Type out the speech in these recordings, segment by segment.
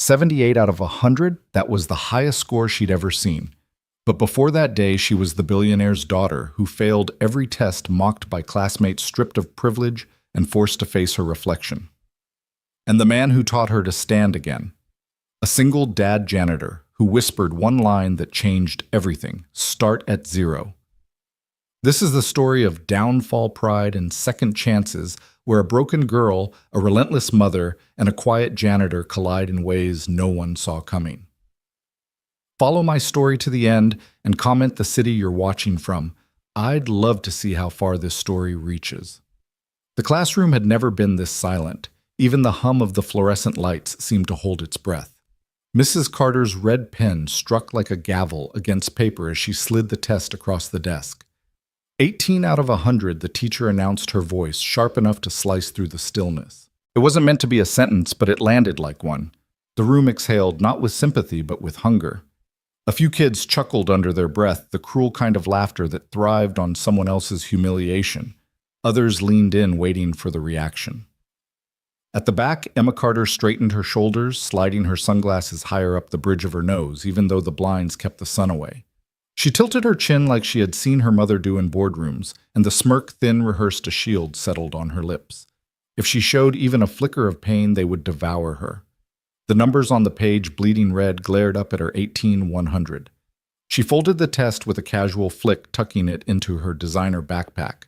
78 out of 100, that was the highest score she'd ever seen. But before that day, she was the billionaire's daughter who failed every test, mocked by classmates, stripped of privilege, and forced to face her reflection. And the man who taught her to stand again. A single dad janitor who whispered one line that changed everything: start at zero. This is the story of downfall, pride, and second chances, where a broken girl, a relentless mother, and a quiet janitor collide in ways no one saw coming. Follow my story to the end and comment the city you're watching from. I'd love to see how far this story reaches. The classroom had never been this silent. Even the hum of the fluorescent lights seemed to hold its breath. Mrs. Carter's red pen struck like a gavel against paper as she slid the test across the desk. 18 out of 100, the teacher announced, her voice sharp enough to slice through the stillness. It wasn't meant to be a sentence, but it landed like one. The room exhaled, not with sympathy, but with hunger. A few kids chuckled under their breath, the cruel kind of laughter that thrived on someone else's humiliation. Others leaned in, waiting for the reaction. At the back, Emma Carter straightened her shoulders, sliding her sunglasses higher up the bridge of her nose, even though the blinds kept the sun away. She tilted her chin like she had seen her mother do in boardrooms, and the smirk, thin rehearsed a shield, settled on her lips. If she showed even a flicker of pain, they would devour her. The numbers on the page, bleeding red, glared up at her 18-100. She folded the test with a casual flick, tucking it into her designer backpack.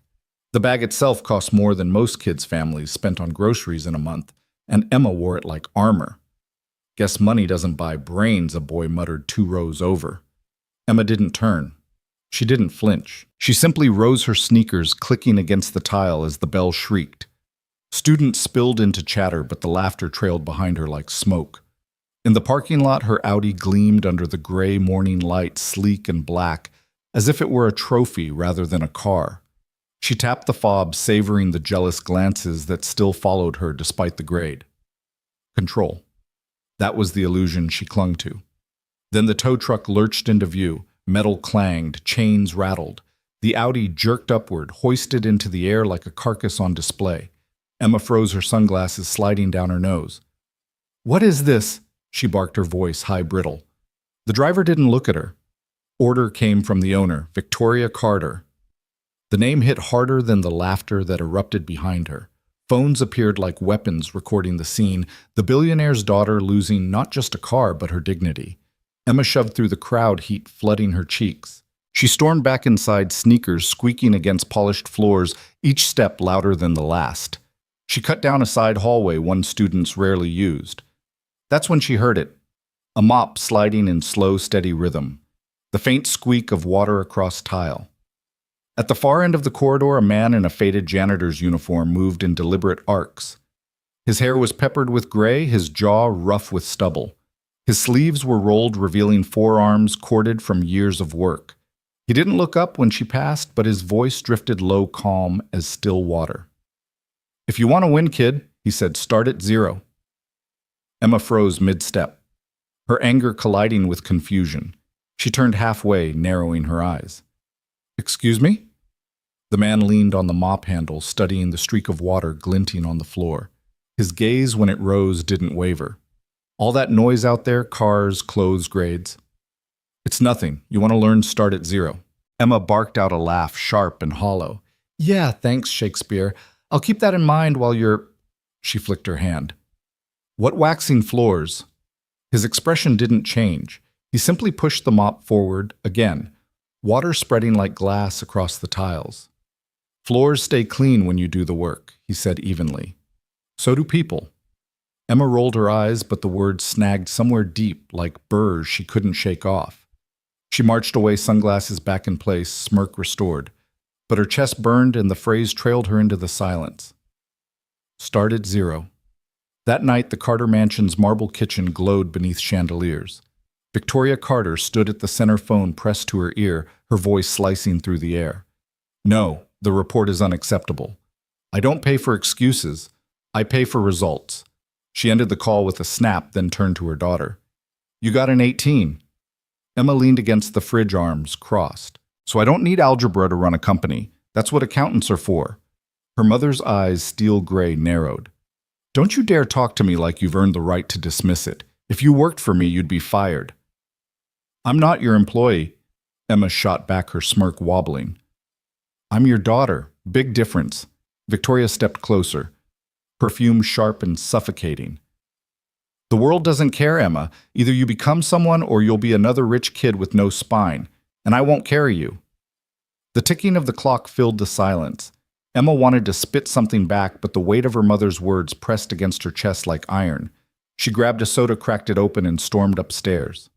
The bag itself cost more than most kids' families spent on groceries in a month, and Emma wore it like armor. Guess money doesn't buy brains, a boy muttered 2 rows over. Emma didn't turn. She didn't flinch. She simply rose her sneakers, clicking against the tile as the bell shrieked. Students spilled into chatter, but the laughter trailed behind her like smoke. In the parking lot, her Audi gleamed under the gray morning light, sleek and black, as if it were a trophy rather than a car. She tapped the fob, savoring the jealous glances that still followed her despite the grade. Control. That was the illusion she clung to. Then the tow truck lurched into view. Metal clanged, chains rattled. The Audi jerked upward, hoisted into the air like a carcass on display. Emma froze, her sunglasses sliding down her nose. "What is this?" she barked, her voice high brittle. The driver didn't look at her. Order came from the owner, Victoria Carter. The name hit harder than the laughter that erupted behind her. Phones appeared like weapons, recording the scene, the billionaire's daughter losing not just a car but her dignity. Emma shoved through the crowd, heat flooding her cheeks. She stormed back inside, sneakers squeaking against polished floors, each step louder than the last. She cut down a side hallway one students rarely used. That's when she heard it. A mop sliding in slow, steady rhythm. The faint squeak of water across tile. At the far end of the corridor, a man in a faded janitor's uniform moved in deliberate arcs. His hair was peppered with gray, his jaw rough with stubble. His sleeves were rolled, revealing forearms corded from years of work. He didn't look up when she passed, but his voice drifted low, calm as still water. "If you want to win, kid," he said, "start at zero." Emma froze mid-step, her anger colliding with confusion. She turned halfway, narrowing her eyes. "Excuse me?" The man leaned on the mop handle, studying the streak of water glinting on the floor. His gaze, when it rose, didn't waver. "All that noise out there, cars, clothes grades." "It's nothing. You want to learn, start at zero." Emma barked out a laugh, sharp and hollow. "Yeah, thanks, Shakespeare. I'll keep that in mind while you're—" She flicked her hand. "What waxing floors?" His expression didn't change. He simply pushed the mop forward again, water spreading like glass across the tiles. "Floors stay clean when you do the work," he said evenly. "So do people." Emma rolled her eyes, but the words snagged somewhere deep, like burrs she couldn't shake off. She marched away, sunglasses back in place, smirk restored. But her chest burned and the phrase trailed her into the silence. Start at zero. That night, the Carter mansion's marble kitchen glowed beneath chandeliers. Victoria Carter stood at the center phone pressed to her ear, her voice slicing through the air. "No, the report is unacceptable. I don't pay for excuses. I pay for results." She ended the call with a snap, then turned to her daughter. "You got an 18. Emma leaned against the fridge, arms crossed. "So I don't need algebra to run a company. That's what accountants are for." Her mother's eyes, steel gray, narrowed. "Don't you dare talk to me like you've earned the right to dismiss it. If you worked for me, you'd be fired. I'm not your employee. Emma shot back, her smirk wobbling. I'm your daughter. Big difference. Victoria stepped closer, perfume sharp and suffocating. The world doesn't care, Emma. Either you become someone or you'll be another rich kid with no spine, and I won't carry you. The ticking of the clock filled the silence. Emma wanted to spit something back, but the weight of her mother's words pressed against her chest like iron. She grabbed a soda, cracked it open, and stormed upstairs.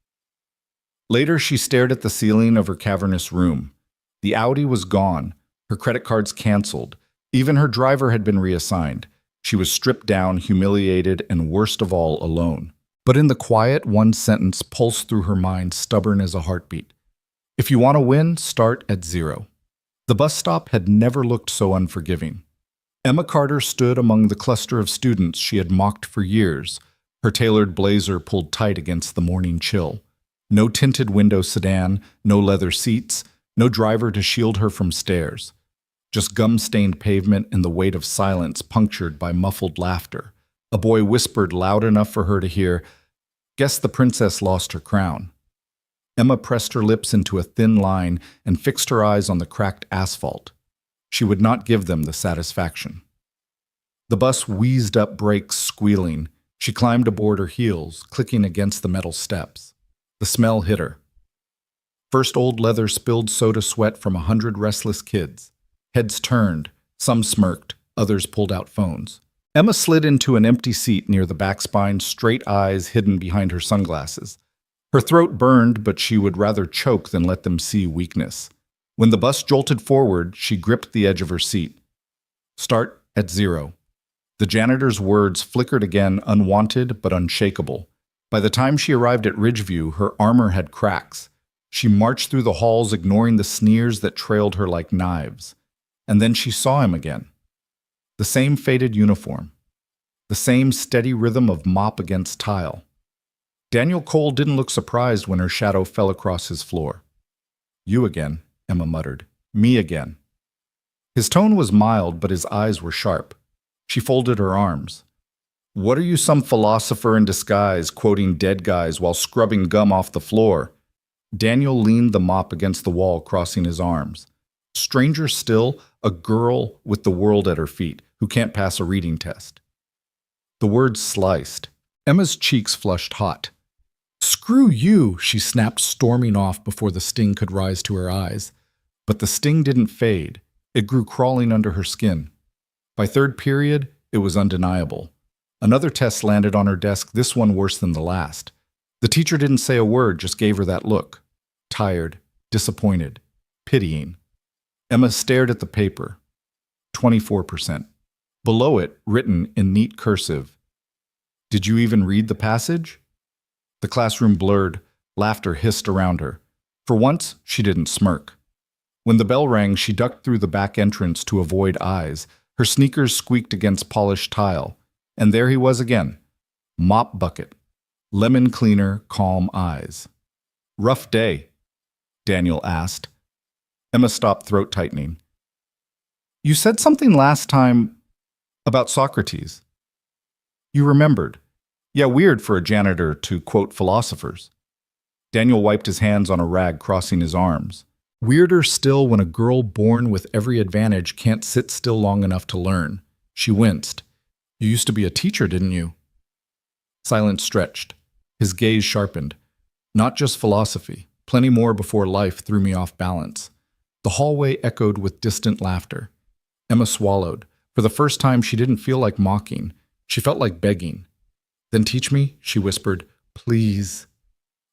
Later, she stared at the ceiling of her cavernous room. The Audi was gone, her credit cards canceled. Even her driver had been reassigned. She was stripped down, humiliated, and worst of all, alone. But in the quiet, one sentence pulsed through her mind, stubborn as a heartbeat. If you want to win, start at zero. The bus stop had never looked so unforgiving. Emma Carter stood among the cluster of students she had mocked for years, her tailored blazer pulled tight against the morning chill. No tinted window sedan, no leather seats, no driver to shield her from stares. Just gum-stained pavement and the weight of silence punctured by muffled laughter. A boy whispered loud enough for her to hear, "Guess the princess lost her crown." Emma pressed her lips into a thin line and fixed her eyes on the cracked asphalt. She would not give them the satisfaction. The bus wheezed up, brakes squealing. She climbed aboard, her heels clicking against the metal steps. The smell hit her. First old leather, spilled soda sweat from 100 restless kids. Heads turned, some smirked, others pulled out phones. Emma slid into an empty seat near the back spine, straight eyes hidden behind her sunglasses. Her throat burned, but she would rather choke than let them see weakness. When the bus jolted forward, she gripped the edge of her seat. Start at zero. The janitor's words flickered again, unwanted but unshakable. By the time she arrived at Ridgeview, her armor had cracks. She marched through the halls, ignoring the sneers that trailed her like knives. And then she saw him again. The same faded uniform. The same steady rhythm of mop against tile. Daniel Cole didn't look surprised when her shadow fell across his floor. "You again," Emma muttered. "Me again." His tone was mild, but his eyes were sharp. She folded her arms. "What are you, some philosopher in disguise, quoting dead guys while scrubbing gum off the floor?" Daniel leaned the mop against the wall, crossing his arms. Stranger still, a girl with the world at her feet, who can't pass a reading test. The words sliced. Emma's cheeks flushed hot. "Screw you," she snapped, storming off before the sting could rise to her eyes. But the sting didn't fade. It grew crawling under her skin. By third period, it was undeniable. Another test landed on her desk, this one worse than the last. The teacher didn't say a word, just gave her that look. Tired, disappointed, pitying. Emma stared at the paper. 24%. Below it, written in neat cursive, "Did you even read the passage?" The classroom blurred. Laughter hissed around her. For once, she didn't smirk. When the bell rang, she ducked through the back entrance to avoid eyes. Her sneakers squeaked against polished tile. And there he was again. Mop bucket. Lemon cleaner, calm eyes. "Rough day?" Daniel asked. Emma stopped, throat tightening. "You said something last time about Socrates." "You remembered. Yeah, weird for a janitor to quote philosophers." Daniel wiped his hands on a rag, crossing his arms. Weirder still when a girl born with every advantage can't sit still long enough to learn. She winced. "You used to be a teacher, didn't you?" Silence stretched. His gaze sharpened. "Not just philosophy. Plenty more before life threw me off balance." The hallway echoed with distant laughter. Emma swallowed. For the first time, she didn't feel like mocking. She felt like begging. "Then teach me," she whispered. "Please."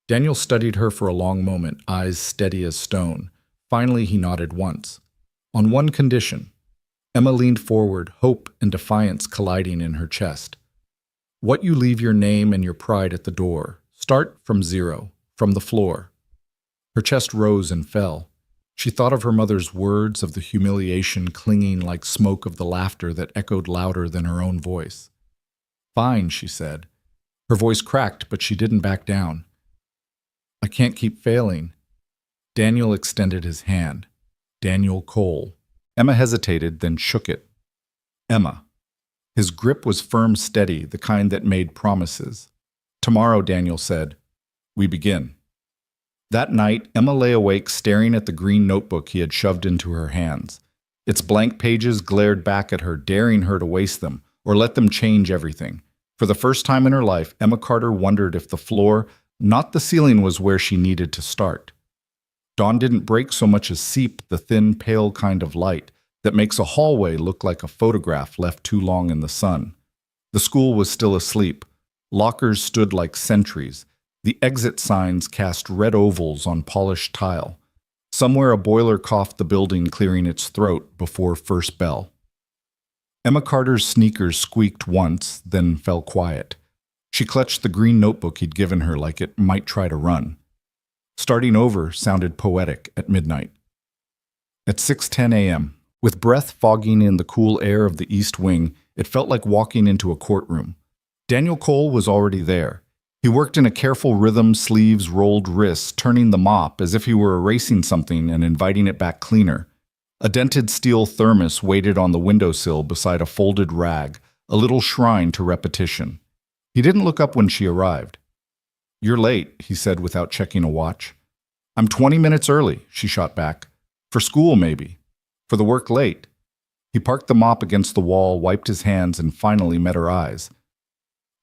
Daniel studied her for a long moment, eyes steady as stone. Finally, he nodded once. On one condition. Emma leaned forward, hope and defiance colliding in her chest. "What you leave your name and your pride at the door. Start from zero, from the floor." Her chest rose and fell. She thought of her mother's words, of the humiliation clinging like smoke, of the laughter that echoed louder than her own voice. "Fine," she said. Her voice cracked, but she didn't back down. "I can't keep failing." Daniel extended his hand. Daniel Cole. Emma hesitated, then shook it. "Emma." His grip was firm, steady, the kind that made promises. Tomorrow, Daniel said. We begin. That night, Emma lay awake staring at the green notebook he had shoved into her hands. Its blank pages glared back at her, daring her to waste them, or let them change everything. For the first time in her life, Emma Carter wondered if the floor, not the ceiling, was where she needed to start. Dawn didn't break so much as seep the thin, pale kind of light that makes a hallway look like a photograph left too long in the sun. The school was still asleep. Lockers stood like sentries. The exit signs cast red ovals on polished tile. Somewhere a boiler coughed the building, clearing its throat before first bell. Emma Carter's sneakers squeaked once, then fell quiet. She clutched the green notebook he'd given her like it might try to run. Starting over sounded poetic at midnight. At 6:10 a.m., with breath fogging in the cool air of the East Wing, it felt like walking into a courtroom. Daniel Cole was already there. He worked in a careful rhythm, sleeves rolled wrists, turning the mop as if he were erasing something and inviting it back cleaner. A dented steel thermos waited on the windowsill beside a folded rag, a little shrine to repetition. He didn't look up when she arrived. "You're late," he said without checking a watch. "I'm 20 minutes early," she shot back. "For school, maybe. For the work late." He parked the mop against the wall, wiped his hands, and finally met her eyes.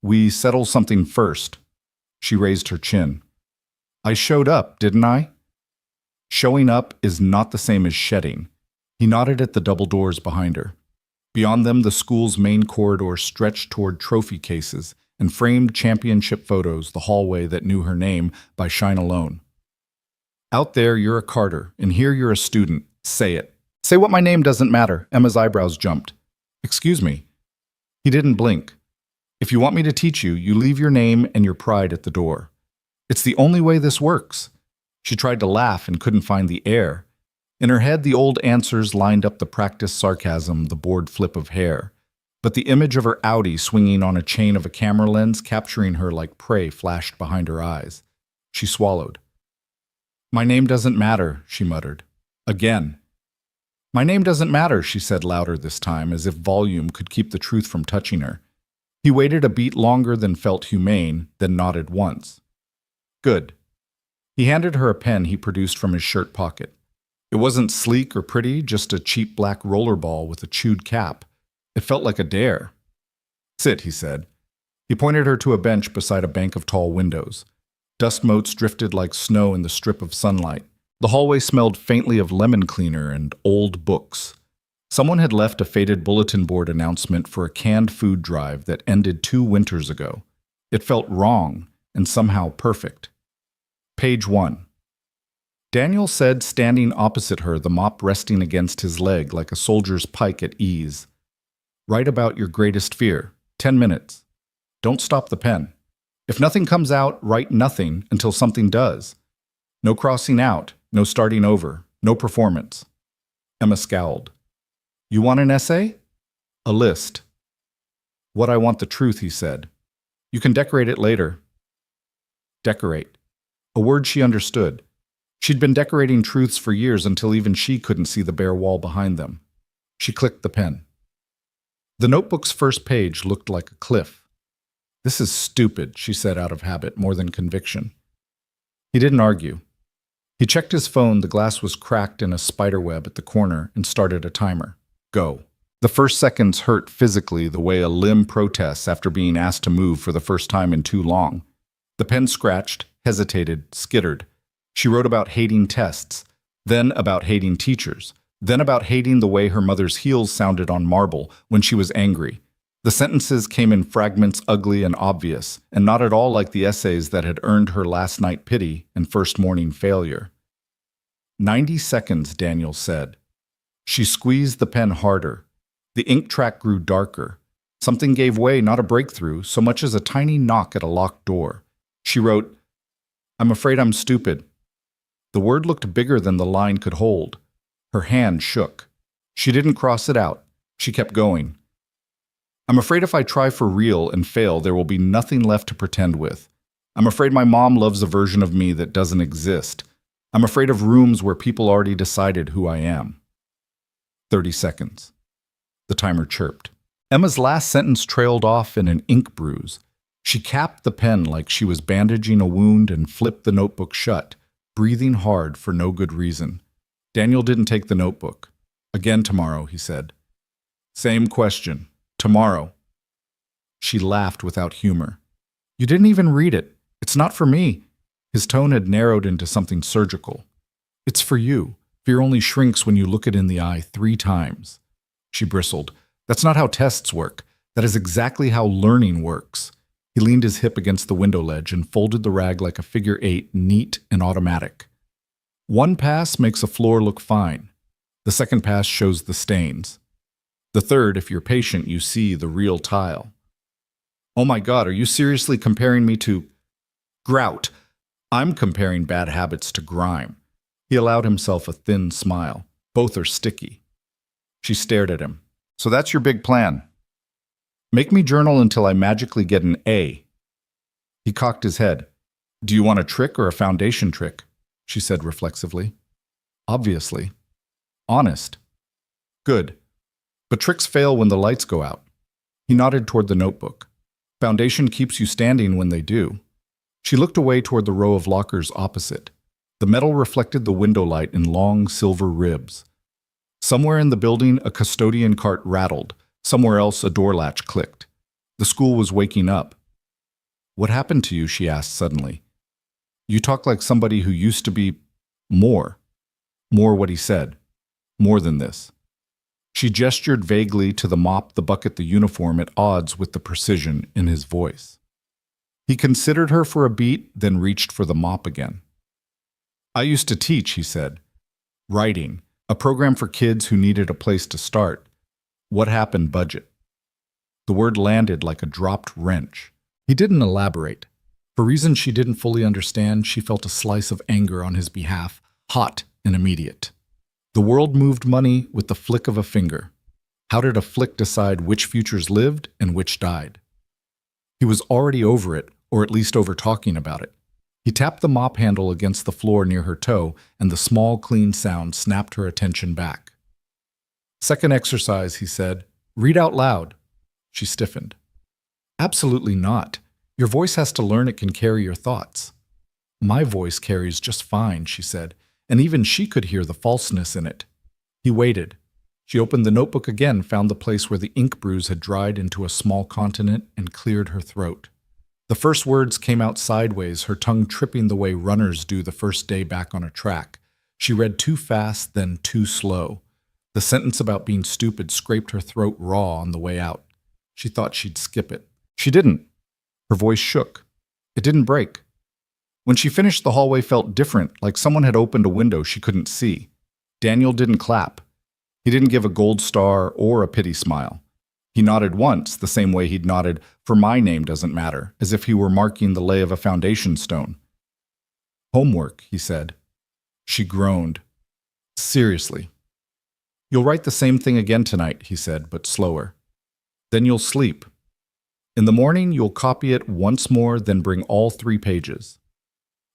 "We settle something first." She raised her chin. "I showed up, didn't I?" Showing up is not the same as shedding. He nodded at the double doors behind her. Beyond them, the school's main corridor stretched toward trophy cases and framed championship photos, the hallway that knew her name by shine alone. "Out there, you're a Carter, and here you're a student. Say it." "Say what my name doesn't matter." Emma's eyebrows jumped. "Excuse me." He didn't blink. "If you want me to teach you, you leave your name and your pride at the door. It's the only way this works." She tried to laugh and couldn't find the air. In her head, the old answers lined up the practiced sarcasm, the bored flip of hair. But the image of her Audi swinging on a chain of a camera lens, capturing her like prey, flashed behind her eyes. She swallowed. "My name doesn't matter," she muttered. Again. "My name doesn't matter," she said louder this time, as if volume could keep the truth from touching her. He waited a beat longer than felt humane, then nodded once. "Good." He handed her a pen he produced from his shirt pocket. It wasn't sleek or pretty, just a cheap black rollerball with a chewed cap. It felt like a dare. "Sit," he said. He pointed her to a bench beside a bank of tall windows. Dust motes drifted like snow in the strip of sunlight. The hallway smelled faintly of lemon cleaner and old books. Someone had left a faded bulletin board announcement for a canned food drive that ended 2 winters ago. It felt wrong and somehow perfect. Page 1. Daniel said, standing opposite her, the mop resting against his leg like a soldier's pike at ease. "Write about your greatest fear. 10 minutes. Don't stop the pen. If nothing comes out, write nothing until something does. No crossing out, no starting over, no performance." Emma scowled. "You want an essay?" "A list." "What I want the truth," he said. "You can decorate it later." Decorate. A word she understood. She'd been decorating truths for years until even she couldn't see the bare wall behind them. She clicked the pen. The notebook's first page looked like a cliff. "This is stupid," she said out of habit, more than conviction. He didn't argue. He checked his phone, the glass was cracked in a spiderweb at the corner, and started a timer. Go. The first seconds hurt physically the way a limb protests after being asked to move for the first time in too long. The pen scratched, hesitated, skittered. She wrote about hating tests, then about hating teachers, then about hating the way her mother's heels sounded on marble when she was angry. The sentences came in fragments, ugly and obvious, and not at all like the essays that had earned her last night pity and first morning failure. 90 seconds, Daniel said. She squeezed the pen harder. The ink track grew darker. Something gave way, not a breakthrough, so much as a tiny knock at a locked door. She wrote, "I'm afraid I'm stupid." The word looked bigger than the line could hold. Her hand shook. She didn't cross it out. She kept going. "I'm afraid if I try for real and fail, there will be nothing left to pretend with. I'm afraid my mom loves a version of me that doesn't exist. I'm afraid of rooms where people already decided who I am." 30 seconds. The timer chirped. Emma's last sentence trailed off in an ink bruise. She capped the pen like she was bandaging a wound and flipped the notebook shut, breathing hard for no good reason. Daniel didn't take the notebook. Again tomorrow, he said. Same question. Tomorrow. She laughed without humor. You didn't even read it. It's not for me. His tone had narrowed into something surgical. It's for you. Fear only shrinks when you look it in the eye 3 times. She bristled. That's not how tests work. That is exactly how learning works. He leaned his hip against the window ledge and folded the rag like a figure 8, neat and automatic. 1 pass makes a floor look fine. The 2nd pass shows the stains. The 3rd, if you're patient, you see the real tile. Oh my God, are you seriously comparing me to grout? I'm comparing bad habits to grime. He allowed himself a thin smile. Both are sticky. She stared at him. So that's your big plan. Make me journal until I magically get an A. He cocked his head. Do you want a trick or a foundation trick? She said reflexively. Obviously. Honest. Good. But tricks fail when the lights go out. He nodded toward the notebook. Foundation keeps you standing when they do. She looked away toward the row of lockers opposite. The metal reflected the window light in long silver ribs. Somewhere in the building, a custodian cart rattled. Somewhere else, a door latch clicked. The school was waking up. What happened to you? She asked suddenly. You talk like somebody who used to be more. More what he said. More than this. She gestured vaguely to the mop, the bucket, the uniform at odds with the precision in his voice. He considered her for a beat, then reached for the mop again. I used to teach, he said. Writing, a program for kids who needed a place to start. What happened budget? The word landed like a dropped wrench. He didn't elaborate. For reasons she didn't fully understand, she felt a slice of anger on his behalf, hot and immediate. The world moved money with the flick of a finger. How did a flick decide which futures lived and which died? He was already over it, or at least over talking about it. He tapped the mop handle against the floor near her toe, and the small, clean sound snapped her attention back. Second exercise, he said. Read out loud. She stiffened. Absolutely not. Your voice has to learn it can carry your thoughts. My voice carries just fine, she said, and even she could hear the falseness in it. He waited. She opened the notebook again, found the place where the ink bruise had dried into a small continent, and cleared her throat. The first words came out sideways, her tongue tripping the way runners do the first day back on a track. She read too fast, then too slow. The sentence about being stupid scraped her throat raw on the way out. She thought she'd skip it. She didn't. Her voice shook. It didn't break. When she finished, the hallway felt different, like someone had opened a window she couldn't see. Daniel didn't clap. He didn't give a gold star or a pity smile. He nodded once, the same way he'd nodded, for my name doesn't matter, as if he were marking the lay of a foundation stone. Homework, he said. She groaned. Seriously. You'll write the same thing again tonight, he said, but slower. Then you'll sleep. In the morning, you'll copy it once more, then bring all 3 pages.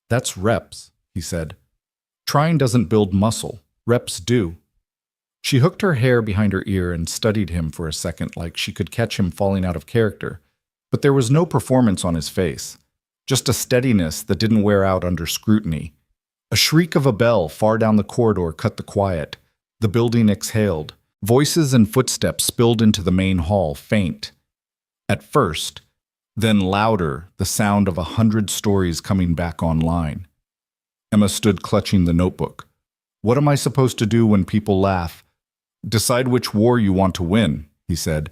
That's reps, he said. Trying doesn't build muscle. Reps do. She hooked her hair behind her ear and studied him for a second like she could catch him falling out of character. But there was no performance on his face. Just a steadiness that didn't wear out under scrutiny. A shriek of a bell far down the corridor cut the quiet. The building exhaled. Voices and footsteps spilled into the main hall, faint. At first, then louder, the sound of 100 stories coming back online. Emma stood clutching the notebook. What am I supposed to do when people laugh? Decide which war you want to win, he said.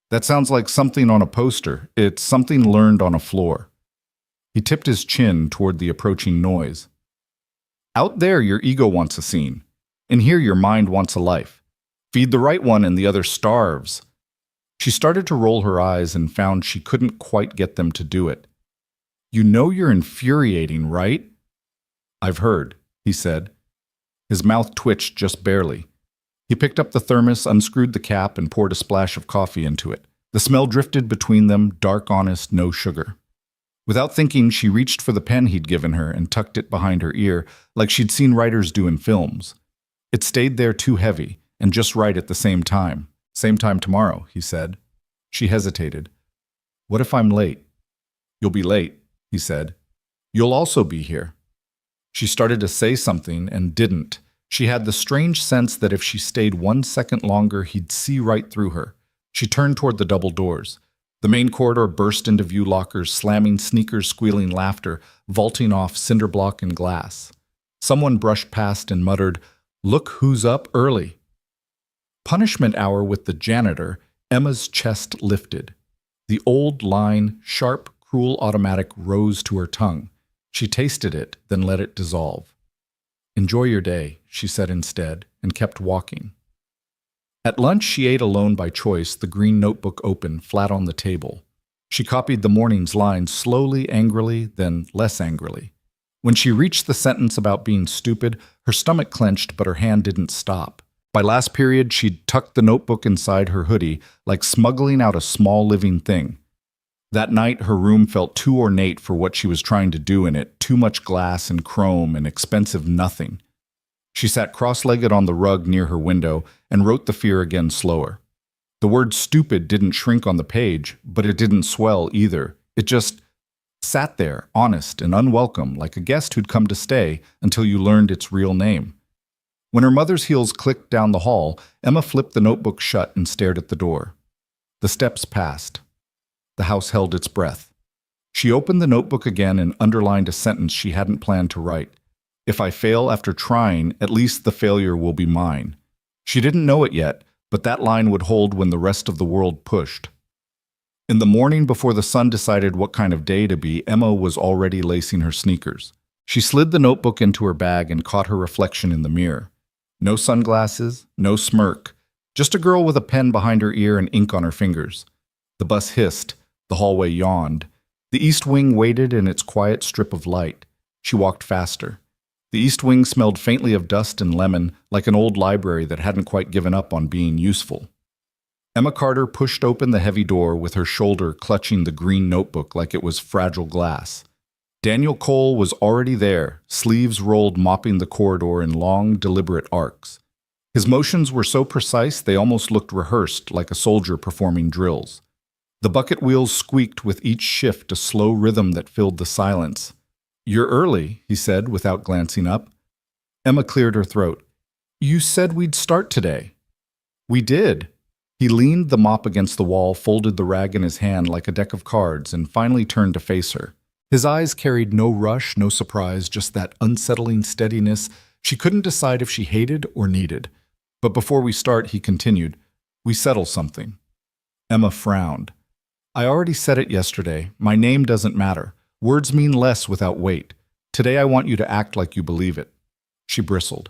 That sounds like something on a poster. It's something learned on a floor. He tipped his chin toward the approaching noise. Out there, your ego wants a scene. In here, your mind wants a life. Feed the right one and the other starves. She started to roll her eyes and found she couldn't quite get them to do it. You know you're infuriating, right? I've heard, he said. His mouth twitched just barely. He picked up the thermos, unscrewed the cap, and poured a splash of coffee into it. The smell drifted between them, dark, honest, no sugar. Without thinking, she reached for the pen he'd given her and tucked it behind her ear, like she'd seen writers do in films. It stayed there too heavy, and just right at the same time. Same time tomorrow, he said. She hesitated. What if I'm late? You'll be late, he said. You'll also be here. She started to say something and didn't. She had the strange sense that if she stayed 1 second longer, he'd see right through her. She turned toward the double doors. The main corridor burst into view, lockers, slamming sneakers, squealing laughter, vaulting off cinder block and glass. Someone brushed past and muttered, "Look who's up early." Punishment hour with the janitor. Emma's chest lifted. The old line, sharp, cruel automatic, rose to her tongue. She tasted it, then let it dissolve. "Enjoy your day," she said instead, and kept walking. At lunch, she ate alone by choice, the green notebook open, flat on the table. She copied the morning's lines slowly, angrily, then less angrily. When she reached the sentence about being stupid, her stomach clenched, but her hand didn't stop. By last period, she'd tucked the notebook inside her hoodie, like smuggling out a small living thing. That night, her room felt too ornate for what she was trying to do in it, too much glass and chrome and expensive nothing. She sat cross-legged on the rug near her window and wrote the fear again slower. The word stupid didn't shrink on the page, but it didn't swell either. It just sat there, honest and unwelcome, like a guest who'd come to stay until you learned its real name. When her mother's heels clicked down the hall, Emma flipped the notebook shut and stared at the door. The steps passed. The house held its breath. She opened the notebook again and underlined a sentence she hadn't planned to write. "If I fail after trying, at least the failure will be mine." She didn't know it yet, but that line would hold when the rest of the world pushed. In the morning before the sun decided what kind of day to be, Emma was already lacing her sneakers. She slid the notebook into her bag and caught her reflection in the mirror. No sunglasses, no smirk, just a girl with a pen behind her ear and ink on her fingers. The bus hissed, the hallway yawned. The east wing waited in its quiet strip of light. She walked faster. The east wing smelled faintly of dust and lemon, like an old library that hadn't quite given up on being useful. Emma Carter pushed open the heavy door with her shoulder clutching the green notebook like it was fragile glass. Daniel Cole was already there, sleeves rolled, mopping the corridor in long, deliberate arcs. His motions were so precise they almost looked rehearsed, like a soldier performing drills. The bucket wheels squeaked with each shift, a slow rhythm that filled the silence. "You're early," he said without glancing up. Emma cleared her throat. "You said we'd start today." "We did." He leaned the mop against the wall, folded the rag in his hand like a deck of cards, and finally turned to face her. His eyes carried no rush, no surprise, just that unsettling steadiness she couldn't decide if she hated or needed. "But before we start," he continued, "we settle something." Emma frowned. "I already said it yesterday. My name doesn't matter. Words mean less without weight. Today I want you to act like you believe it." She bristled.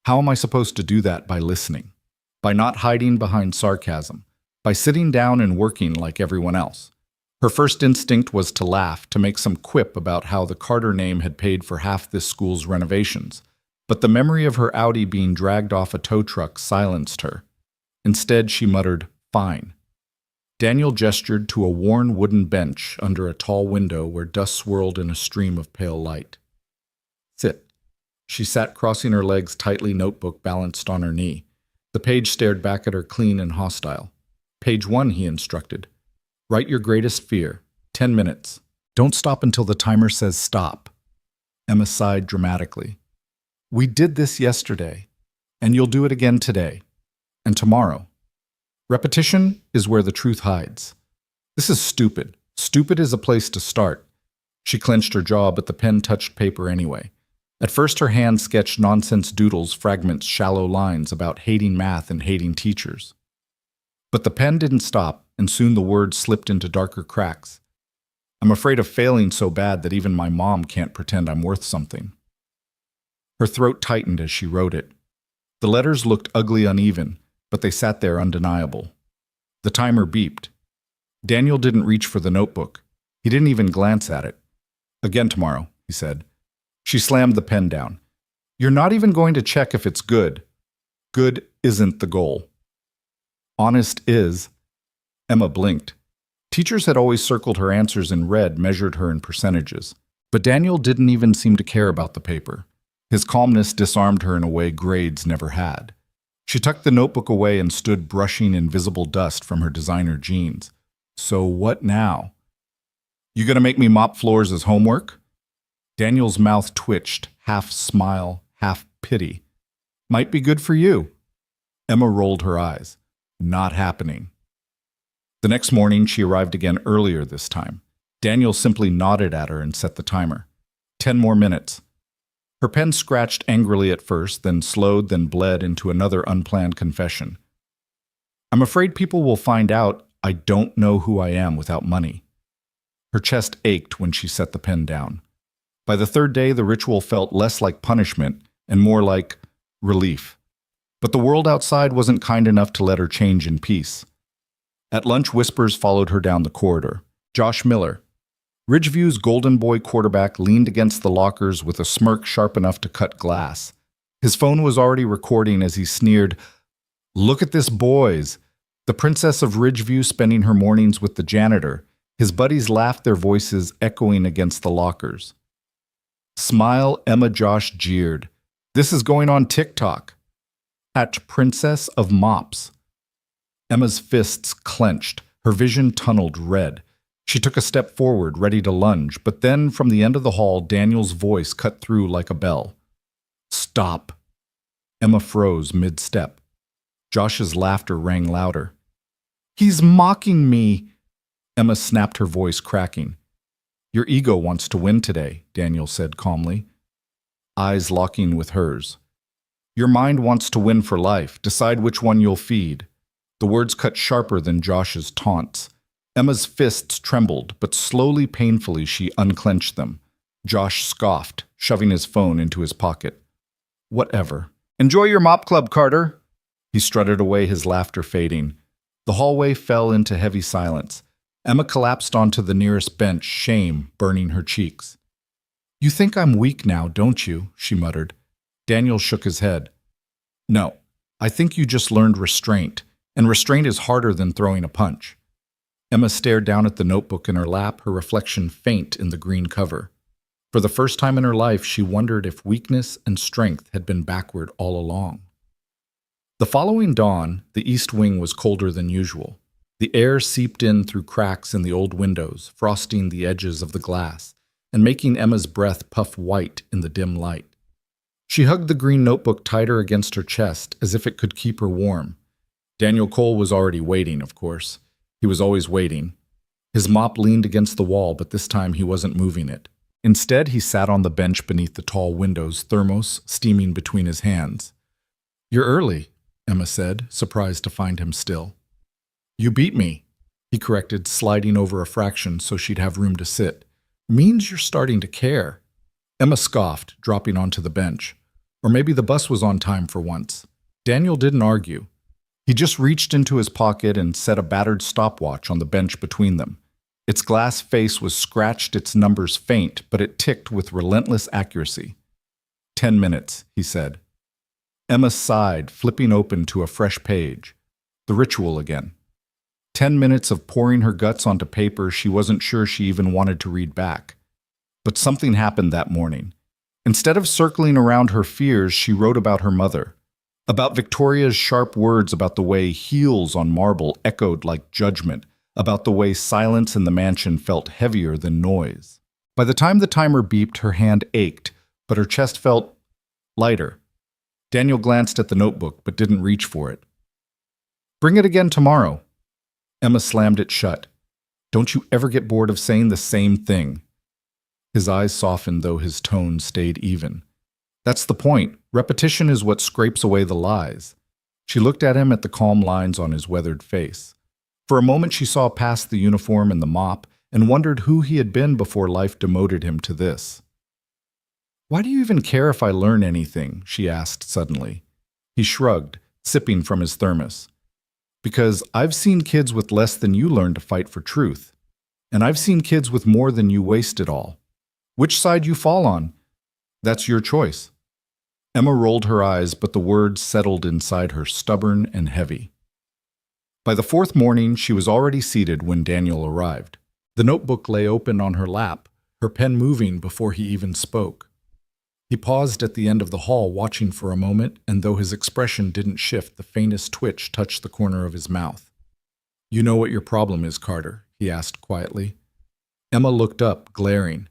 "How am I supposed to do that? By listening? By not hiding behind sarcasm? By sitting down and working like everyone else?" Her first instinct was to laugh, to make some quip about how the Carter name had paid for half this school's renovations. But the memory of her Audi being dragged off a tow truck silenced her. Instead, she muttered, "Fine." Daniel gestured to a worn wooden bench under a tall window where dust swirled in a stream of pale light. "Sit." She sat crossing her legs tightly, notebook balanced on her knee. The page stared back at her, clean and hostile. "Page 1, he instructed. "Write your greatest fear. 10 minutes. Don't stop until the timer says stop." Emma sighed dramatically. "We did this yesterday, and you'll do it again today, and tomorrow. Repetition is where the truth hides. This is stupid. Stupid is a place to start." She clenched her jaw, but the pen touched paper anyway. At first her hand sketched nonsense doodles, fragments, shallow lines about hating math and hating teachers. But the pen didn't stop, and soon the words slipped into darker cracks. "I'm afraid of failing so bad that even my mom can't pretend I'm worth something." Her throat tightened as she wrote it. The letters looked ugly, uneven, but they sat there undeniable. The timer beeped. Daniel didn't reach for the notebook. He didn't even glance at it. "Again tomorrow," he said. She slammed the pen down. "You're not even going to check if it's good. Good isn't the goal. Honest is." Emma blinked. Teachers had always circled her answers in red, measured her in percentages. But Daniel didn't even seem to care about the paper. His calmness disarmed her in a way grades never had. She tucked the notebook away and stood brushing invisible dust from her designer jeans. "So what now?" You gonna make me mop floors as homework? Daniel's mouth twitched, half smile, half pity. Might be good for you. Emma rolled her eyes. Not happening. The next morning, she arrived again earlier this time. Daniel simply nodded at her and set the timer. 10 more minutes. Her pen scratched angrily at first, then slowed, then bled into another unplanned confession. I'm afraid people will find out I don't know who I am without money. Her chest ached when she set the pen down. By the third day, the ritual felt less like punishment and more like relief. But the world outside wasn't kind enough to let her change in peace. At lunch, whispers followed her down the corridor. Josh Miller, Ridgeview's Golden Boy quarterback, leaned against the lockers with a smirk sharp enough to cut glass. His phone was already recording as he sneered, "Look at this, boys." The princess of Ridgeview spending her mornings with the janitor. His buddies laughed, their voices echoing against the lockers. Smile, Emma. Josh jeered. This is going on TikTok. At Princess of Mops. Emma's fists clenched, her vision tunneled red. She took a step forward, ready to lunge, but then from the end of the hall, Daniel's voice cut through like a bell. Stop. Emma froze mid-step. Josh's laughter rang louder. He's mocking me. Emma snapped, her voice cracking. Your ego wants to win today, Daniel said calmly, eyes locking with hers. Your mind wants to win for life. Decide which one you'll feed. The words cut sharper than Josh's taunts. Emma's fists trembled, but slowly, painfully, she unclenched them. Josh scoffed, shoving his phone into his pocket. Whatever. Enjoy your mop club, Carter. He strutted away, his laughter fading. The hallway fell into heavy silence. Emma collapsed onto the nearest bench, shame burning her cheeks. You think I'm weak now, don't you? She muttered. Daniel shook his head. No, I think you just learned restraint, and restraint is harder than throwing a punch. Emma stared down at the notebook in her lap, her reflection faint in the green cover. For the first time in her life, she wondered if weakness and strength had been backward all along. The following dawn, the east wing was colder than usual. The air seeped in through cracks in the old windows, frosting the edges of the glass, and making Emma's breath puff white in the dim light. She hugged the green notebook tighter against her chest, as if it could keep her warm. Daniel Cole was already waiting, of course. He was always waiting. His mop leaned against the wall, but this time he wasn't moving it. Instead, he sat on the bench beneath the tall windows, thermos steaming between his hands. You're early, Emma said, surprised to find him still. You beat me, he corrected, sliding over a fraction so she'd have room to sit. Means you're starting to care. Emma scoffed, dropping onto the bench. Or maybe the bus was on time for once. Daniel didn't argue. He just reached into his pocket and set a battered stopwatch on the bench between them. Its glass face was scratched, its numbers faint, but it ticked with relentless accuracy. 10 minutes, he said. Emma sighed, flipping open to a fresh page. The ritual again. 10 minutes of pouring her guts onto paper she wasn't sure she even wanted to read back. But something happened that morning. Instead of circling around her fears, she wrote about her mother. About Victoria's sharp words about the way heels on marble echoed like judgment, about the way silence in the mansion felt heavier than noise. By the time the timer beeped, her hand ached, but her chest felt lighter. Daniel glanced at the notebook, but didn't reach for it. Bring it again tomorrow. Emma slammed it shut. Don't you ever get bored of saying the same thing? His eyes softened, though his tone stayed even. That's the point. Repetition is what scrapes away the lies. She looked at him, at the calm lines on his weathered face. For a moment she saw past the uniform and the mop and wondered who he had been before life demoted him to this. Why do you even care if I learn anything? She asked suddenly. He shrugged, sipping from his thermos. Because I've seen kids with less than you learn to fight for truth. And I've seen kids with more than you waste it all. Which side you fall on? That's your choice. Emma rolled her eyes, but the words settled inside her, stubborn and heavy. By the fourth morning, she was already seated when Daniel arrived. The notebook lay open on her lap, her pen moving before he even spoke. He paused at the end of the hall, watching for a moment, and though his expression didn't shift, the faintest twitch touched the corner of his mouth. You know what your problem is, Carter? He asked quietly. Emma looked up, glaring.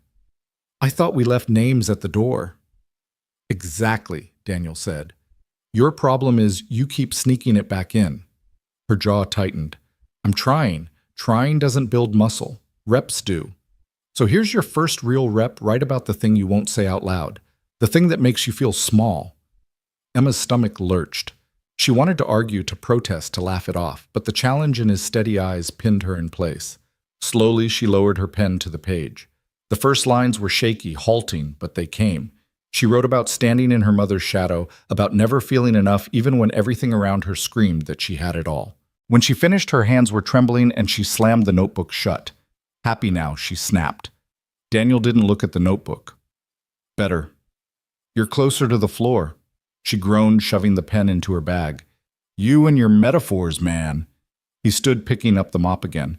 I thought we left names at the door. Exactly, Daniel said. Your problem is you keep sneaking it back in. Her jaw tightened. I'm trying. Trying doesn't build muscle. Reps do. So here's your first real rep right about the thing you won't say out loud. The thing that makes you feel small. Emma's stomach lurched. She wanted to argue, to protest, to laugh it off, but the challenge in his steady eyes pinned her in place. Slowly, she lowered her pen to the page. The first lines were shaky, halting, but they came. She wrote about standing in her mother's shadow, about never feeling enough even when everything around her screamed that she had it all. When she finished, her hands were trembling and she slammed the notebook shut. Happy now, she snapped. Daniel didn't look at the notebook. Better. You're closer to the floor. She groaned, shoving the pen into her bag. You and your metaphors, man. He stood, picking up the mop again.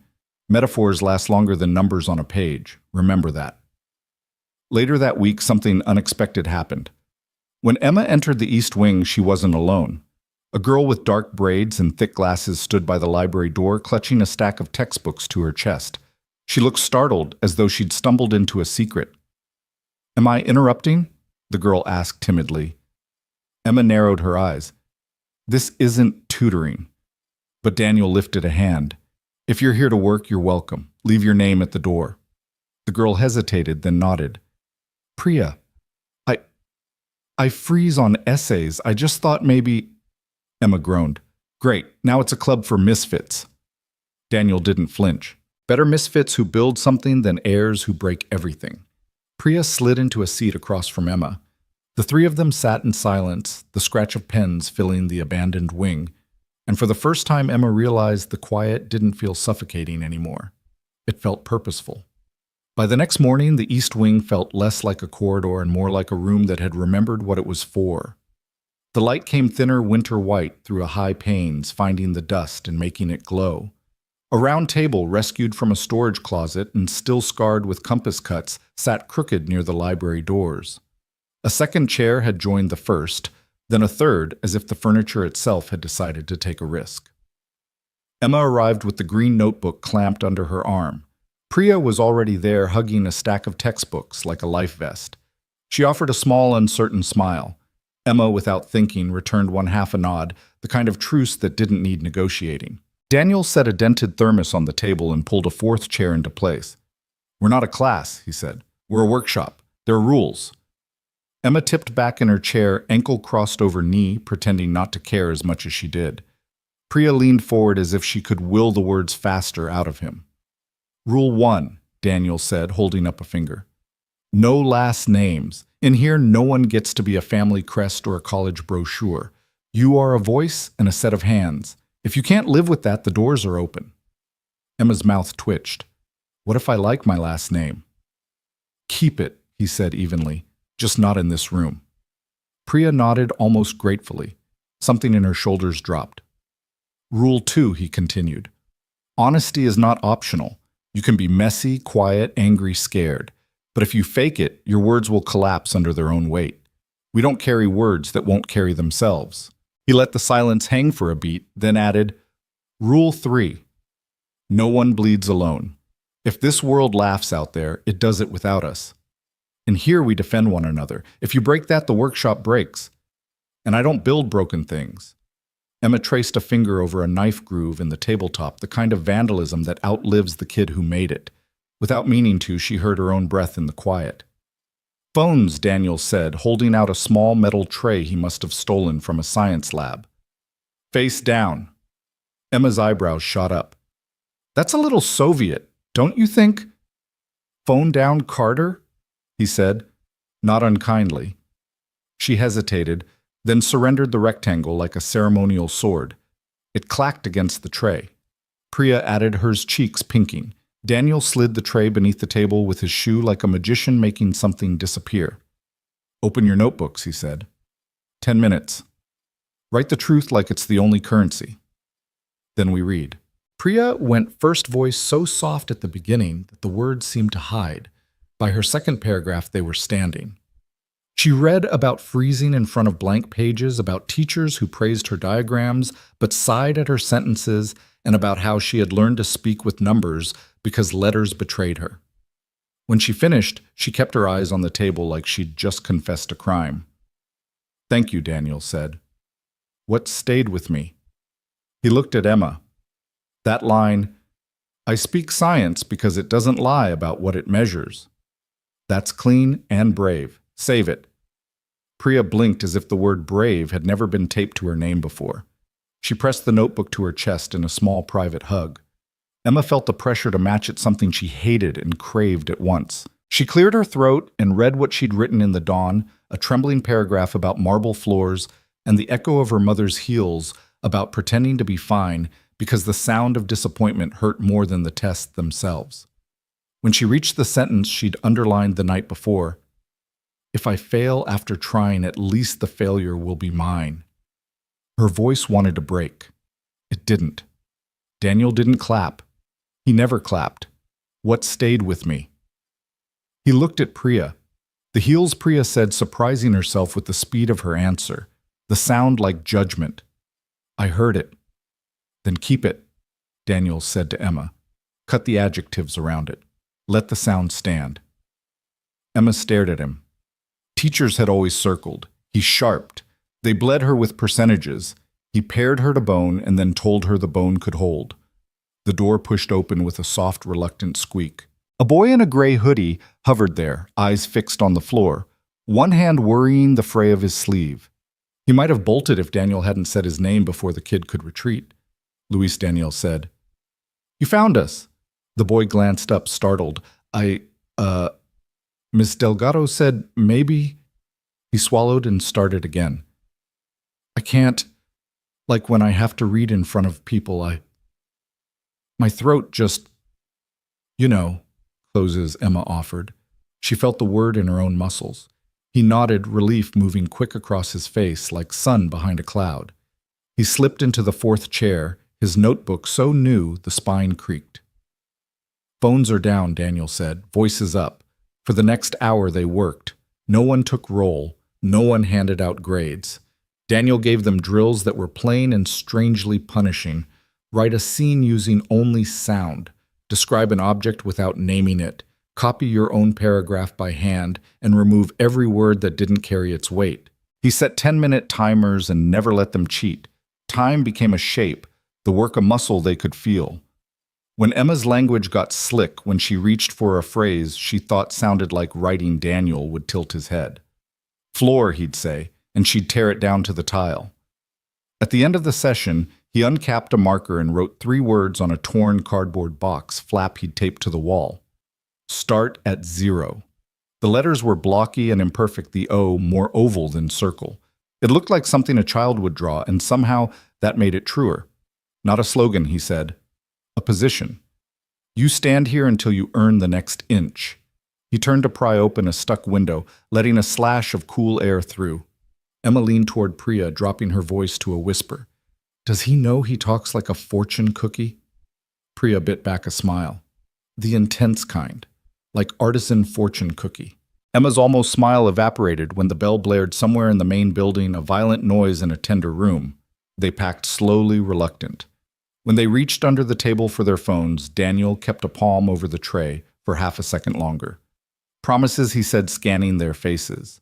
Metaphors last longer than numbers on a page. Remember that. Later that week, something unexpected happened. When Emma entered the East Wing, she wasn't alone. A girl with dark braids and thick glasses stood by the library door, clutching a stack of textbooks to her chest. She looked startled, as though she'd stumbled into a secret. Am I interrupting? The girl asked timidly. Emma narrowed her eyes. This isn't tutoring. But Daniel lifted a hand. If you're here to work, you're welcome. Leave your name at the door. The girl hesitated, then nodded. Priya, I freeze on essays. I just thought maybe... Emma groaned. Great, now it's a club for misfits. Daniel didn't flinch. Better misfits who build something than heirs who break everything. Priya slid into a seat across from Emma. The three of them sat in silence, the scratch of pens filling the abandoned wing. And for the first time, Emma realized the quiet didn't feel suffocating anymore. It felt purposeful. By the next morning, the East Wing felt less like a corridor and more like a room that had remembered what it was for. The light came thinner winter white through a high panes, finding the dust and making it glow. A round table, rescued from a storage closet and still scarred with compass cuts, sat crooked near the library doors. A second chair had joined the first, then a third, as if the furniture itself had decided to take a risk. Emma arrived with the green notebook clamped under her arm. Priya was already there, hugging a stack of textbooks like a life vest. She offered a small, uncertain smile. Emma, without thinking, returned one half a nod, the kind of truce that didn't need negotiating. Daniel set a dented thermos on the table and pulled a fourth chair into place. We're not a class, he said. We're a workshop. There are rules. Emma tipped back in her chair, ankle crossed over knee, pretending not to care as much as she did. Priya leaned forward as if she could will the words faster out of him. Rule 1, Daniel said, holding up a finger. No last names. In here, no one gets to be a family crest or a college brochure. You are a voice and a set of hands. If you can't live with that, the doors are open. Emma's mouth twitched. What if I like my last name? Keep it, he said evenly, just not in this room. Priya nodded almost gratefully. Something in her shoulders dropped. Rule 2, he continued. Honesty is not optional. You can be messy, quiet, angry, scared. But if you fake it, your words will collapse under their own weight. We don't carry words that won't carry themselves. He let the silence hang for a beat, then added, Rule 3. No one bleeds alone. If this world laughs out there, it does it without us. And here we defend one another. If you break that, the workshop breaks. And I don't build broken things. Emma traced a finger over a knife groove in the tabletop, the kind of vandalism that outlives the kid who made it. Without meaning to, she heard her own breath in the quiet. Phones, Daniel said, holding out a small metal tray he must have stolen from a science lab. Face down. Emma's eyebrows shot up. That's a little Soviet, don't you think? Phone down, Carter? He said, not unkindly. She hesitated, then surrendered the rectangle like a ceremonial sword. It clacked against the tray. Priya added hers, cheeks pinking. Daniel slid the tray beneath the table with his shoe like a magician making something disappear. Open your notebooks, he said. 10 minutes. Write the truth like it's the only currency. Then we read. Priya went first voice so soft at the beginning that the words seemed to hide. By her second paragraph, they were standing. She read about freezing in front of blank pages, about teachers who praised her diagrams but sighed at her sentences, and about how she had learned to speak with numbers because letters betrayed her. When she finished, she kept her eyes on the table like she'd just confessed a crime. "Thank you," Daniel said. "What stayed with me?" He looked at Emma. That line, "I speak science because it doesn't lie about what it measures." That's clean and brave. Save it. Priya blinked as if the word brave had never been taped to her name before. She pressed the notebook to her chest in a small private hug. Emma felt the pressure to match it something she hated and craved at once. She cleared her throat and read what she'd written in the dawn, a trembling paragraph about marble floors and the echo of her mother's heels about pretending to be fine because the sound of disappointment hurt more than the tests themselves. When she reached the sentence she'd underlined the night before, "If I fail after trying, at least the failure will be mine," her voice wanted to break. It didn't. Daniel didn't clap. He never clapped. What stayed with me? He looked at Priya. The heels Priya said, surprising herself with the speed of her answer, the sound like judgment. "I heard it." "Then keep it," Daniel said to Emma. "Cut the adjectives around it. Let the sound stand." Emma stared at him. Teachers had always circled. He sharped. They bled her with percentages. He pared her to bone and then told her the bone could hold. The door pushed open with a soft, reluctant squeak. A boy in a gray hoodie hovered there, eyes fixed on the floor, one hand worrying the fray of his sleeve. He might have bolted if Daniel hadn't said his name before the kid could retreat. Luis Daniel said, "You found us." The boy glanced up, startled. Miss Delgado said, maybe." He swallowed and started again. "I can't, like when I have to read in front of people, my throat just, you know," closes Emma offered. She felt the word in her own muscles. He nodded, relief moving quick across his face like sun behind a cloud. He slipped into the fourth chair, his notebook so new the spine creaked. "Phones are down," Daniel said, voices up. For the next hour they worked. No one took roll. No one handed out grades. Daniel gave them drills that were plain and strangely punishing. Write a scene using only sound. Describe an object without naming it. Copy your own paragraph by hand and remove every word that didn't carry its weight. He set 10-minute timers and never let them cheat. Time became a shape, the work a muscle they could feel. When Emma's language got slick, when she reached for a phrase she thought sounded like writing, Daniel would tilt his head. "Floor," he'd say, and she'd tear it down to the tile. At the end of the session, he uncapped a marker and wrote 3 words on a torn cardboard box flap he'd taped to the wall. "Start at 0." The letters were blocky and imperfect, the O more oval than circle. It looked like something a child would draw, and somehow that made it truer. "Not a slogan," he said. "A position. You stand here until you earn the next inch." He turned to pry open a stuck window, letting a slash of cool air through. Emma leaned toward Priya, dropping her voice to a whisper. "Does he know he talks like a fortune cookie?" Priya bit back a smile. The intense kind, like artisan fortune cookie. Emma's almost smile evaporated when the bell blared somewhere in the main building, a violent noise in a tender room. They packed slowly, reluctant. When they reached under the table for their phones, Daniel kept a palm over the tray for half a second longer. "Promises," he said, scanning their faces.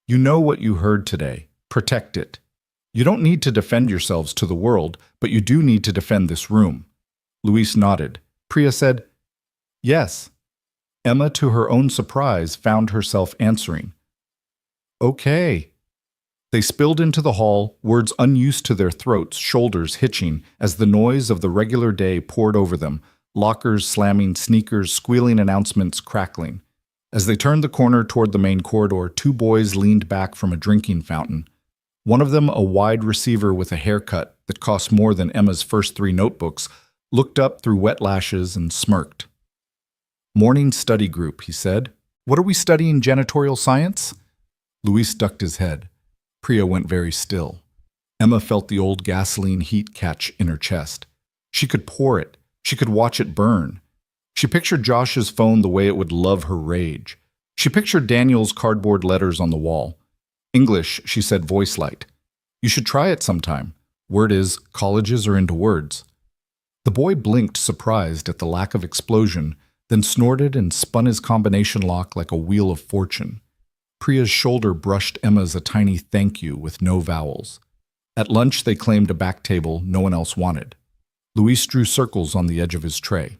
"You know what you heard today. Protect it. You don't need to defend yourselves to the world, but you do need to defend this room." Luis nodded. Priya said, "Yes." Emma, to her own surprise, found herself answering, "Okay." They spilled into the hall, words unused to their throats, shoulders hitching, as the noise of the regular day poured over them, lockers slamming, sneakers squealing, announcements crackling. As they turned the corner toward the main corridor, 2 boys leaned back from a drinking fountain. One of them, a wide receiver with a haircut that cost more than Emma's first 3 notebooks, looked up through wet lashes and smirked. "Morning study group," he said. "What are we studying, janitorial science?" Luis ducked his head. Priya went very still. Emma felt the old gasoline heat catch in her chest. She could pour it. She could watch it burn. She pictured Josh's phone the way it would love her rage. She pictured Daniel's cardboard letters on the wall. "English," she said, voice light. "You should try it sometime. Word is, colleges are into words." The boy blinked, surprised at the lack of explosion, then snorted and spun his combination lock like a wheel of fortune. Priya's shoulder brushed Emma's a tiny thank you with no vowels. At lunch, they claimed a back table no one else wanted. Luis drew circles on the edge of his tray.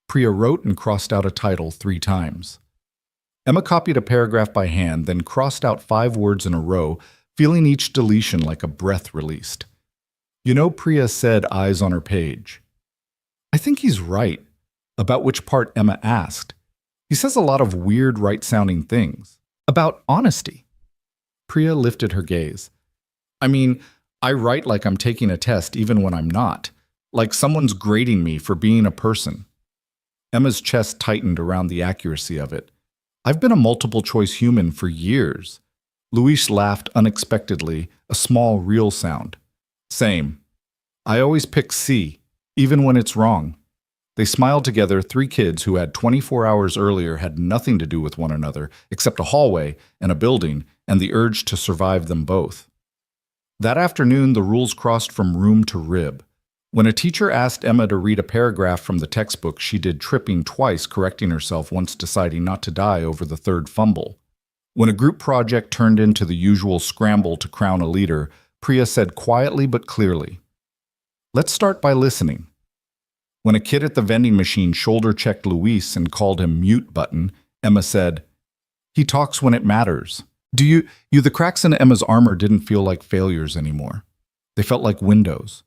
Priya wrote and crossed out a title 3 times. Emma copied a paragraph by hand, then crossed out 5 words in a row, feeling each deletion like a breath released. You know, Priya said, eyes on her page. I think he's right. About which part Emma asked. He says a lot of weird, right-sounding things. About honesty. Priya lifted her gaze. I mean, I write like I'm taking a test even when I'm not. Like someone's grading me for being a person. Emma's chest tightened around the accuracy of it. I've been a multiple-choice human for years. Luis laughed unexpectedly, a small, real sound. Same. I always pick C, even when it's wrong. They smiled together, 3 kids who had 24 hours earlier had nothing to do with one another except a hallway and a building and the urge to survive them both. That afternoon, the rules crossed from room to rib. When a teacher asked Emma to read a paragraph from the textbook, she did tripping twice, correcting herself once deciding not to die over the 3rd fumble. When a group project turned into the usual scramble to crown a leader, Priya said quietly but clearly, "Let's start by listening." When a kid at the vending machine shoulder-checked Luis and called him mute button, Emma said, "He talks when it matters." The cracks in Emma's armor didn't feel like failures anymore. They felt like windows.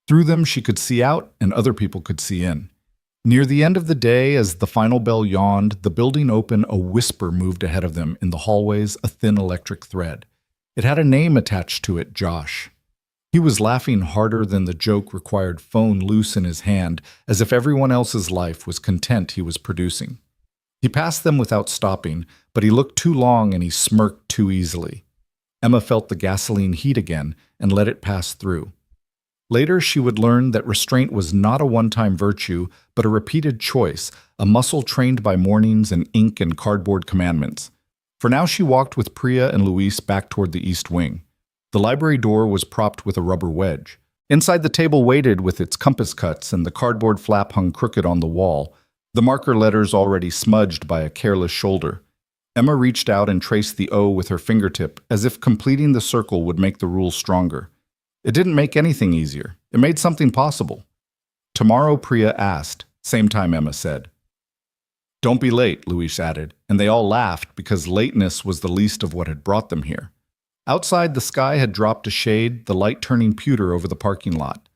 Through them, she could see out, and other people could see in. Near the end of the day, as the final bell yawned, the building opened, a whisper moved ahead of them in the hallways, a thin electric thread. It had a name attached to it, Josh. He was laughing harder than the joke required, phone loose in his hand, as if everyone else's life was content he was producing. He passed them without stopping, but he looked too long and he smirked too easily. Emma felt the gasoline heat again and let it pass through. Later, she would learn that restraint was not a one-time virtue, but a repeated choice, a muscle trained by mornings and ink and cardboard commandments. For now, she walked with Priya and Luis back toward the east wing. The library door was propped with a rubber wedge. Inside, the table waited with its compass cuts and the cardboard flap hung crooked on the wall, the marker letters already smudged by a careless shoulder. Emma reached out and traced the O with her fingertip, as if completing the circle would make the rules stronger. It didn't make anything easier. It made something possible. Tomorrow, Priya asked. Same time, Emma said. Don't be late, Luis added, and they all laughed because lateness was the least of what had brought them here. Outside, the sky had dropped a shade, the light turning pewter over the parking lot.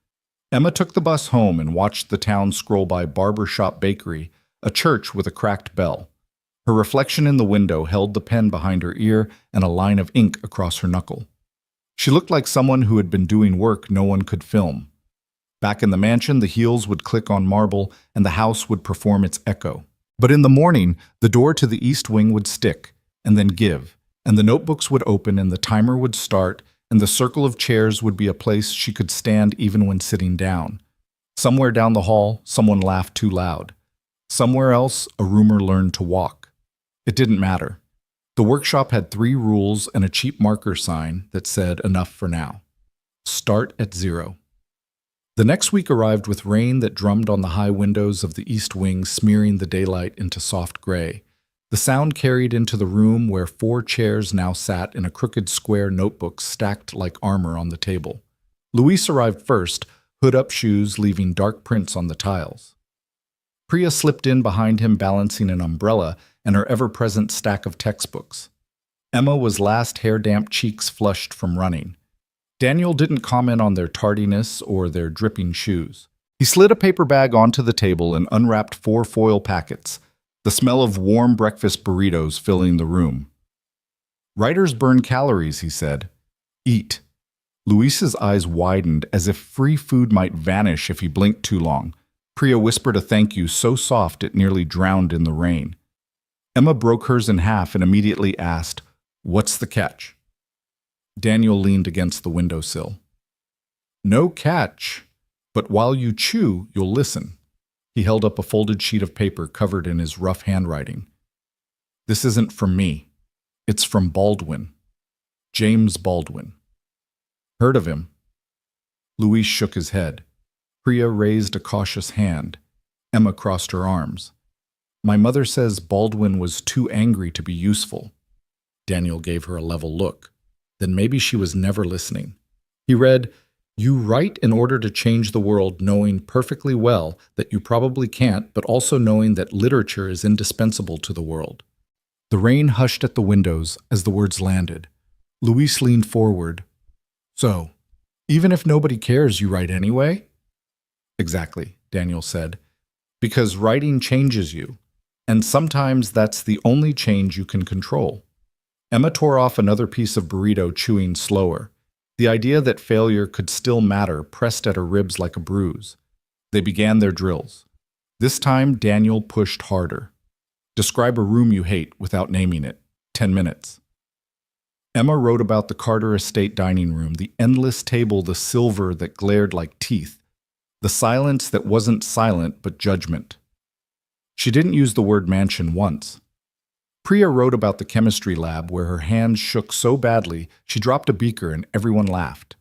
Emma took the bus home and watched the town scroll by Barber Shop Bakery, a church with a cracked bell. Her reflection in the window held the pen behind her ear and a line of ink across her knuckle. She looked like someone who had been doing work no one could film. Back in the mansion, the heels would click on marble and the house would perform its echo. But in the morning, the door to the east wing would stick, and then give, and the notebooks would open and the timer would start, and the circle of chairs would be a place she could stand even when sitting down. Somewhere down the hall, someone laughed too loud. Somewhere else, a roomer learned to walk. It didn't matter. The workshop had 3 rules and a cheap marker sign that said enough for now. Start at 0. The next week arrived with rain that drummed on the high windows of the east wing, smearing the daylight into soft gray. The sound carried into the room where 4 chairs now sat in a crooked square notebook stacked like armor on the table. Luis arrived first, hood-up shoes leaving dark prints on the tiles. Priya slipped in behind him, balancing an umbrella and her ever-present stack of textbooks. Emma was last, hair-damp, cheeks flushed from running. Daniel didn't comment on their tardiness or their dripping shoes. He slid a paper bag onto the table and unwrapped 4 foil packets, the smell of warm breakfast burritos filling the room. Writers burn calories, he said. Eat. Luis's eyes widened as if free food might vanish if he blinked too long. Priya whispered a thank you so soft it nearly drowned in the rain. Emma broke hers in half and immediately asked, "What's the catch?" Daniel leaned against the windowsill. "No catch, but while you chew, you'll listen." He held up a folded sheet of paper covered in his rough handwriting. "This isn't from me. It's from Baldwin. James Baldwin." "Heard of him?" Luis shook his head. Priya raised a cautious hand. Emma crossed her arms. My mother says Baldwin was too angry to be useful. Daniel gave her a level look. Then maybe she was never listening. He read, "You write in order to change the world, knowing perfectly well that you probably can't, but also knowing that literature is indispensable to the world." The rain hushed at the windows as the words landed. Luis leaned forward. "So, even if nobody cares, you write anyway?" "Exactly," Daniel said. "Because writing changes you, and sometimes that's the only change you can control." Emma tore off another piece of burrito, chewing slower. The idea that failure could still matter pressed at her ribs like a bruise. They began their drills. This time, Daniel pushed harder. "Describe a room you hate without naming it. 10 minutes. Emma wrote about the Carter estate dining room, the endless table, the silver that glared like teeth, the silence that wasn't silent but judgment. She didn't use the word mansion once. Priya wrote about the chemistry lab where her hands shook so badly she dropped a beaker and everyone laughed.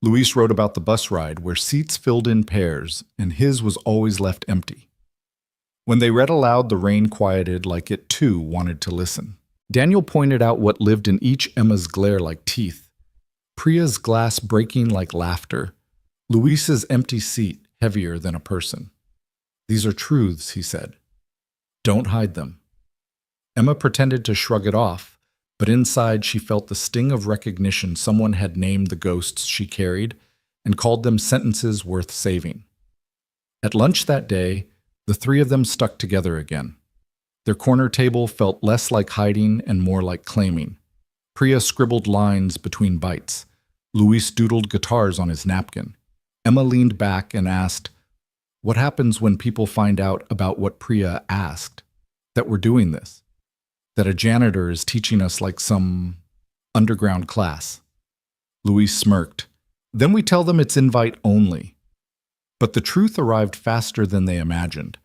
Luis wrote about the bus ride where seats filled in pairs and his was always left empty. When they read aloud, the rain quieted like it too wanted to listen. Daniel pointed out what lived in each Emma's glare like teeth. Priya's glass breaking like laughter. Luis's empty seat heavier than a person. "These are truths," he said. "Don't hide them." Emma pretended to shrug it off, but inside she felt the sting of recognition someone had named the ghosts she carried and called them sentences worth saving. At lunch that day, the three of them stuck together again. Their corner table felt less like hiding and more like claiming. Priya scribbled lines between bites. Luis doodled guitars on his napkin. Emma leaned back and asked, "What happens when people find out about what Priya asked? That we're doing this? That a janitor is teaching us like some underground class?" Luis smirked. "Then we tell them it's invite only." But the truth arrived faster than they imagined.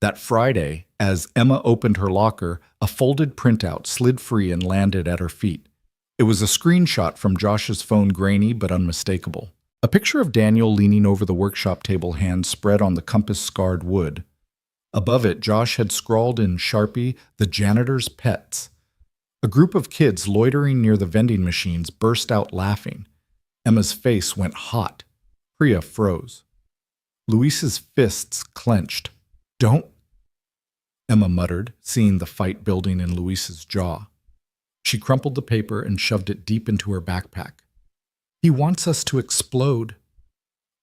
That Friday, as Emma opened her locker, a folded printout slid free and landed at her feet. It was a screenshot from Josh's phone, grainy but unmistakable. A picture of Daniel leaning over the workshop table, hands spread on the compass-scarred wood. Above it, Josh had scrawled in Sharpie, "The janitor's pets." A group of kids loitering near the vending machines burst out laughing. Emma's face went hot. Priya froze. Luis's fists clenched. "Don't," Emma muttered, seeing the fight building in Luis's jaw. She crumpled the paper and shoved it deep into her backpack. "He wants us to explode."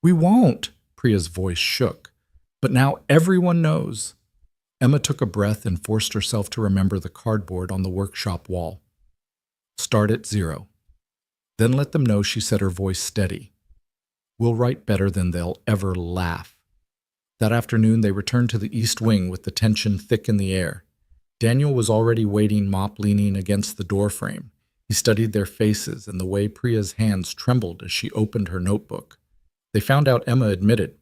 "We won't," Priya's voice shook. "But now everyone knows." Emma took a breath and forced herself to remember the cardboard on the workshop wall. "Start at 0. Then let them know," she said, her voice steady. "We'll write better than they'll ever laugh." That afternoon, they returned to the East Wing with the tension thick in the air. Daniel was already waiting, mop leaning against the doorframe. He studied their faces and the way Priya's hands trembled as she opened her notebook. They found out Emma admitted.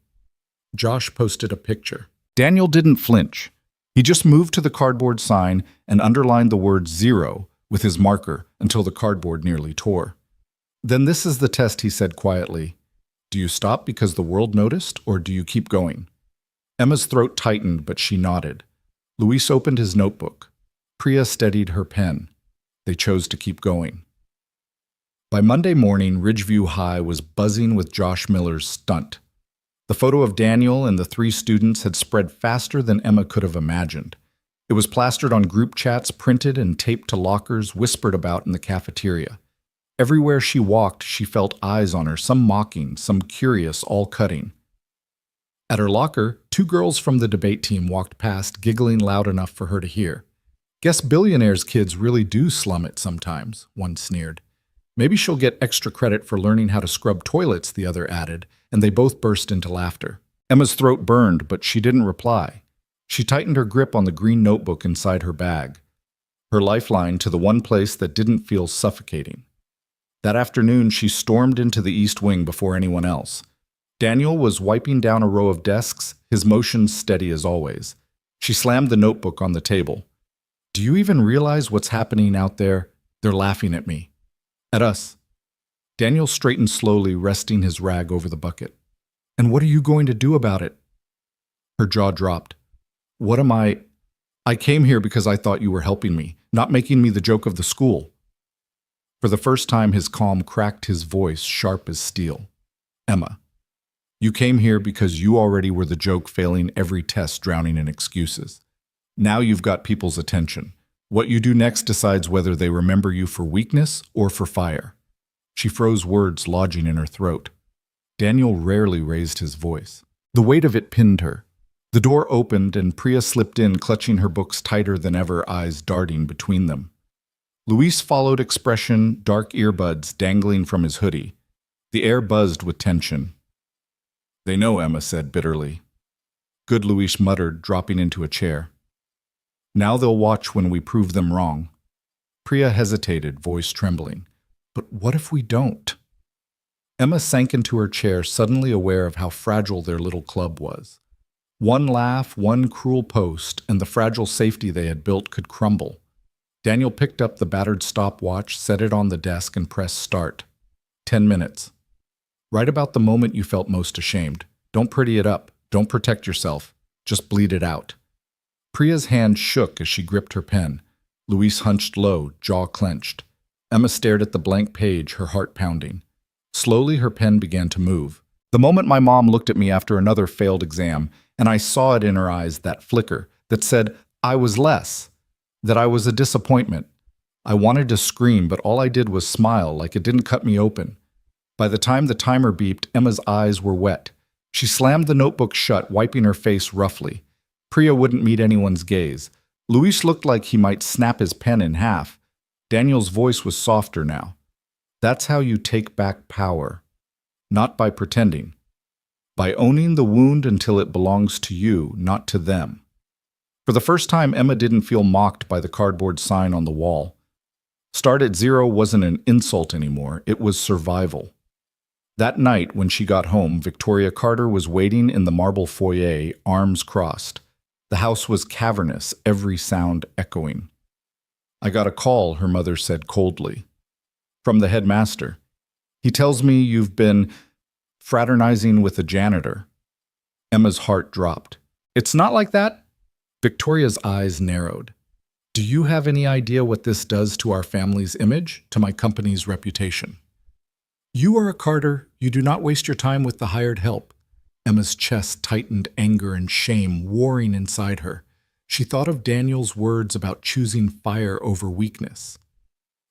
Josh posted a picture. Daniel didn't flinch. He just moved to the cardboard sign and underlined the word 0 with his marker until the cardboard nearly tore. "Then this is the test," he said quietly. "Do you stop because the world noticed, or do you keep going?" Emma's throat tightened, but she nodded. Luis opened his notebook. Priya steadied her pen. They chose to keep going. By Monday morning, Ridgeview High was buzzing with Josh Miller's stunt. The photo of Daniel and the 3 students had spread faster than Emma could have imagined. It was plastered on group chats, printed and taped to lockers, whispered about in the cafeteria. Everywhere she walked, she felt eyes on her, some mocking, some curious, all cutting. At her locker, 2 girls from the debate team walked past, giggling loud enough for her to hear. "Guess Billionaire's kids really do slum it sometimes," one sneered. "Maybe she'll get extra credit for learning how to scrub toilets," the other added, and they both burst into laughter. Emma's throat burned, but she didn't reply. She tightened her grip on the green notebook inside her bag, her lifeline to the one place that didn't feel suffocating. That afternoon, she stormed into the East Wing before anyone else. Daniel was wiping down a row of desks, his motions steady as always. She slammed the notebook on the table. "Do you even realize what's happening out there? They're laughing at me. At us." Daniel straightened slowly, resting his rag over the bucket. "And what are you going to do about it?" Her jaw dropped. "What am I I came here because I thought you were helping me, not making me the joke of the school. For the first time, his calm cracked his voice sharp as steel. Emma, you came here because you already were the joke, failing every test, drowning in excuses. Now you've got people's attention. What you do next decides whether they remember you for weakness or for fire. She froze, words lodging in her throat. Daniel rarely raised his voice. The weight of it pinned her. The door opened and Priya slipped in, clutching her books tighter than ever, eyes darting between them. Luis followed, expression, dark earbuds dangling from his hoodie. The air buzzed with tension. They know, Emma said bitterly. Good, Luis muttered, dropping into a chair. Now they'll watch when we prove them wrong. Priya hesitated, voice trembling. But what if we don't? Emma sank into her chair, suddenly aware of how fragile their little club was. One laugh, one cruel post, and the fragile safety they had built could crumble. Daniel picked up the battered stopwatch, set it on the desk, and pressed start. 10 minutes. Right about the moment you felt most ashamed. Don't pretty it up. Don't protect yourself. Just bleed it out. Priya's hand shook as she gripped her pen. Luis hunched low, jaw clenched. Emma stared at the blank page, her heart pounding. Slowly, her pen began to move. The moment my mom looked at me after another failed exam, and I saw it in her eyes, that flicker that said I was less, that I was a disappointment. I wanted to scream, but all I did was smile, like it didn't cut me open. By the time the timer beeped, Emma's eyes were wet. She slammed the notebook shut, wiping her face roughly. Priya wouldn't meet anyone's gaze. Luis looked like he might snap his pen in half. Daniel's voice was softer now. That's how you take back power. Not by pretending. By owning the wound until it belongs to you, not to them. For the first time, Emma didn't feel mocked by the cardboard sign on the wall. Start at zero wasn't an insult anymore, it was survival. That night, when she got home, Victoria Carter was waiting in the marble foyer, arms crossed. The house was cavernous, every sound echoing. I got a call, her mother said coldly. From the headmaster. He tells me you've been fraternizing with a janitor. Emma's heart dropped. It's not like that. Victoria's eyes narrowed. Do you have any idea what this does to our family's image, to my company's reputation? You are a Carter. You do not waste your time with the hired help. Emma's chest tightened, anger and shame warring inside her. She thought of Daniel's words about choosing fire over weakness.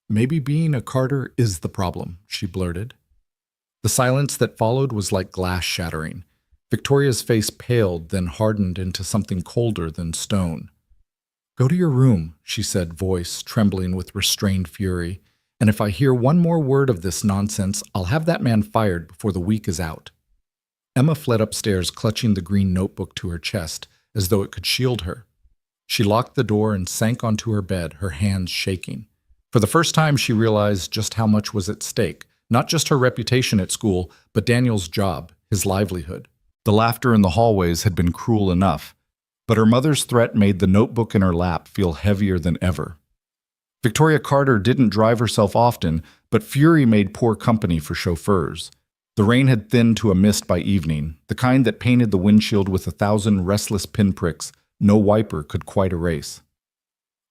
Maybe being a Carter is the problem, she blurted. The silence that followed was like glass shattering. Victoria's face paled, then hardened into something colder than stone. Go to your room, she said, voice trembling with restrained fury. And if I hear one more word of this nonsense, I'll have that man fired before the week is out. Emma fled upstairs, clutching the green notebook to her chest, as though it could shield her. She locked the door and sank onto her bed, her hands shaking. For the first time, she realized just how much was at stake, not just her reputation at school, but Daniel's job, his livelihood. The laughter in the hallways had been cruel enough, but her mother's threat made the notebook in her lap feel heavier than ever. Victoria Carter didn't drive herself often, but fury made poor company for chauffeurs. The rain had thinned to a mist by evening, the kind that painted the windshield with 1,000 restless pinpricks no wiper could quite erase.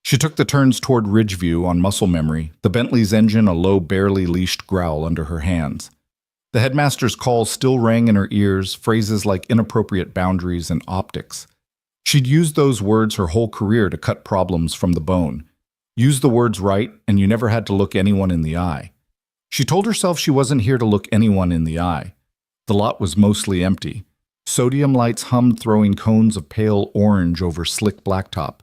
She took the turns toward Ridgeview on muscle memory, the Bentley's engine a low, barely leashed growl under her hands. The headmaster's call still rang in her ears, phrases like inappropriate boundaries and optics. She'd used those words her whole career to cut problems from the bone. Use the words right, and you never had to look anyone in the eye. She told herself she wasn't here to look anyone in the eye. The lot was mostly empty. Sodium lights hummed, throwing cones of pale orange over slick blacktop.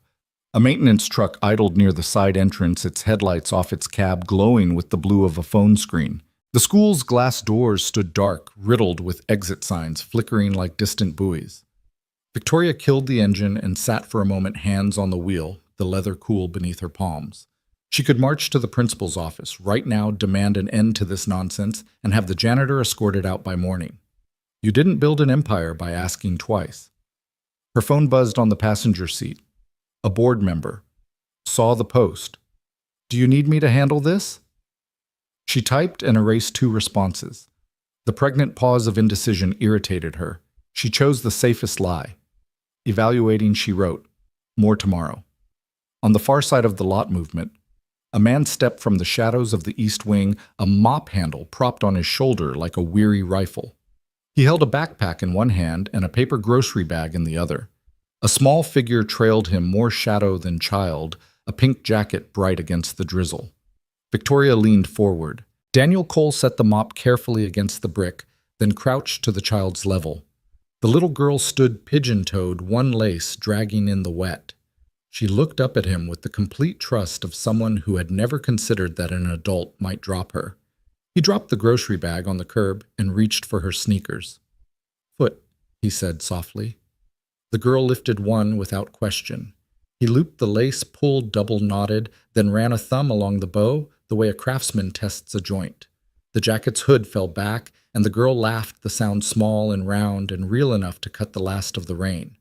A maintenance truck idled near the side entrance, its headlights off its cab glowing with the blue of a phone screen. The school's glass doors stood dark, riddled with exit signs flickering like distant buoys. Victoria killed the engine and sat for a moment, hands on the wheel, the leather cool beneath her palms. She could march to the principal's office right now, demand an end to this nonsense, and have the janitor escorted out by morning. You didn't build an empire by asking twice. Her phone buzzed on the passenger seat. A board member. Saw the post. Do you need me to handle this? She typed and erased 2 responses. The pregnant pause of indecision irritated her. She chose the safest lie. Evaluating, she wrote, more tomorrow. On the far side of the lot movement, a man stepped from the shadows of the east wing, a mop handle propped on his shoulder like a weary rifle. He held a backpack in one hand and a paper grocery bag in the other. A small figure trailed him, more shadow than child, a pink jacket bright against the drizzle. Victoria leaned forward. Daniel Cole set the mop carefully against the brick, then crouched to the child's level. The little girl stood pigeon-toed, one lace dragging in the wet. She looked up at him with the complete trust of someone who had never considered that an adult might drop her. He dropped the grocery bag on the curb and reached for her sneakers. "Foot," he said softly. The girl lifted one without question. He looped the lace, pulled double-knotted, then ran a thumb along the bow, the way a craftsman tests a joint. The jacket's hood fell back, and the girl laughed, the sound small and round and real enough to cut the last of the rain.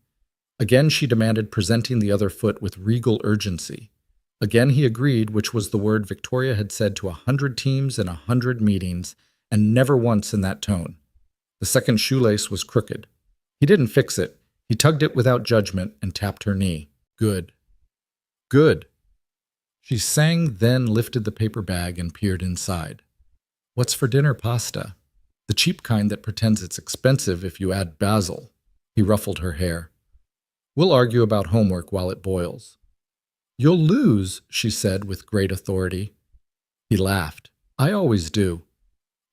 Again she demanded, presenting the other foot with regal urgency. Again he agreed, which was the word Victoria had said to 100 teams in 100 meetings, and never once in that tone. The second shoelace was crooked. He didn't fix it. He tugged it without judgment and tapped her knee. "Good. Good." She sang, then lifted the paper bag and peered inside. "What's for dinner? Pasta. The cheap kind that pretends it's expensive if you add basil." He ruffled her hair. "We'll argue about homework while it boils." "You'll lose," she said with great authority. He laughed. "I always do."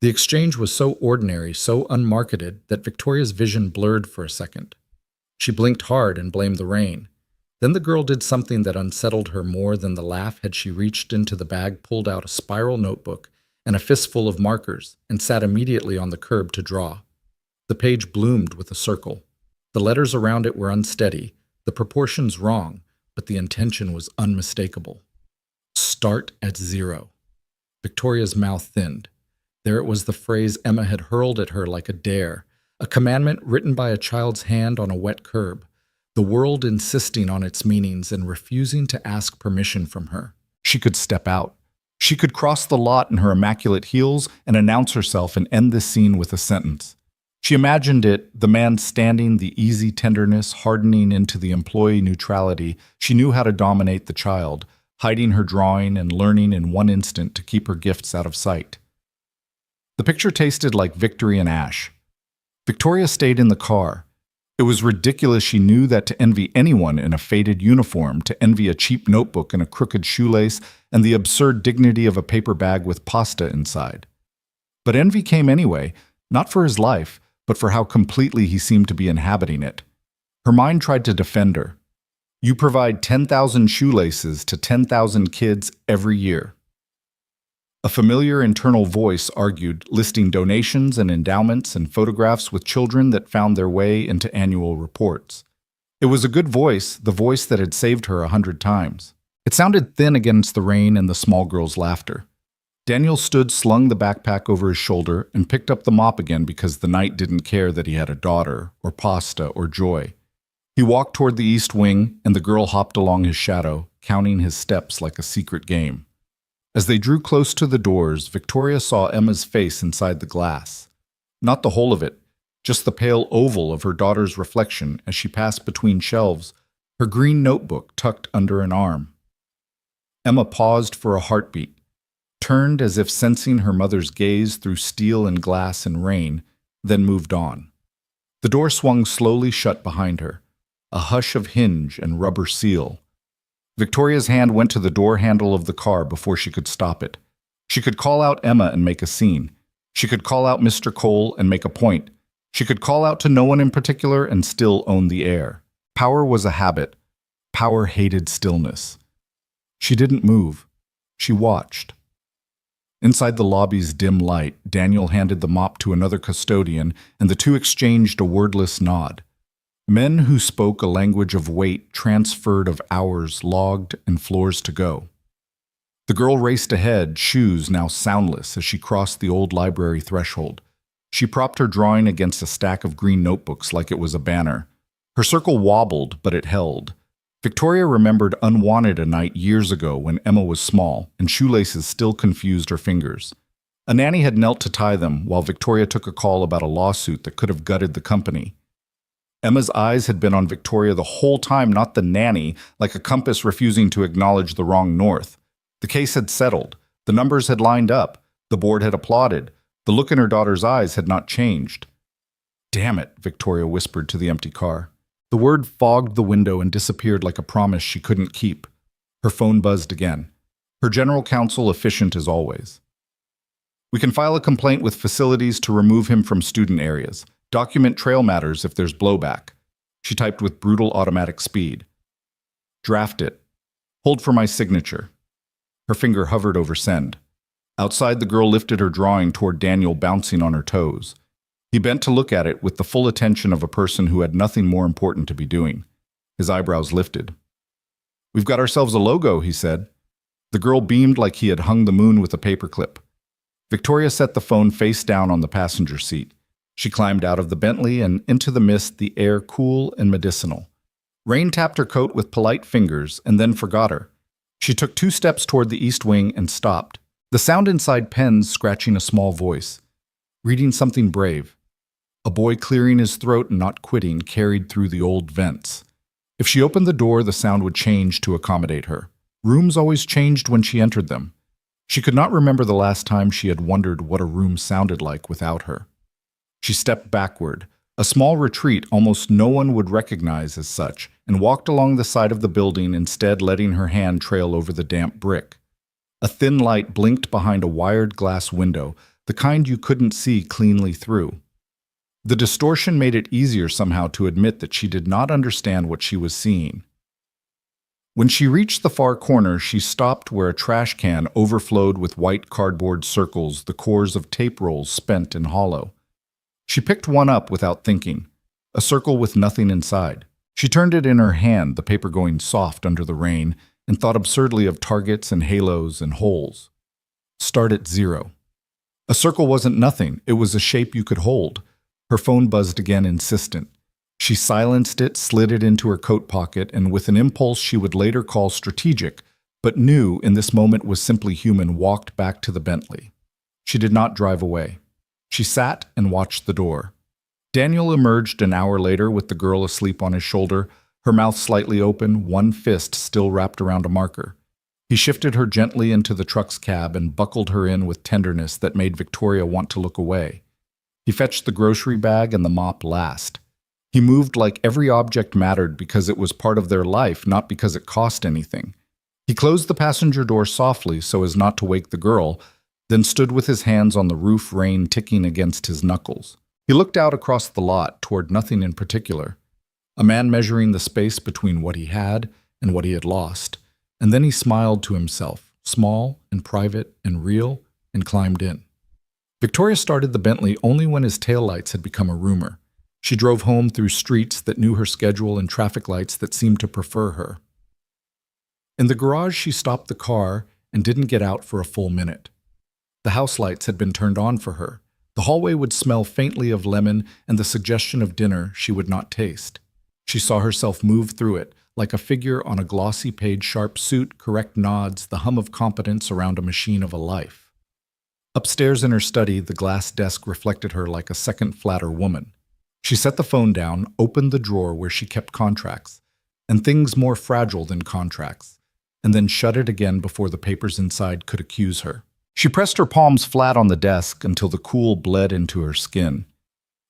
The exchange was so ordinary, so unmarketed, that Victoria's vision blurred for a second. She blinked hard and blamed the rain. Then the girl did something that unsettled her more than the laugh had she reached into the bag, pulled out a spiral notebook and a fistful of markers, and sat immediately on the curb to draw. The page bloomed with a circle. The letters around it were unsteady, the proportions wrong, but the intention was unmistakable. Start at 0. Victoria's mouth thinned. There it was, the phrase Emma had hurled at her like a dare, a commandment written by a child's hand on a wet curb, the world insisting on its meanings and refusing to ask permission from her. She could step out. She could cross the lot in her immaculate heels and announce herself and end this scene with a sentence. She imagined it, the man standing, the easy tenderness hardening into the employee neutrality. She knew how to dominate the child, hiding her drawing and learning in one instant to keep her gifts out of sight. The picture tasted like victory and ash. Victoria stayed in the car. It was ridiculous. She knew that to envy anyone in a faded uniform, to envy a cheap notebook and a crooked shoelace, and the absurd dignity of a paper bag with pasta inside. But envy came anyway, not for his life, but for how completely he seemed to be inhabiting it. Her mind tried to defend her. You provide 10,000 shoelaces to 10,000 kids every year. A familiar internal voice argued, listing donations and endowments and photographs with children that found their way into annual reports. It was a good voice, the voice that had saved her 100 times. It sounded thin against the rain and the small girl's laughter. Daniel stood, slung the backpack over his shoulder, and picked up the mop again because the night didn't care that he had a daughter, or pasta, or joy. He walked toward the east wing, and the girl hopped along his shadow, counting his steps like a secret game. As they drew close to the doors, Victoria saw Emma's face inside the glass. Not the whole of it, just the pale oval of her daughter's reflection as she passed between shelves, her green notebook tucked under an arm. Emma paused for a heartbeat, turned as if sensing her mother's gaze through steel and glass and rain, then moved on. The door swung slowly shut behind her, a hush of hinge and rubber seal. Victoria's hand went to the door handle of the car before she could stop it. She could call out Emma and make a scene. She could call out Mr. Cole and make a point. She could call out to no one in particular and still own the air. Power was a habit. Power hated stillness. She didn't move. She watched. Inside the lobby's dim light, Daniel handed the mop to another custodian, and the two exchanged a wordless nod. Men who spoke a language of weight, transferred of hours, logged, and floors to go. The girl raced ahead, shoes now soundless, as she crossed the old library threshold. She propped her drawing against a stack of green notebooks like it was a banner. Her circle wobbled, but it held. Victoria remembered Unwanted a night years ago when Emma was small, and shoelaces still confused her fingers. A nanny had knelt to tie them, while Victoria took a call about a lawsuit that could have gutted the company. Emma's eyes had been on Victoria the whole time, not the nanny, like a compass refusing to acknowledge the wrong north. The case had settled. The numbers had lined up. The board had applauded. The look in her daughter's eyes had not changed. "Damn it," Victoria whispered to the empty car. The word fogged the window and disappeared like a promise she couldn't keep. Her phone buzzed again. Her general counsel efficient as always. "We can file a complaint with facilities to remove him from student areas. Document trail matters if there's blowback." She typed with brutal automatic speed. "Draft it. Hold for my signature." Her finger hovered over send. Outside, the girl lifted her drawing toward Daniel, bouncing on her toes. He bent to look at it with the full attention of a person who had nothing more important to be doing. His eyebrows lifted. "We've got ourselves a logo," he said. The girl beamed like he had hung the moon with a paperclip. Victoria set the phone face down on the passenger seat. She climbed out of the Bentley and into the mist, the air cool and medicinal. Rain tapped her coat with polite fingers and then forgot her. She took 2 steps toward the east wing and stopped. The sound inside pens scratching a small voice. Reading something brave. A boy clearing his throat and not quitting carried through the old vents. If she opened the door, the sound would change to accommodate her. Rooms always changed when she entered them. She could not remember the last time she had wondered what a room sounded like without her. She stepped backward, a small retreat almost no one would recognize as such, and walked along the side of the building, instead letting her hand trail over the damp brick. A thin light blinked behind a wired glass window, the kind you couldn't see cleanly through. The distortion made it easier somehow to admit that she did not understand what she was seeing. When she reached the far corner, she stopped where a trash can overflowed with white cardboard circles, the cores of tape rolls spent and hollow. She picked one up without thinking, a circle with nothing inside. She turned it in her hand, the paper going soft under the rain, and thought absurdly of targets and halos and holes. Start at 0. A circle wasn't nothing, it was a shape you could hold. Her phone buzzed again, insistent. She silenced it, slid it into her coat pocket, and with an impulse she would later call strategic, but knew in this moment was simply human, walked back to the Bentley. She did not drive away. She sat and watched the door. Daniel emerged an hour later with the girl asleep on his shoulder, her mouth slightly open, one fist still wrapped around a marker. He shifted her gently into the truck's cab and buckled her in with tenderness that made Victoria want to look away. He fetched the grocery bag and the mop last. He moved like every object mattered because it was part of their life, not because it cost anything. He closed the passenger door softly so as not to wake the girl, then stood with his hands on the roof, rain ticking against his knuckles. He looked out across the lot toward nothing in particular. A man measuring the space between what he had and what he had lost. And then he smiled to himself, small and private and real, and climbed in. Victoria started the Bentley only when his taillights had become a rumor. She drove home through streets that knew her schedule and traffic lights that seemed to prefer her. In the garage, she stopped the car and didn't get out for a full minute. The house lights had been turned on for her. The hallway would smell faintly of lemon and the suggestion of dinner she would not taste. She saw herself move through it, like a figure on a glossy page, sharp suit, correct nods, the hum of competence around a machine of a life. Upstairs in her study, the glass desk reflected her like a second, flatter woman. She set the phone down, opened the drawer where she kept contracts, and things more fragile than contracts, and then shut it again before the papers inside could accuse her. She pressed her palms flat on the desk until the cool bled into her skin.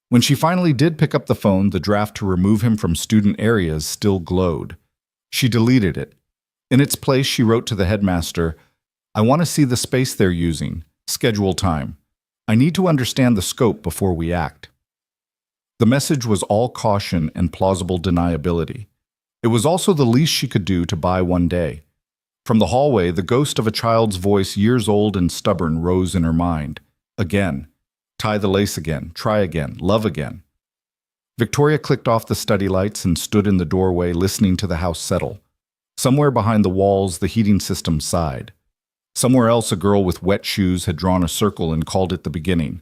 When she finally did pick up the phone, the draft to remove him from student areas still glowed. She deleted it. In its place, she wrote to the headmaster, "I want to see the space they're using. Schedule time. I need to understand the scope before we act." The message was all caution and plausible deniability. It was also the least she could do to buy one day. From the hallway, the ghost of a child's voice, years old and stubborn, rose in her mind. Again. Tie the lace again. Try again. Love again. Victoria clicked off the study lights and stood in the doorway listening to the house settle. Somewhere behind the walls, the heating system sighed. Somewhere else, a girl with wet shoes had drawn a circle and called it the beginning.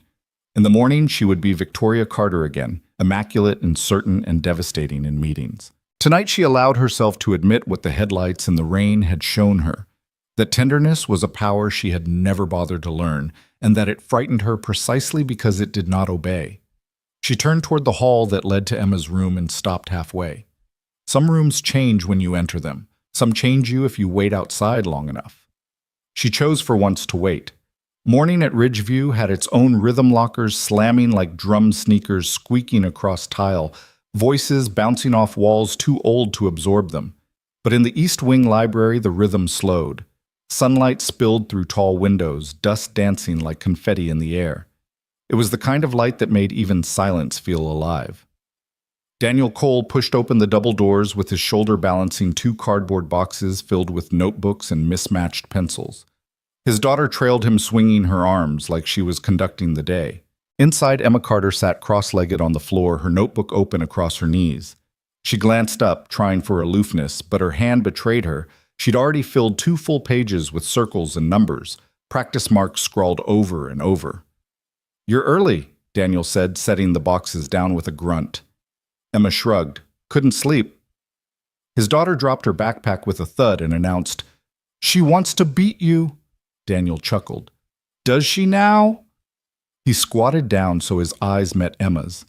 In the morning, she would be Victoria Carter again, immaculate and certain and devastating in meetings. Tonight she allowed herself to admit what the headlights and the rain had shown her, that tenderness was a power she had never bothered to learn, and that it frightened her precisely because it did not obey. She turned toward the hall that led to Emma's room and stopped halfway. Some rooms change when you enter them. Some change you if you wait outside long enough. She chose for once to wait. Morning at Ridgeview had its own rhythm lockers slamming like drum sneakers squeaking across tile, voices bouncing off walls too old to absorb them. But in the East Wing library, the rhythm slowed. Sunlight spilled through tall windows, dust dancing like confetti in the air. It was the kind of light that made even silence feel alive. Daniel Cole pushed open the double doors with his shoulder balancing two cardboard boxes filled with notebooks and mismatched pencils. His daughter trailed him swinging her arms like she was conducting the day. Inside, Emma Carter sat cross-legged on the floor, her notebook open across her knees. She glanced up, trying for aloofness, but her hand betrayed her. She'd already filled 2 full pages with circles and numbers, practice marks scrawled over and over. "You're early," Daniel said, setting the boxes down with a grunt. Emma shrugged. "Couldn't sleep." His daughter dropped her backpack with a thud and announced, "She wants to beat you." Daniel chuckled. "Does she now?" He squatted down so his eyes met Emma's.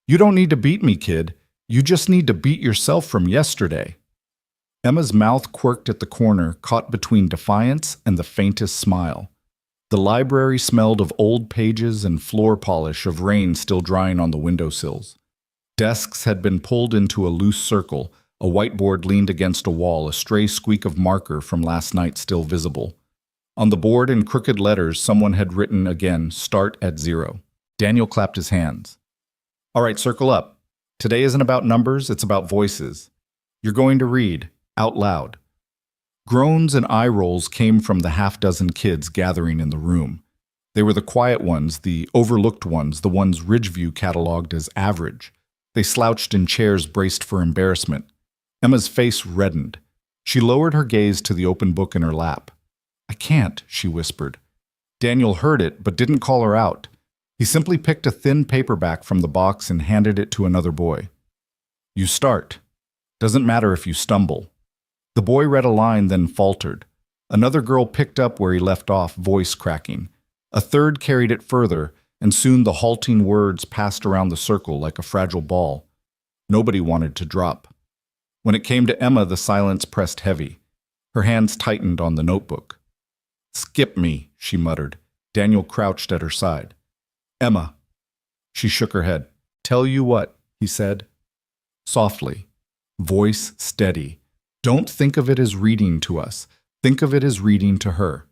"You don't need to beat me, kid. You just need to beat yourself from yesterday." Emma's mouth quirked at the corner, caught between defiance and the faintest smile. The library smelled of old pages and floor polish, of rain still drying on the windowsills. Desks had been pulled into a loose circle, a whiteboard leaned against a wall, a stray squeak of marker from last night still visible. On the board in crooked letters, someone had written again, "Start at 0." Daniel clapped his hands. "All right, circle up. Today isn't about numbers, it's about voices. You're going to read, out loud." Groans and eye rolls came from the half-dozen kids gathering in the room. They were the quiet ones, the overlooked ones, the ones Ridgeview cataloged as average. They slouched in chairs braced for embarrassment. Emma's face reddened. She lowered her gaze to the open book in her lap. "I can't," she whispered. Daniel heard it, but didn't call her out. He simply picked a thin paperback from the box and handed it to another boy. "You start. Doesn't matter if you stumble." The boy read a line, then faltered. Another girl picked up where he left off, voice cracking. A third carried it further, and soon the halting words passed around the circle like a fragile ball. Nobody wanted to drop. When it came to Emma, the silence pressed heavy. Her hands tightened on the notebook. "Skip me," she muttered. Daniel crouched at her side. "Emma." She shook her head. "Tell you what," he said. Softly, voice steady. "Don't think of it as reading to us. Think of it as reading to her."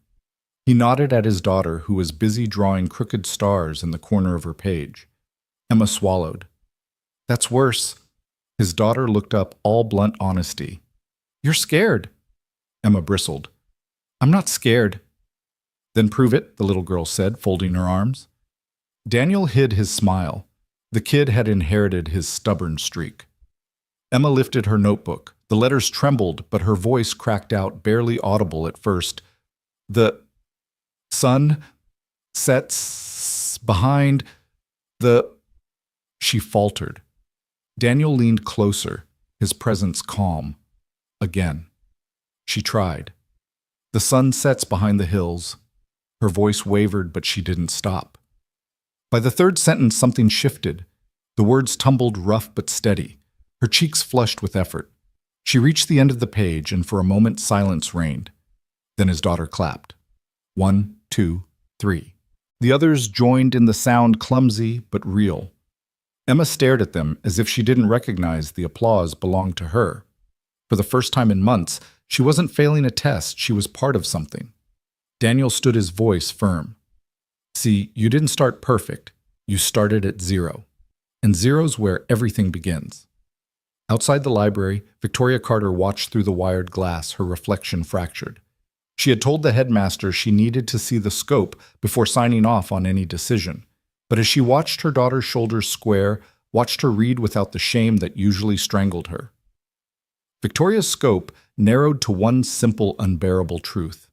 He nodded at his daughter, who was busy drawing crooked stars in the corner of her page. Emma swallowed. "That's worse." His daughter looked up, all blunt honesty. "You're scared." Emma bristled. "I'm not scared." "Then prove it," the little girl said, folding her arms. Daniel hid his smile. The kid had inherited his stubborn streak. Emma lifted her notebook. The letters trembled, but her voice cracked out, barely audible at first. "The sun sets behind the—" She faltered. Daniel leaned closer, his presence calm. Again. She tried. "The sun sets behind the hills." Her voice wavered, but she didn't stop. By the third sentence, something shifted. The words tumbled rough but steady. Her cheeks flushed with effort. She reached the end of the page, and for a moment silence reigned. Then his daughter clapped. 1, 2, 3. The others joined in the sound, clumsy but real. Emma stared at them as if she didn't recognize the applause belonged to her. For the first time in months, she wasn't failing a test, she was part of something. Daniel stood, his voice firm. "See, you didn't start perfect. You started at 0. And 0's where everything begins." Outside the library, Victoria Carter watched through the wired glass, her reflection fractured. She had told the headmaster she needed to see the scope before signing off on any decision. But as she watched her daughter's shoulders square, watched her read without the shame that usually strangled her, Victoria's scope narrowed to one simple, unbearable truth.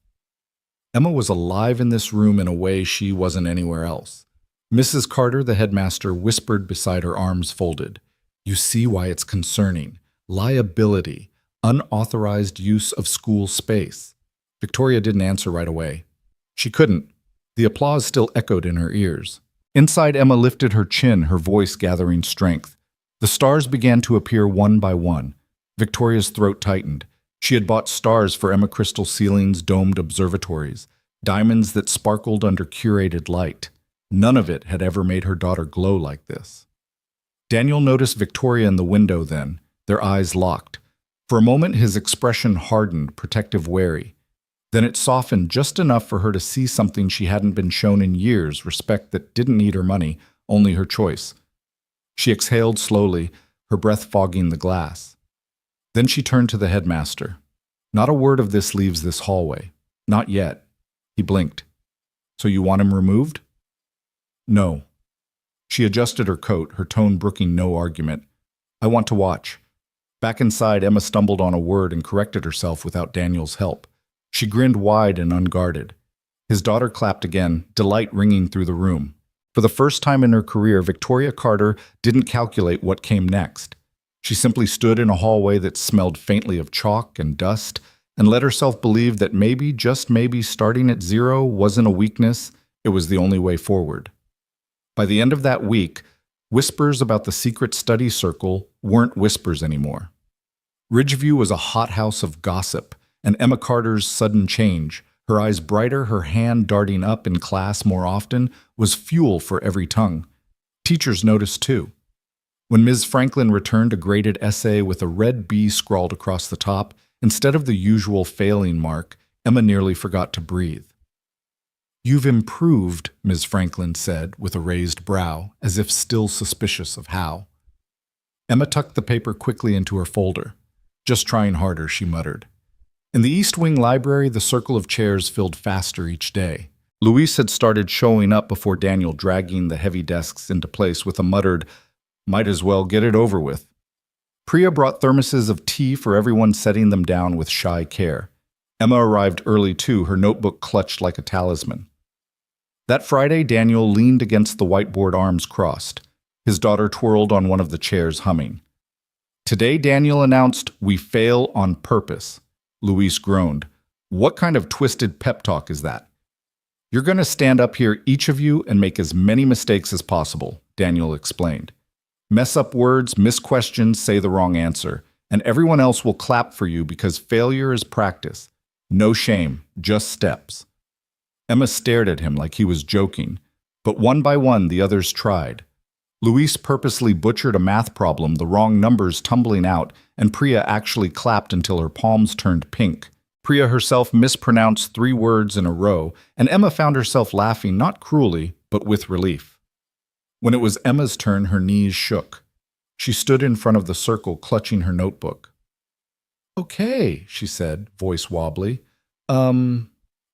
Emma was alive in this room in a way she wasn't anywhere else. Mrs. Carter, the headmaster, whispered beside her, arms folded. "You see why it's concerning. Liability, unauthorized use of school space." Victoria didn't answer right away. She couldn't. The applause still echoed in her ears. Inside, Emma lifted her chin, her voice gathering strength. The stars began to appear one by one. Victoria's throat tightened. She had bought stars for Emma Crystal Ceiling's domed observatories, diamonds that sparkled under curated light. None of it had ever made her daughter glow like this. Daniel noticed Victoria in the window then, their eyes locked. For a moment his expression hardened, protective, wary. Then it softened just enough for her to see something she hadn't been shown in years, respect that didn't need her money, only her choice. She exhaled slowly, her breath fogging the glass. Then she turned to the headmaster. Not a word of this leaves this hallway. Not yet. He blinked. So you want him removed? No. She adjusted her coat, her tone brooking no argument. I want to watch. Back inside, Emma stumbled on a word and corrected herself without Daniel's help. She grinned wide and unguarded. His daughter clapped again, delight ringing through the room. For the first time in her career, Victoria Carter didn't calculate what came next. She simply stood in a hallway that smelled faintly of chalk and dust and let herself believe that maybe, just maybe, starting at zero wasn't a weakness, it was the only way forward. By the end of that week, whispers about the secret study circle weren't whispers anymore. Ridgeview was a hothouse of gossip, and Emma Carter's sudden change, her eyes brighter, her hand darting up in class more often, was fuel for every tongue. Teachers noticed too. When Ms. Franklin returned a graded essay with a red B scrawled across the top, instead of the usual failing mark, Emma nearly forgot to breathe. You've improved, Ms. Franklin said, with a raised brow, as if still suspicious of how. Emma tucked the paper quickly into her folder. Just trying harder, she muttered. In the East Wing library, the circle of chairs filled faster each day. Luis had started showing up before Daniel, dragging the heavy desks into place with a muttered, might as well get it over with. Priya brought thermoses of tea for everyone, setting them down with shy care. Emma arrived early too, her notebook clutched like a talisman. That Friday, Daniel leaned against the whiteboard, arms crossed. His daughter twirled on one of the chairs, humming. Today, Daniel announced, we fail on purpose. Luis groaned. What kind of twisted pep talk is that? You're going to stand up here, each of you, and make as many mistakes as possible, Daniel explained. Mess up words, miss questions, say the wrong answer, and everyone else will clap for you because failure is practice. No shame, just steps. Emma stared at him like he was joking, but one by one the others tried. Luis purposely butchered a math problem, the wrong numbers tumbling out, and Priya actually clapped until her palms turned pink. Priya herself mispronounced 3 words in a row, and Emma found herself laughing not cruelly, but with relief. When it was Emma's turn, her knees shook. She stood in front of the circle, clutching her notebook. Okay, she said, voice wobbly.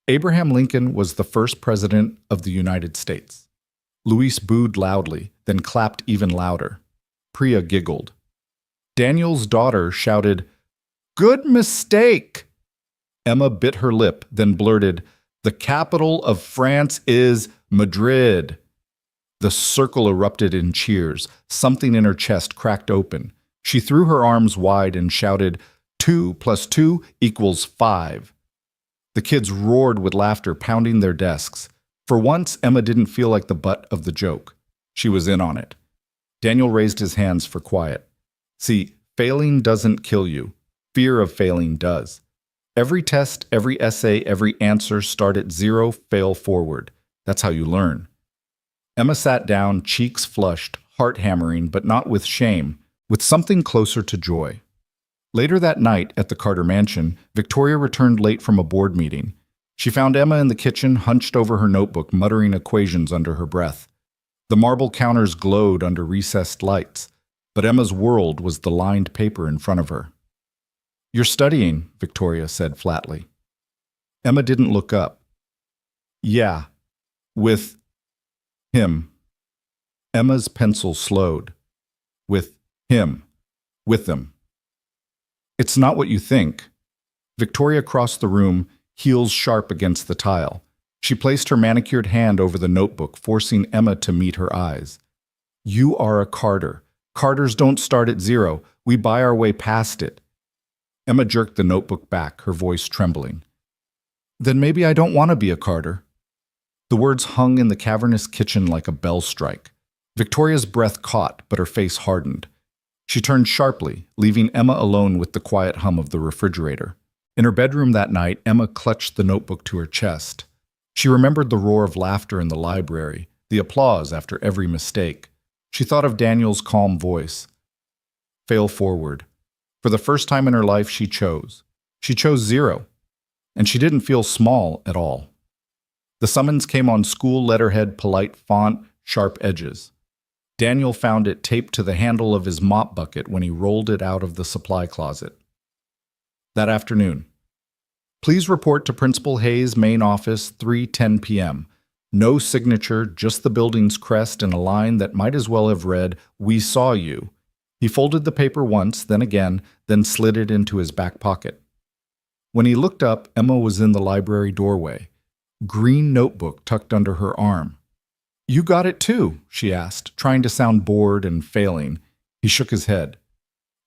Abraham Lincoln was the first president of the United States. Luis booed loudly, then clapped even louder. Priya giggled. Daniel's daughter shouted, "Good mistake!" Emma bit her lip, then blurted, "The capital of France is Madrid." The circle erupted in cheers. Something in her chest cracked open. She threw her arms wide and shouted, 2 + 2 = 5. The kids roared with laughter, pounding their desks. For once, Emma didn't feel like the butt of the joke. She was in on it. Daniel raised his hands for quiet. See, failing doesn't kill you. Fear of failing does. Every test, every essay, every answer, start at 0, fail forward. That's how you learn. Emma sat down, cheeks flushed, heart hammering, but not with shame, with something closer to joy. Later that night, at the Carter mansion, Victoria returned late from a board meeting. She found Emma in the kitchen, hunched over her notebook, muttering equations under her breath. The marble counters glowed under recessed lights, but Emma's world was the lined paper in front of her. "You're studying," Victoria said flatly. Emma didn't look up. "Yeah, with him." Emma's pencil slowed. "With him. With them." "It's not what you think." Victoria crossed the room, heels sharp against the tile. She placed her manicured hand over the notebook, forcing Emma to meet her eyes. "You are a Carter. Carters don't start at 0. We buy our way past it." Emma jerked the notebook back, her voice trembling. "Then maybe I don't want to be a Carter." The words hung in the cavernous kitchen like a bell strike. Victoria's breath caught, but her face hardened. She turned sharply, leaving Emma alone with the quiet hum of the refrigerator. In her bedroom that night, Emma clutched the notebook to her chest. She remembered the roar of laughter in the library, the applause after every mistake. She thought of Daniel's calm voice. Fail forward. For the first time in her life, she chose. She chose 0. And she didn't feel small at all. The summons came on school letterhead, polite font, sharp edges. Daniel found it taped to the handle of his mop bucket when he rolled it out of the supply closet. That afternoon. Please report to Principal Hayes' main office, 3:10 p.m. No signature, just the building's crest and a line that might as well have read, "We saw you." He folded the paper once, then again, then slid it into his back pocket. When he looked up, Emma was in the library doorway, green notebook tucked under her arm. "You got it too?" she asked, trying to sound bored and failing. He shook his head.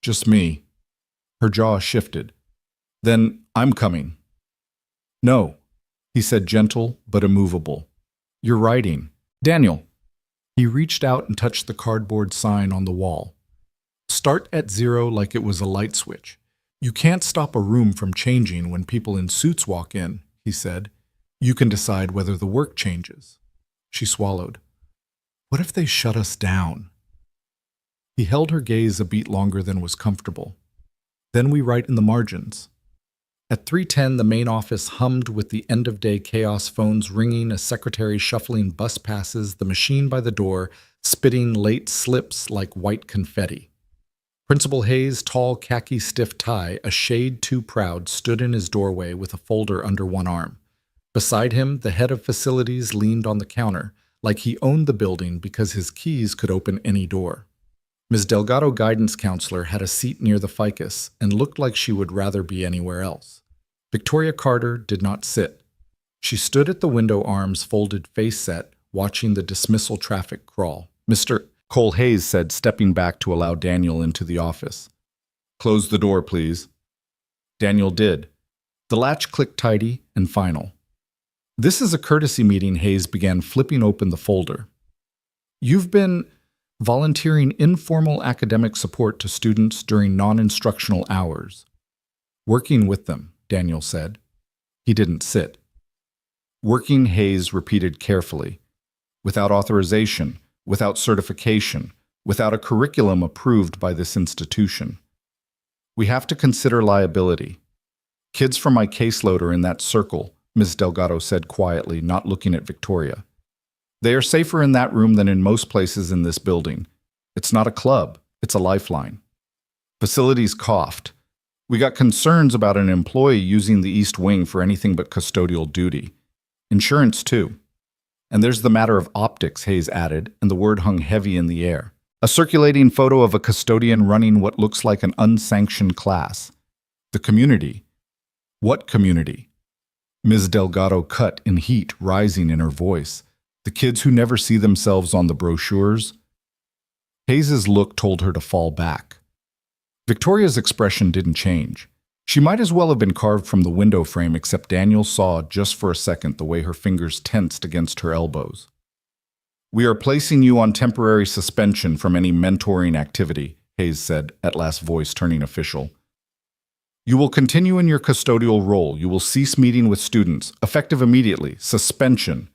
"Just me." Her jaw shifted. "Then I'm coming." "No," he said, gentle but immovable. "You're writing." "Daniel." He reached out and touched the cardboard sign on the wall. "Start at 0 like it was a light switch. You can't stop a room from changing when people in suits walk in," he said. "You can decide whether the work changes." She swallowed. "What if they shut us down?" He held her gaze a beat longer than was comfortable. "Then we write in the margins." At 3:10, the main office hummed with the end-of-day chaos, phones ringing, a secretary shuffling bus passes, the machine by the door spitting late slips like white confetti. Principal Hayes' tall khaki-stiff tie, a shade too proud, stood in his doorway with a folder under one arm. Beside him, the head of facilities leaned on the counter, like he owned the building because his keys could open any door. Ms. Delgado, guidance counselor, had a seat near the ficus and looked like she would rather be anywhere else. Victoria Carter did not sit. She stood at the window, arms folded, face set, watching the dismissal traffic crawl. "Mr. Cole," Hayes said, stepping back to allow Daniel into the office. "Close the door, please." Daniel did. The latch clicked tidy and final. "This is a courtesy meeting," Hayes began, flipping open the folder. "You've been volunteering informal academic support to students during non-instructional hours." "Working with them," Daniel said. He didn't sit. "Working," Hayes repeated carefully. "Without authorization, without certification, without a curriculum approved by this institution. We have to consider liability. Kids from my caseload are in that circle," Ms. Delgado said quietly, not looking at Victoria. "They are safer in that room than in most places in this building. It's not a club, it's a lifeline." Facilities coughed. "We got concerns about an employee using the East Wing for anything but custodial duty. Insurance, too. And there's the matter of optics," Hayes added, and the word hung heavy in the air. "A circulating photo of a custodian running what looks like an unsanctioned class. The community." "What community?" Ms. Delgado cut in heat, rising in her voice. "The kids who never see themselves on the brochures?" Hayes's look told her to fall back. Victoria's expression didn't change. She might as well have been carved from the window frame, except Daniel saw just for a second the way her fingers tensed against her elbows. "We are placing you on temporary suspension from any mentoring activity," Hayes said, at last, voice turning official. "You will continue in your custodial role. You will cease meeting with students, effective immediately. Suspension."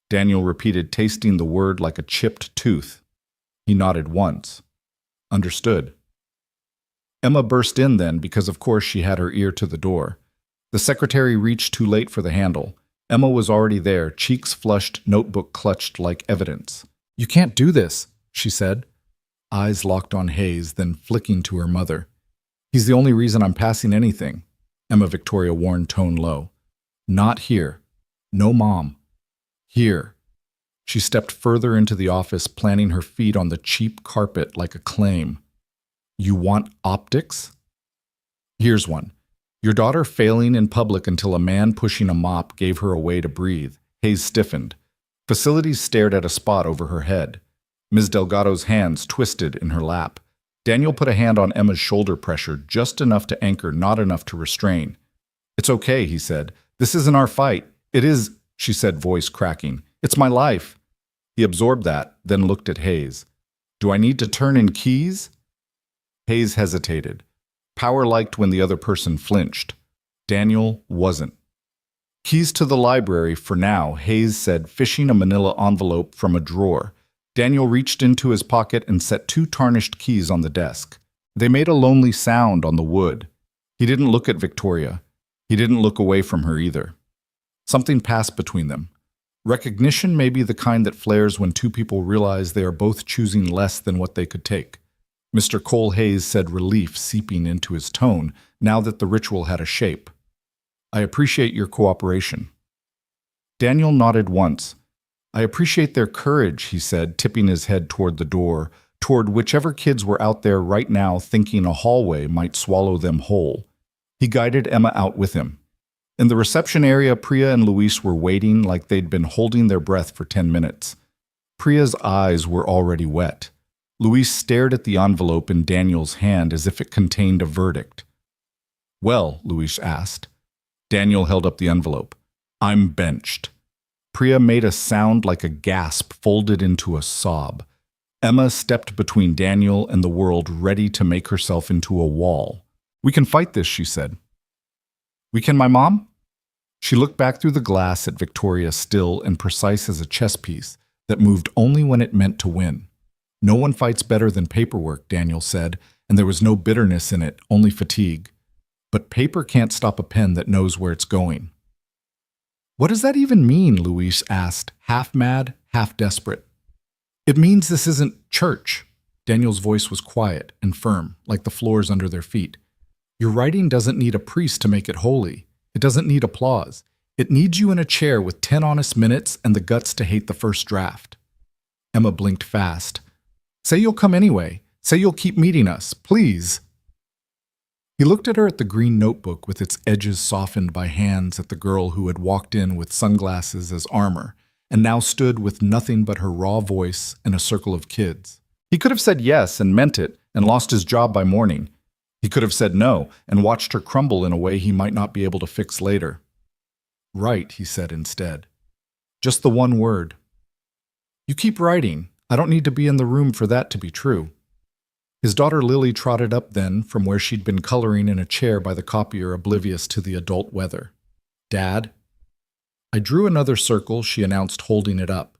Daniel repeated, tasting the word like a chipped tooth. He nodded once. "Understood." Emma burst in then, because of course she had her ear to the door. The secretary reached too late for the handle. Emma was already there, cheeks flushed, notebook clutched like evidence. "You can't do this," she said. Eyes locked on Hayes, then flicking to her mother. "He's the only reason I'm passing anything," Emma Victoria warned, tone low. "Not here. No, Mom. Here." She stepped further into the office, planting her feet on the cheap carpet like a claim. "You want optics? Here's one. Your daughter failing in public until a man pushing a mop gave her a way to breathe." Hayes stiffened. Facilities stared at a spot over her head. Ms. Delgado's hands twisted in her lap. Daniel put a hand on Emma's shoulder pressure, just enough to anchor, not enough to restrain. "It's okay," he said. "This isn't our fight. It is..." she said, voice cracking. It's my life. He absorbed that, then looked at Hayes. Do I need to turn in keys? Hayes hesitated. Power liked when the other person flinched. Daniel wasn't. Keys to the library for now, Hayes said, fishing a manila envelope from a drawer. Daniel reached into his pocket and set 2 tarnished keys on the desk. They made a lonely sound on the wood. He didn't look at Victoria. He didn't look away from her either. Something passed between them. Recognition may be the kind that flares when 2 people realize they are both choosing less than what they could take. Mr. Cole Hayes said, relief seeping into his tone now that the ritual had a shape. I appreciate your cooperation. Daniel nodded once. I appreciate their courage, he said, tipping his head toward the door, toward whichever kids were out there right now thinking a hallway might swallow them whole. He guided Emma out with him. In the reception area, Priya and Luis were waiting like they'd been holding their breath for 10 minutes. Priya's eyes were already wet. Luis stared at the envelope in Daniel's hand as if it contained a verdict. Well, Luis asked. Daniel held up the envelope. I'm benched. Priya made a sound like a gasp folded into a sob. Emma stepped between Daniel and the world, ready to make herself into a wall. We can fight this, she said. We can, my mom? She looked back through the glass at Victoria, still and precise as a chess piece that moved only when it meant to win. No one fights better than paperwork, Daniel said, and there was no bitterness in it, only fatigue. But paper can't stop a pen that knows where it's going. What does that even mean? Luis asked, half mad, half desperate. It means this isn't church. Daniel's voice was quiet and firm, like the floors under their feet. Your writing doesn't need a priest to make it holy. It doesn't need applause. It needs you in a chair with 10 honest minutes and the guts to hate the first draft. Emma blinked fast. Say you'll come anyway. Say you'll keep meeting us, please. He looked at her at the green notebook with its edges softened by hands, at the girl who had walked in with sunglasses as armor and now stood with nothing but her raw voice and a circle of kids. He could have said yes and meant it and lost his job by morning. He could have said no and watched her crumble in a way he might not be able to fix later. Right, he said instead. Just the one word. You keep writing. I don't need to be in the room for that to be true. His daughter Lily trotted up then from where she'd been coloring in a chair by the copier, oblivious to the adult weather. Dad? I drew another circle, she announced, holding it up.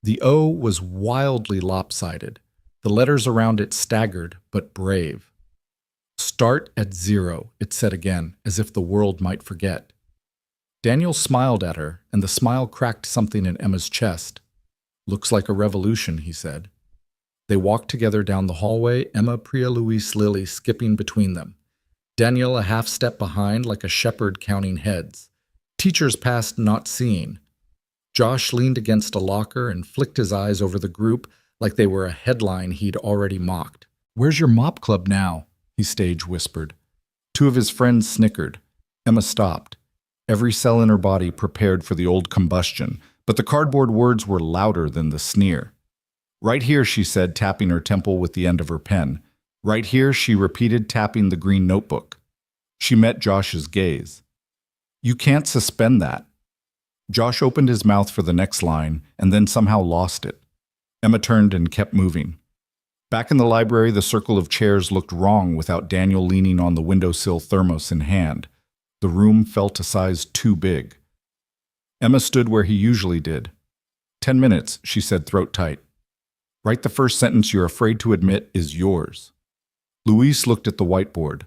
The O was wildly lopsided. The letters around it staggered, but brave. Start at 0, it said again, as if the world might forget. Daniel smiled at her, and the smile cracked something in Emma's chest. Looks like a revolution, he said. They walked together down the hallway, Emma, Priya, Luis, Lily skipping between them. Daniel a half step behind, like a shepherd counting heads. Teachers passed, not seeing. Josh leaned against a locker and flicked his eyes over the group like they were a headline he'd already mocked. Where's your mop club now? He stage whispered. 2 of his friends snickered. Emma stopped. Every cell in her body prepared for the old combustion, but the cardboard words were louder than the sneer. Right here, she said, tapping her temple with the end of her pen. Right here, she repeated, tapping the green notebook. She met Josh's gaze. You can't suspend that. Josh opened his mouth for the next line and then somehow lost it. Emma turned and kept moving. Back in the library, the circle of chairs looked wrong without Daniel leaning on the windowsill, thermos in hand. The room felt a size too big. Emma stood where he usually did. 10 minutes, she said, throat tight. Write the first sentence you're afraid to admit is yours. Luis looked at the whiteboard.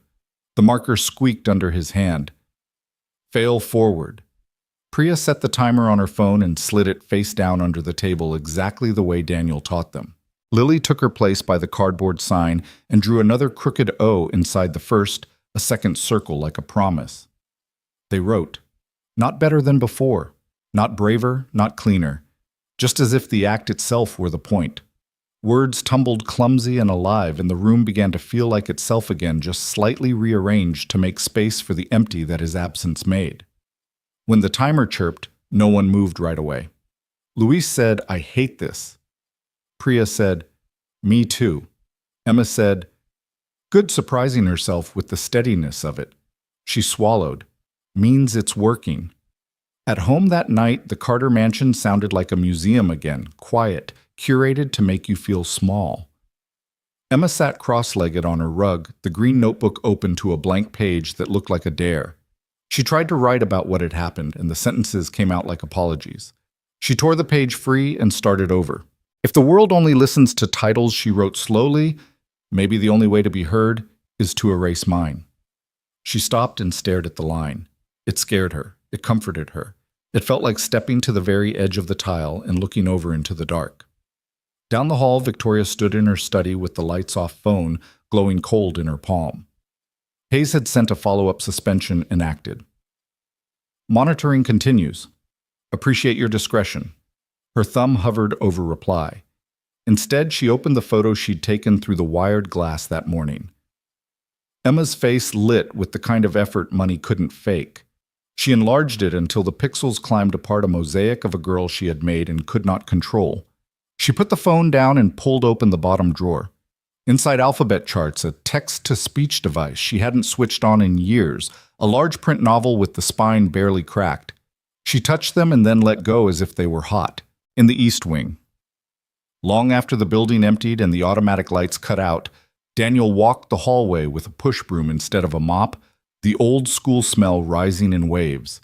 The marker squeaked under his hand. Fail forward. Priya set the timer on her phone and slid it face down under the table exactly the way Daniel taught them. Lily took her place by the cardboard sign and drew another crooked O inside the first, a second circle like a promise. They wrote, not better than before, not braver, not cleaner, just as if the act itself were the point. Words tumbled clumsy and alive, and the room began to feel like itself again, just slightly rearranged to make space for the empty that his absence made. When the timer chirped, no one moved right away. Luis said, I hate this. Priya said, me too. Emma said, good, surprising herself with the steadiness of it. She swallowed. Means it's working. At home that night, the Carter mansion sounded like a museum again, quiet, curated to make you feel small. Emma sat cross-legged on her rug, the green notebook open to a blank page that looked like a dare. She tried to write about what had happened, and the sentences came out like apologies. She tore the page free and started over. If the world only listens to titles, she wrote slowly, maybe the only way to be heard is to erase mine. She stopped and stared at the line. It scared her. It comforted her. It felt like stepping to the very edge of the tile and looking over into the dark. Down the hall, Victoria stood in her study with the lights-off phone glowing cold in her palm. Hayes had sent a follow-up suspension enacted. Monitoring continues. Appreciate your discretion. Her thumb hovered over reply. Instead, she opened the photo she'd taken through the wired glass that morning. Emma's face lit with the kind of effort money couldn't fake. She enlarged it until the pixels climbed apart a mosaic of a girl she had made and could not control. She put the phone down and pulled open the bottom drawer. Inside alphabet charts, a text-to-speech device she hadn't switched on in years, a large print novel with the spine barely cracked. She touched them and then let go as if they were hot. In the East Wing. Long after the building emptied and the automatic lights cut out, Daniel walked the hallway with a push broom instead of a mop, the old school smell rising in waves.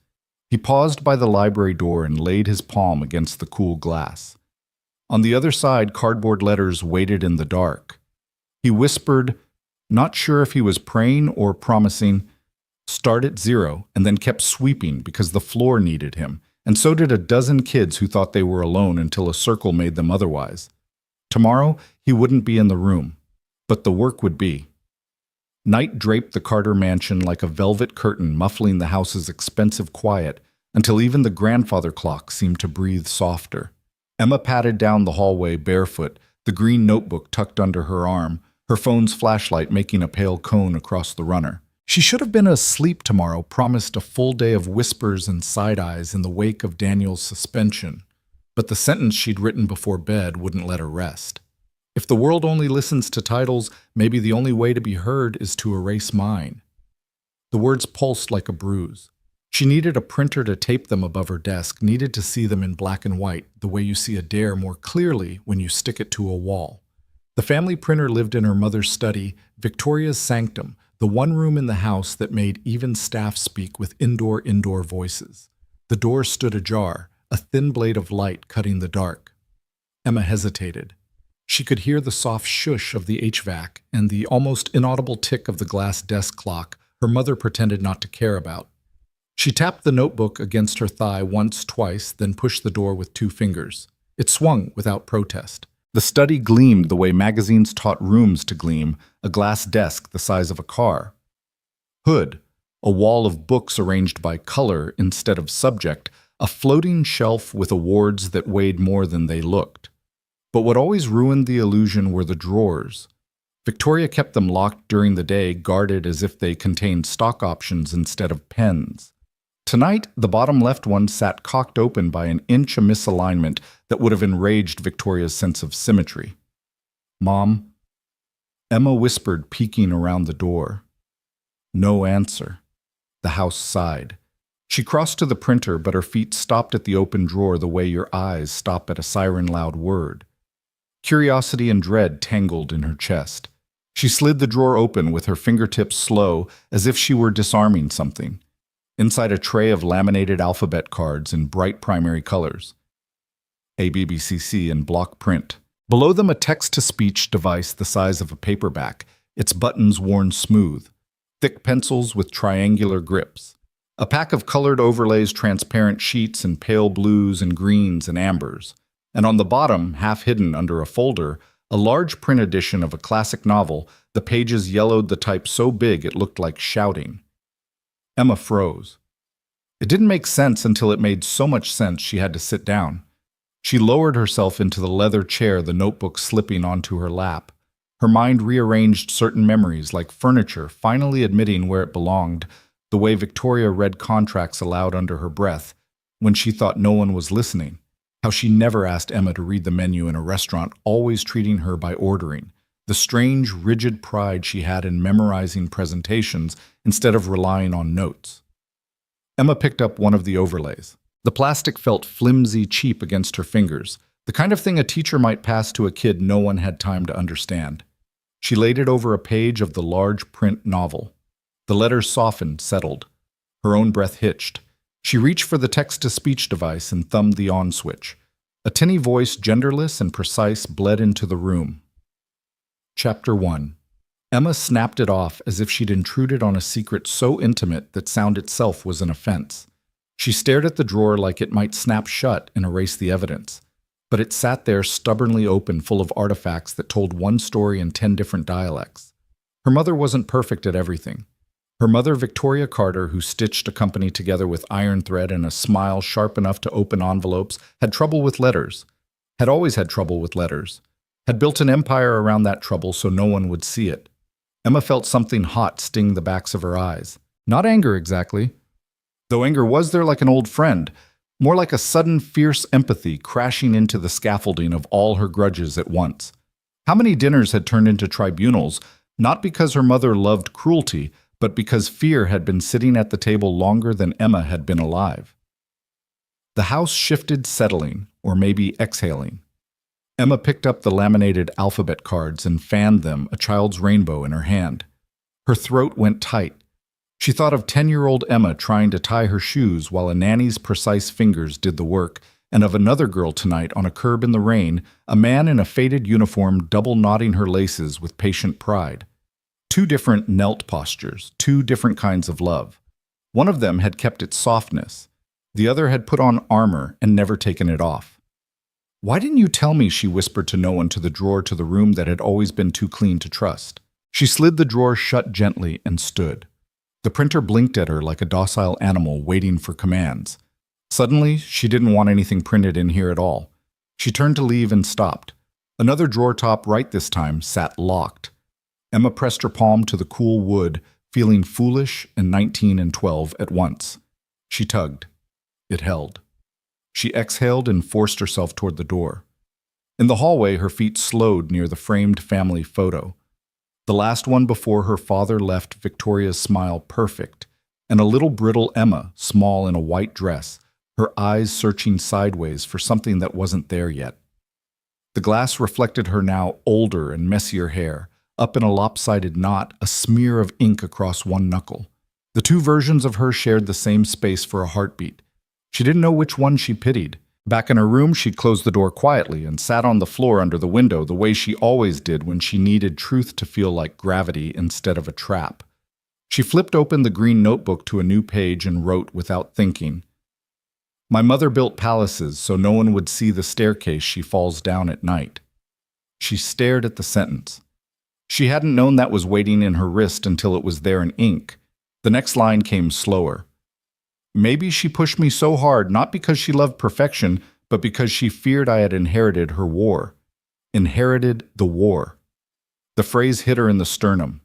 He paused by the library door and laid his palm against the cool glass. On the other side, cardboard letters waited in the dark. He whispered, not sure if he was praying or promising, start at 0, and then kept sweeping because the floor needed him, and so did a dozen kids who thought they were alone until a circle made them otherwise. Tomorrow, he wouldn't be in the room, but the work would be. Night draped the Carter mansion like a velvet curtain, muffling the house's expensive quiet until even the grandfather clock seemed to breathe softer. Emma padded down the hallway barefoot, the green notebook tucked under her arm, her phone's flashlight making a pale cone across the runner. She should have been asleep tomorrow, promised a full day of whispers and side-eyes in the wake of Daniel's suspension, but the sentence she'd written before bed wouldn't let her rest. If the world only listens to titles, maybe the only way to be heard is to erase mine. The words pulsed like a bruise. She needed a printer to tape them above her desk, needed to see them in black and white, the way you see a dare more clearly when you stick it to a wall. The family printer lived in her mother's study, Victoria's sanctum, the one room in the house that made even staff speak with indoor voices. The door stood ajar, a thin blade of light cutting the dark. Emma hesitated. She could hear the soft shush of the HVAC and the almost inaudible tick of the glass desk clock her mother pretended not to care about. She tapped the notebook against her thigh once, twice, then pushed the door with 2 fingers. It swung without protest. The study gleamed the way magazines taught rooms to gleam, a glass desk the size of a car. Hood, a wall of books arranged by color instead of subject, a floating shelf with awards that weighed more than they looked. But what always ruined the illusion were the drawers. Victoria kept them locked during the day, guarded as if they contained stock options instead of pens. Tonight, the bottom left one sat cocked open by an inch of misalignment that would have enraged Victoria's sense of symmetry. "Mom?" Emma whispered, peeking around the door. No answer. The house sighed. She crossed to the printer, but her feet stopped at the open drawer the way your eyes stop at a siren-loud word. Curiosity and dread tangled in her chest. She slid the drawer open with her fingertips slow, as if she were disarming something. Inside a tray of laminated alphabet cards in bright primary colors. ABBCC in block print. Below them a text-to-speech device the size of a paperback, its buttons worn smooth. Thick pencils with triangular grips. A pack of colored overlays, transparent sheets in pale blues and greens and ambers. And on the bottom, half hidden under a folder, a large print edition of a classic novel, the pages yellowed the type so big it looked like shouting. Emma froze. It didn't make sense until it made so much sense she had to sit down. She lowered herself into the leather chair, the notebook slipping onto her lap. Her mind rearranged certain memories, like furniture, finally admitting where it belonged, the way Victoria read contracts aloud under her breath, when she thought no one was listening, how she never asked Emma to read the menu in a restaurant, always treating her by ordering, the strange, rigid pride she had in memorizing presentations instead of relying on notes. Emma picked up one of the overlays. The plastic felt flimsy, cheap against her fingers, the kind of thing a teacher might pass to a kid no one had time to understand. She laid it over a page of the large print novel. The letters softened, settled. Her own breath hitched. She reached for the text-to-speech device and thumbed the on switch. A tinny voice, genderless and precise, bled into the room. Chapter 1. Emma snapped it off as if she'd intruded on a secret so intimate that sound itself was an offense. She stared at the drawer like it might snap shut and erase the evidence. But it sat there stubbornly open, full of artifacts that told one story in 10 different dialects. Her mother wasn't perfect at everything. Her mother, Victoria Carter, who stitched a company together with iron thread and a smile sharp enough to open envelopes, had trouble with letters. Had always had trouble with letters. Had built an empire around that trouble so no one would see it. Emma felt something hot sting the backs of her eyes. Not anger exactly. Though anger was there like an old friend, more like a sudden fierce empathy crashing into the scaffolding of all her grudges at once. How many dinners had turned into tribunals, not because her mother loved cruelty, but because fear had been sitting at the table longer than Emma had been alive. The house shifted, settling, or maybe exhaling. Emma picked up the laminated alphabet cards and fanned them, a child's rainbow in her hand. Her throat went tight. She thought of 10-year-old Emma trying to tie her shoes while a nanny's precise fingers did the work, and of another girl tonight on a curb in the rain, a man in a faded uniform double-knotting her laces with patient pride. 2 different knelt postures, 2 different kinds of love. One of them had kept its softness. The other had put on armor and never taken it off. "Why didn't you tell me?" she whispered to no one, to the drawer to the room that had always been too clean to trust. She slid the drawer shut gently and stood. The printer blinked at her like a docile animal waiting for commands. Suddenly, she didn't want anything printed in here at all. She turned to leave and stopped. Another drawer top, right this time, sat locked. Emma pressed her palm to the cool wood, feeling foolish and 19 and 12 at once. She tugged. It held. She exhaled and forced herself toward the door. In the hallway, her feet slowed near the framed family photo. The last one before her father left Victoria's smile perfect, and a little brittle Emma, small in a white dress, her eyes searching sideways for something that wasn't there yet. The glass reflected her now older and messier hair, up in a lopsided knot, a smear of ink across one knuckle. The 2 versions of her shared the same space for a heartbeat. She didn't know which one she pitied. Back in her room, she closed the door quietly and sat on the floor under the window the way she always did when she needed truth to feel like gravity instead of a trap. She flipped open the green notebook to a new page and wrote without thinking. "My mother built palaces so no one would see the staircase she falls down at night." She stared at the sentence. She hadn't known that was waiting in her wrist until it was there in ink. The next line came slower. "Maybe she pushed me so hard not because she loved perfection, but because she feared I had inherited her war. Inherited the war." The phrase hit her in the sternum.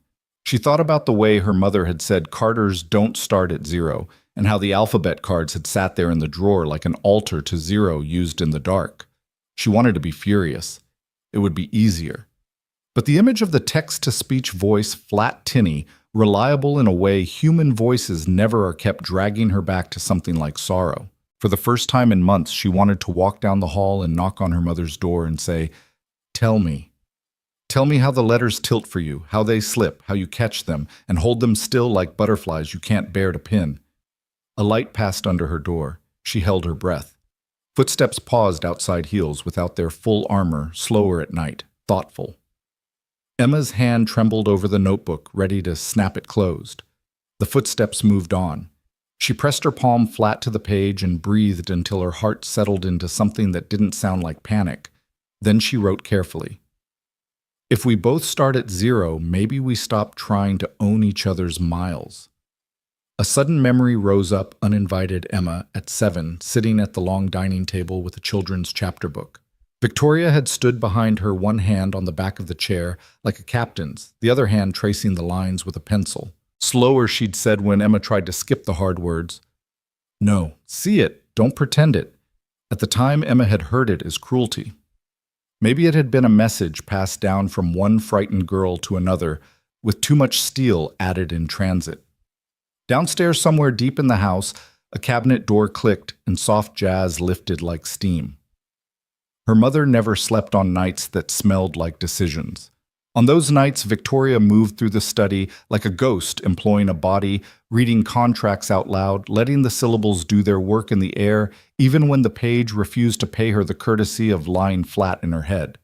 She thought about the way her mother had said Carters don't start at 0, and how the alphabet cards had sat there in the drawer like an altar to 0 used in the dark. She wanted to be furious. It would be easier. But the image of the text-to-speech voice, flat, tinny, reliable in a way human voices never are, kept dragging her back to something like sorrow. For the first time in months, she wanted to walk down the hall and knock on her mother's door and say, "Tell me. Tell me how the letters tilt for you, how they slip, how you catch them, and hold them still like butterflies you can't bear to pin." A light passed under her door. She held her breath. Footsteps paused outside heels without their full armor, slower at night, thoughtful. Emma's hand trembled over the notebook, ready to snap it closed. The footsteps moved on. She pressed her palm flat to the page and breathed until her heart settled into something that didn't sound like panic. Then she wrote carefully. "If we both start at 0, maybe we stop trying to own each other's miles." A sudden memory rose up, uninvited Emma, at 7, sitting at the long dining table with a children's chapter book. Victoria had stood behind her, one hand on the back of the chair, like a captain's, the other hand tracing the lines with a pencil. Slower, she'd said when Emma tried to skip the hard words. "No, see it, don't pretend it." At the time, Emma had heard it as cruelty. Maybe it had been a message passed down from one frightened girl to another, with too much steel added in transit. Downstairs somewhere deep in the house, A cabinet door clicked and soft jazz lifted like steam. Her mother never slept on nights that smelled like decisions. On those nights, Victoria moved through the study like a ghost employing a body, reading contracts out loud, letting the syllables do their work in the air, even when the page refused to pay her the courtesy of lying flat in her head.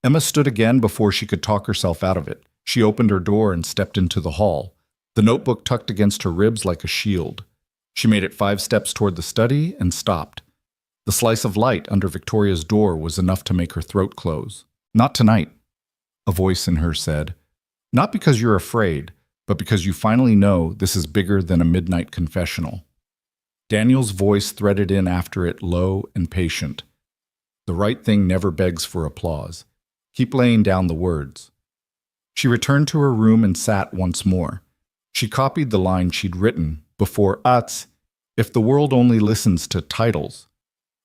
Emma stood again before she could talk herself out of it. She opened her door and stepped into the hall, the notebook tucked against her ribs like a shield. She made it 5 steps toward the study and stopped. The slice of light under Victoria's door was enough to make her throat close. "Not tonight," a voice in her said. "Not because you're afraid, but because you finally know this is bigger than a midnight confessional." Daniel's voice threaded in after it, low and patient. "The right thing never begs for applause. Keep laying down the words." She returned to her room and sat once more. She copied the line she'd written before if the world only listens to titles.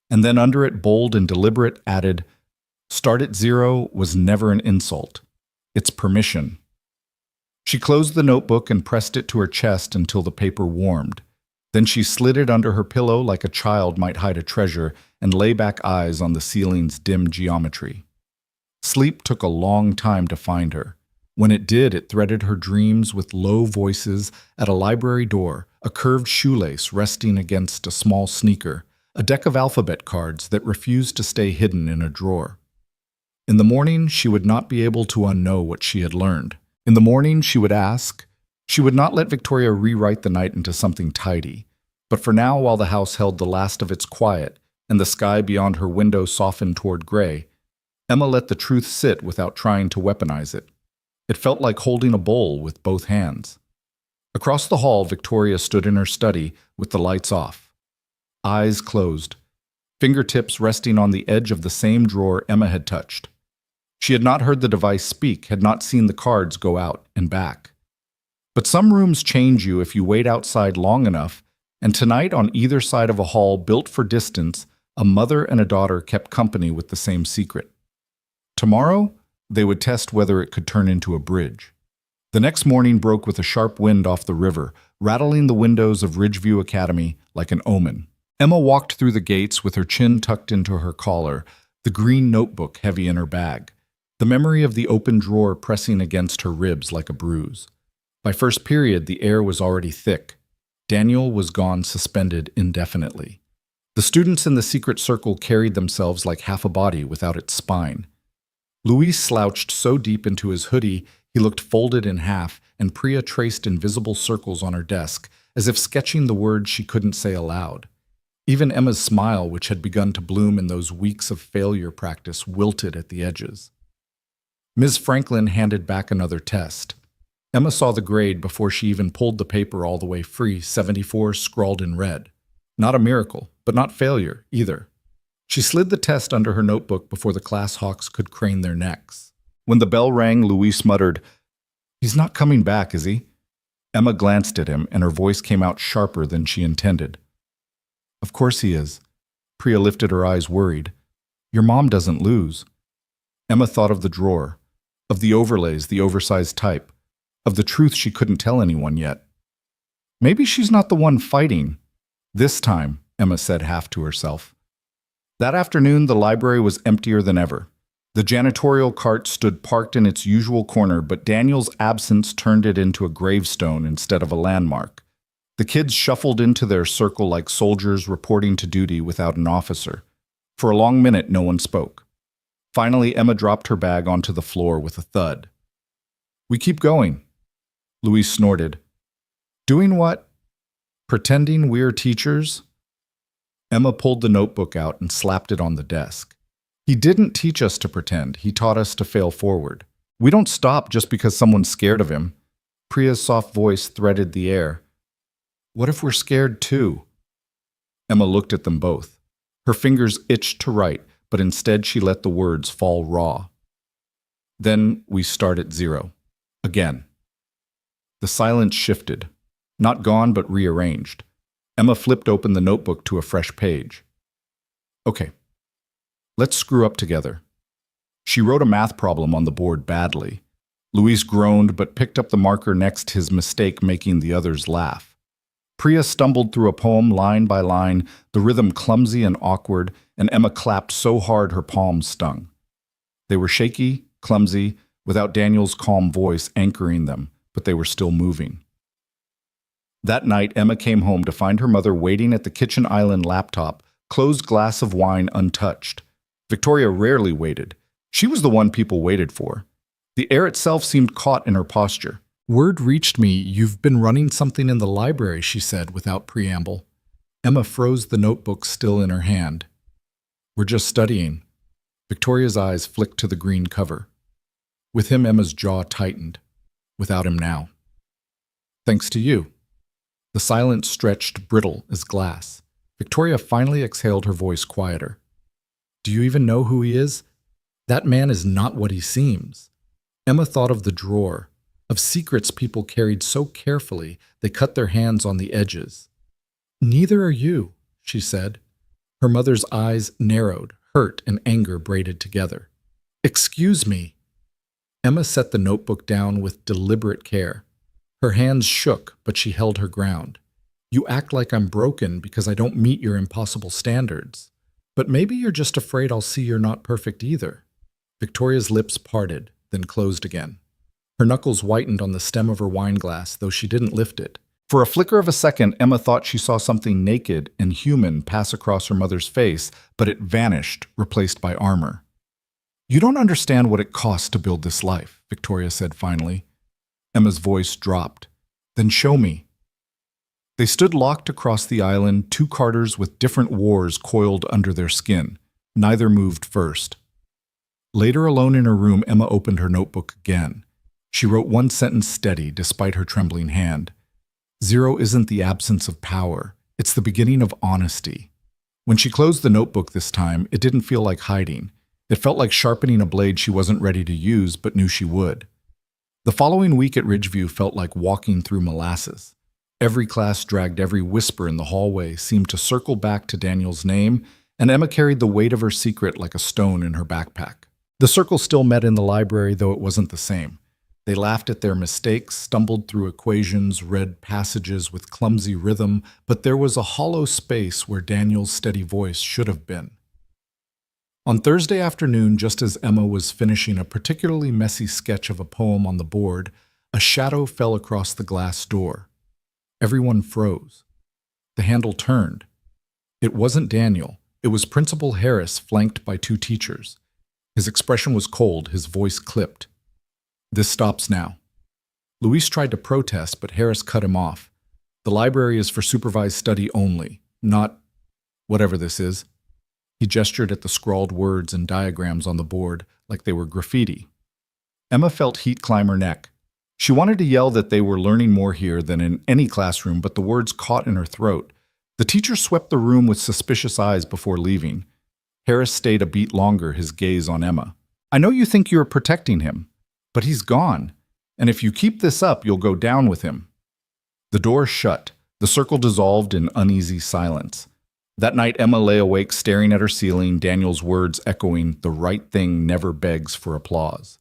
And then under it, bold and deliberate, added, "Start at 0 was never an insult. It's permission." She closed the notebook and pressed it to her chest until the paper warmed. Then she slid it under her pillow like a child might hide a treasure and lay back, eyes on the ceiling's dim geometry. Sleep took a long time to find her. When it did, it threaded her dreams with low voices at a library door, a curved shoelace resting against a small sneaker, a deck of alphabet cards that refused to stay hidden in a drawer. In the morning, she would not be able to unknow what she had learned. In the morning, she would ask. She would not let Victoria rewrite the night into something tidy. But for now, while the house held the last of its quiet and the sky beyond her window softened toward gray, Emma let the truth sit without trying to weaponize it. It felt like holding a bowl with both hands. Across the hall, Victoria stood in her study with the lights off. Eyes closed, fingertips resting on the edge of the same drawer Emma had touched. She had not heard the device speak, had not seen the cards go out and back. But some rooms change you if you wait outside long enough, and tonight on either side of a hall built for distance, a mother and a daughter kept company with the same secret. Tomorrow, they would test whether it could turn into a bridge. The next morning broke with a sharp wind off the river, rattling the windows of Ridgeview Academy like an omen. Emma walked through the gates with her chin tucked into her collar, the green notebook heavy in her bag, the memory of the open drawer pressing against her ribs like a bruise. By first period, the air was already thick. Daniel was gone, suspended indefinitely. The students in the secret circle carried themselves like half a body without its spine. Luis slouched so deep into his hoodie he looked folded in half, and Priya traced invisible circles on her desk, as if sketching the words she couldn't say aloud. Even Emma's smile, which had begun to bloom in those weeks of failure practice, wilted at the edges. Ms. Franklin handed back another test. Emma saw the grade before she even pulled the paper all the way free, 74 scrawled in red. Not a miracle, but not failure either. She slid the test under her notebook before the class hawks could crane their necks. When the bell rang, Luis muttered, "He's not coming back, is he?" Emma glanced at him, and her voice came out sharper than she intended. "Of course he is." Priya lifted her eyes, worried. "Your mom doesn't lose." Emma thought of the drawer, of the overlays, the oversized type, of the truth she couldn't tell anyone yet. Maybe she's not the one fighting. This time, Emma said half to herself. That afternoon, the library was emptier than ever. The janitorial cart stood parked in its usual corner, but Daniel's absence turned it into a gravestone instead of a landmark. The kids shuffled into their circle like soldiers reporting to duty without an officer. For a long minute, no one spoke. Finally, Emma dropped her bag onto the floor with a thud. "We keep going," Luis snorted. "Doing what? Pretending we're teachers?" Emma pulled the notebook out and slapped it on the desk. "He didn't teach us to pretend. He taught us to fail forward. We don't stop just because someone's scared of him." Priya's soft voice threaded the air. "What if we're scared too?" Emma looked at them both. Her fingers itched to write, but instead she let the words fall raw. "Then we start at 0. Again." The silence shifted. Not gone, but rearranged. Emma flipped open the notebook to a fresh page. "Okay, let's screw up together." She wrote a math problem on the board badly. Luis groaned but picked up the marker next, his mistake making the others laugh. Priya stumbled through a poem line by line, the rhythm clumsy and awkward, and Emma clapped so hard her palms stung. They were shaky, clumsy, without Daniel's calm voice anchoring them, but they were still moving. That night, Emma came home to find her mother waiting at the kitchen island laptop, closed glass of wine untouched. Victoria rarely waited. She was the one people waited for. The air itself seemed caught in her posture. "Word reached me you've been running something in the library," she said without preamble. Emma froze the notebook still in her hand. "We're just studying." Victoria's eyes flicked to the green cover. With him, Emma's jaw tightened. Without him now. "Thanks to you." The silence stretched brittle as glass. Victoria finally exhaled, her voice quieter. "Do you even know who he is? That man is not what he seems." Emma thought of the drawer, of secrets people carried so carefully they cut their hands on the edges. "Neither are you," she said. Her mother's eyes narrowed, hurt and anger braided together. "Excuse me." Emma set the notebook down with deliberate care. Her hands shook, but she held her ground. "You act like I'm broken because I don't meet your impossible standards. But maybe you're just afraid I'll see you're not perfect either." Victoria's lips parted, then closed again. Her knuckles whitened on the stem of her wineglass, though she didn't lift it. For a flicker of a second, Emma thought she saw something naked and human pass across her mother's face, but it vanished, replaced by armor. "You don't understand what it costs to build this life," Victoria said finally. Emma's voice dropped. "Then show me." They stood locked across the island, two Carters with different wars coiled under their skin. Neither moved first. Later, alone in her room, Emma opened her notebook again. She wrote one sentence steady, despite her trembling hand. "Zero isn't the absence of power. It's the beginning of honesty." When she closed the notebook this time, it didn't feel like hiding. It felt like sharpening a blade she wasn't ready to use, but knew she would. The following week at Ridgeview felt like walking through molasses. Every class dragged every whisper in the hallway, seemed to circle back to Daniel's name, and Emma carried the weight of her secret like a stone in her backpack. The circle still met in the library, though it wasn't the same. They laughed at their mistakes, stumbled through equations, read passages with clumsy rhythm, but there was a hollow space where Daniel's steady voice should have been. On Thursday afternoon, just as Emma was finishing a particularly messy sketch of a poem on the board, a shadow fell across the glass door. Everyone froze. The handle turned. It wasn't Daniel. It was Principal Harris, flanked by two teachers. His expression was cold, his voice clipped. "This stops now." Luis tried to protest, but Harris cut him off. "The library is for supervised study only, not whatever this is." He gestured at the scrawled words and diagrams on the board like they were graffiti. Emma felt heat climb her neck. She wanted to yell that they were learning more here than in any classroom, but the words caught in her throat. The teacher swept the room with suspicious eyes before leaving. Harris stayed a beat longer, his gaze on Emma. "I know you think you're protecting him, but he's gone. And if you keep this up, you'll go down with him." The door shut. The circle dissolved in uneasy silence. That night, Emma lay awake staring at her ceiling, Daniel's words echoing, "The right thing never begs for applause."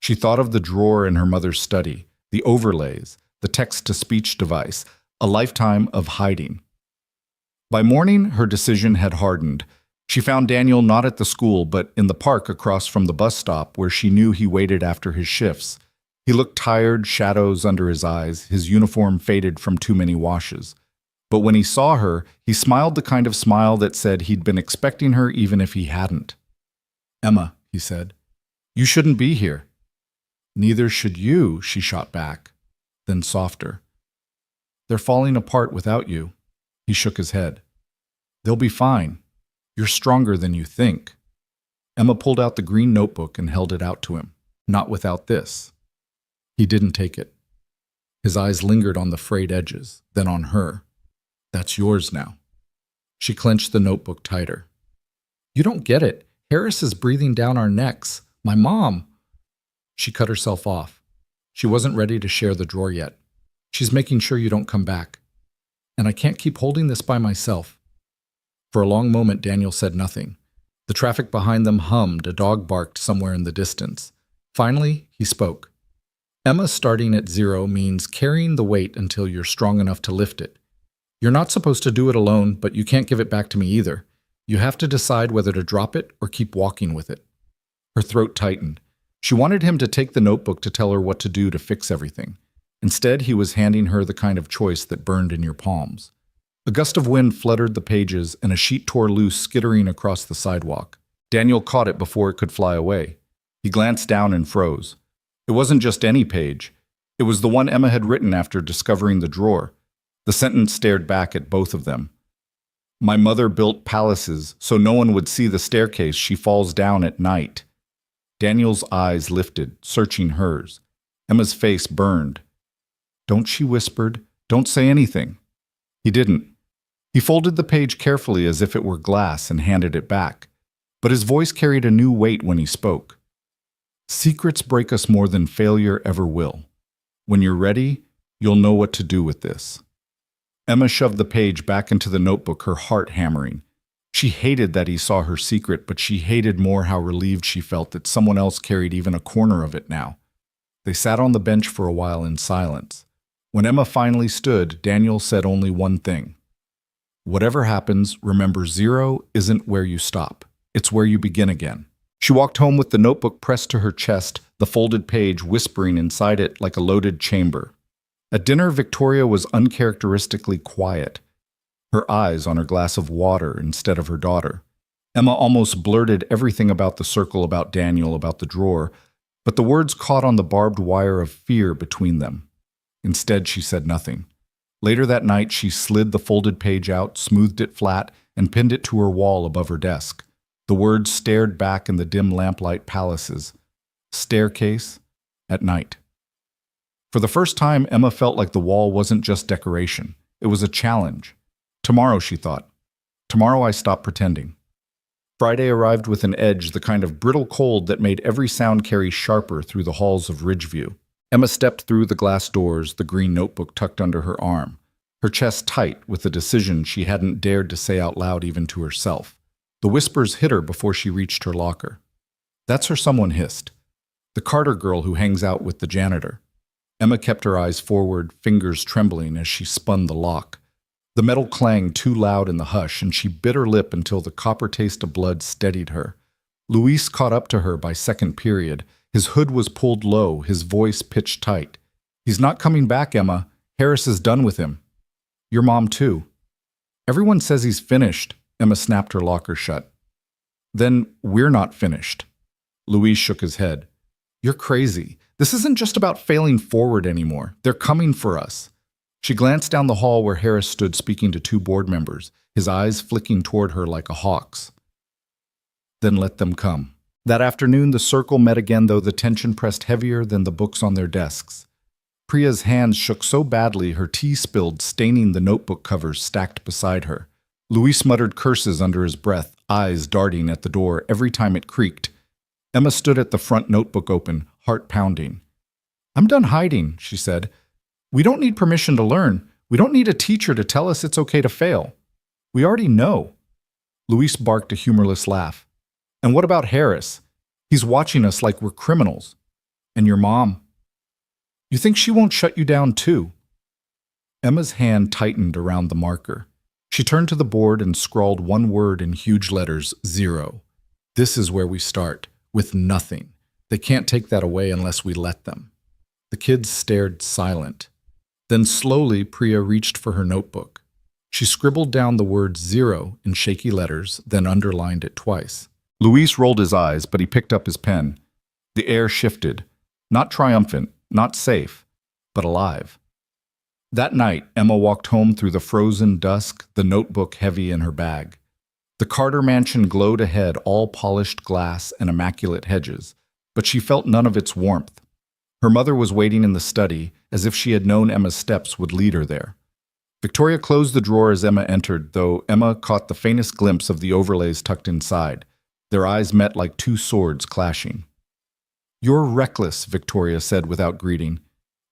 She thought of the drawer in her mother's study, the overlays, the text-to-speech device, a lifetime of hiding. By morning, her decision had hardened. She found Daniel not at the school, but in the park across from the bus stop where she knew he waited after his shifts. He looked tired, shadows under his eyes, his uniform faded from too many washes. But when he saw her, he smiled the kind of smile that said he'd been expecting her even if he hadn't. "Emma," he said, "you shouldn't be here." "Neither should you," she shot back, then softer. "They're falling apart without you." He shook his head. "They'll be fine. You're stronger than you think." Emma pulled out the green notebook and held it out to him. "Not without this." He didn't take it. His eyes lingered on the frayed edges, then on her. "That's yours now." She clenched the notebook tighter. "You don't get it. Harris is breathing down our necks. My mom." She cut herself off. She wasn't ready to share the drawer yet. "She's making sure you don't come back. And I can't keep holding this by myself." For a long moment, Daniel said nothing. The traffic behind them hummed, a dog barked somewhere in the distance. Finally, he spoke. "Emma starting at zero means carrying the weight until you're strong enough to lift it. You're not supposed to do it alone, but you can't give it back to me either. You have to decide whether to drop it or keep walking with it." Her throat tightened. She wanted him to take the notebook to tell her what to do to fix everything. Instead, he was handing her the kind of choice that burned in your palms. A gust of wind fluttered the pages, and a sheet tore loose, skittering across the sidewalk. Daniel caught it before it could fly away. He glanced down and froze. It wasn't just any page. It was the one Emma had written after discovering the drawer. The sentence stared back at both of them. "My mother built palaces so no one would see the staircase she falls down at night." Daniel's eyes lifted, searching hers. Emma's face burned. "Don't," she whispered. "Don't say anything." He didn't. He folded the page carefully as if it were glass and handed it back. But his voice carried a new weight when he spoke. "Secrets break us more than failure ever will. When you're ready, you'll know what to do with this." Emma shoved the page back into the notebook, her heart hammering. She hated that he saw her secret, but she hated more how relieved she felt that someone else carried even a corner of it now. They sat on the bench for a while in silence. When Emma finally stood, Daniel said only one thing. "Whatever happens, remember 0 isn't where you stop. It's where you begin again." She walked home with the notebook pressed to her chest, the folded page whispering inside it like a loaded chamber. At dinner, Victoria was uncharacteristically quiet, her eyes on her glass of water instead of her daughter. Emma almost blurted everything about the circle, about Daniel, about the drawer, but the words caught on the barbed wire of fear between them. Instead, she said nothing. Later that night, she slid the folded page out, smoothed it flat, and pinned it to her wall above her desk. The words stared back in the dim lamplight palaces. Staircase at night. For the first time, Emma felt like the wall wasn't just decoration. It was a challenge. Tomorrow, she thought. Tomorrow I stop pretending. Friday arrived with an edge, the kind of brittle cold that made every sound carry sharper through the halls of Ridgeview. Emma stepped through the glass doors, the green notebook tucked under her arm, her chest tight with a decision she hadn't dared to say out loud even to herself. The whispers hit her before she reached her locker. "That's her," someone hissed. "The Carter girl who hangs out with the janitor." Emma kept her eyes forward, fingers trembling as she spun the lock. The metal clanged too loud in the hush, and she bit her lip until the copper taste of blood steadied her. Luis caught up to her by second period. His hood was pulled low, his voice pitched tight. "He's not coming back, Emma. Harris is done with him. Your mom, too." "Everyone says he's finished." Emma snapped her locker shut. "Then we're not finished." Luis shook his head. "You're crazy. This isn't just about failing forward anymore. They're coming for us." She glanced down the hall where Harris stood speaking to 2 board members, his eyes flicking toward her like a hawk's. "Then let them come." That afternoon, the circle met again, though the tension pressed heavier than the books on their desks. Priya's hands shook so badly her tea spilled, staining the notebook covers stacked beside her. Luis muttered curses under his breath, eyes darting at the door every time it creaked. Emma stood at the front, notebook open, heart pounding. "I'm done hiding," she said. "We don't need permission to learn. We don't need a teacher to tell us it's okay to fail. We already know." Luis barked a humorless laugh. "And what about Harris? He's watching us like we're criminals. And your mom. You think she won't shut you down too?" Emma's hand tightened around the marker. She turned to the board and scrawled one word in huge letters, 0. "This is where we start, with nothing. They can't take that away unless we let them." The kids stared silent. Then slowly, Priya reached for her notebook. She scribbled down the word 0 in shaky letters, then underlined it twice. Luis rolled his eyes, but he picked up his pen. The air shifted. Not triumphant, not safe, but alive. That night, Emma walked home through the frozen dusk, the notebook heavy in her bag. The Carter mansion glowed ahead, all polished glass and immaculate hedges, but she felt none of its warmth. Her mother was waiting in the study, as if she had known Emma's steps would lead her there. Victoria closed the drawer as Emma entered, though Emma caught the faintest glimpse of the overlays tucked inside. Their eyes met like 2 swords clashing. "You're reckless," Victoria said without greeting.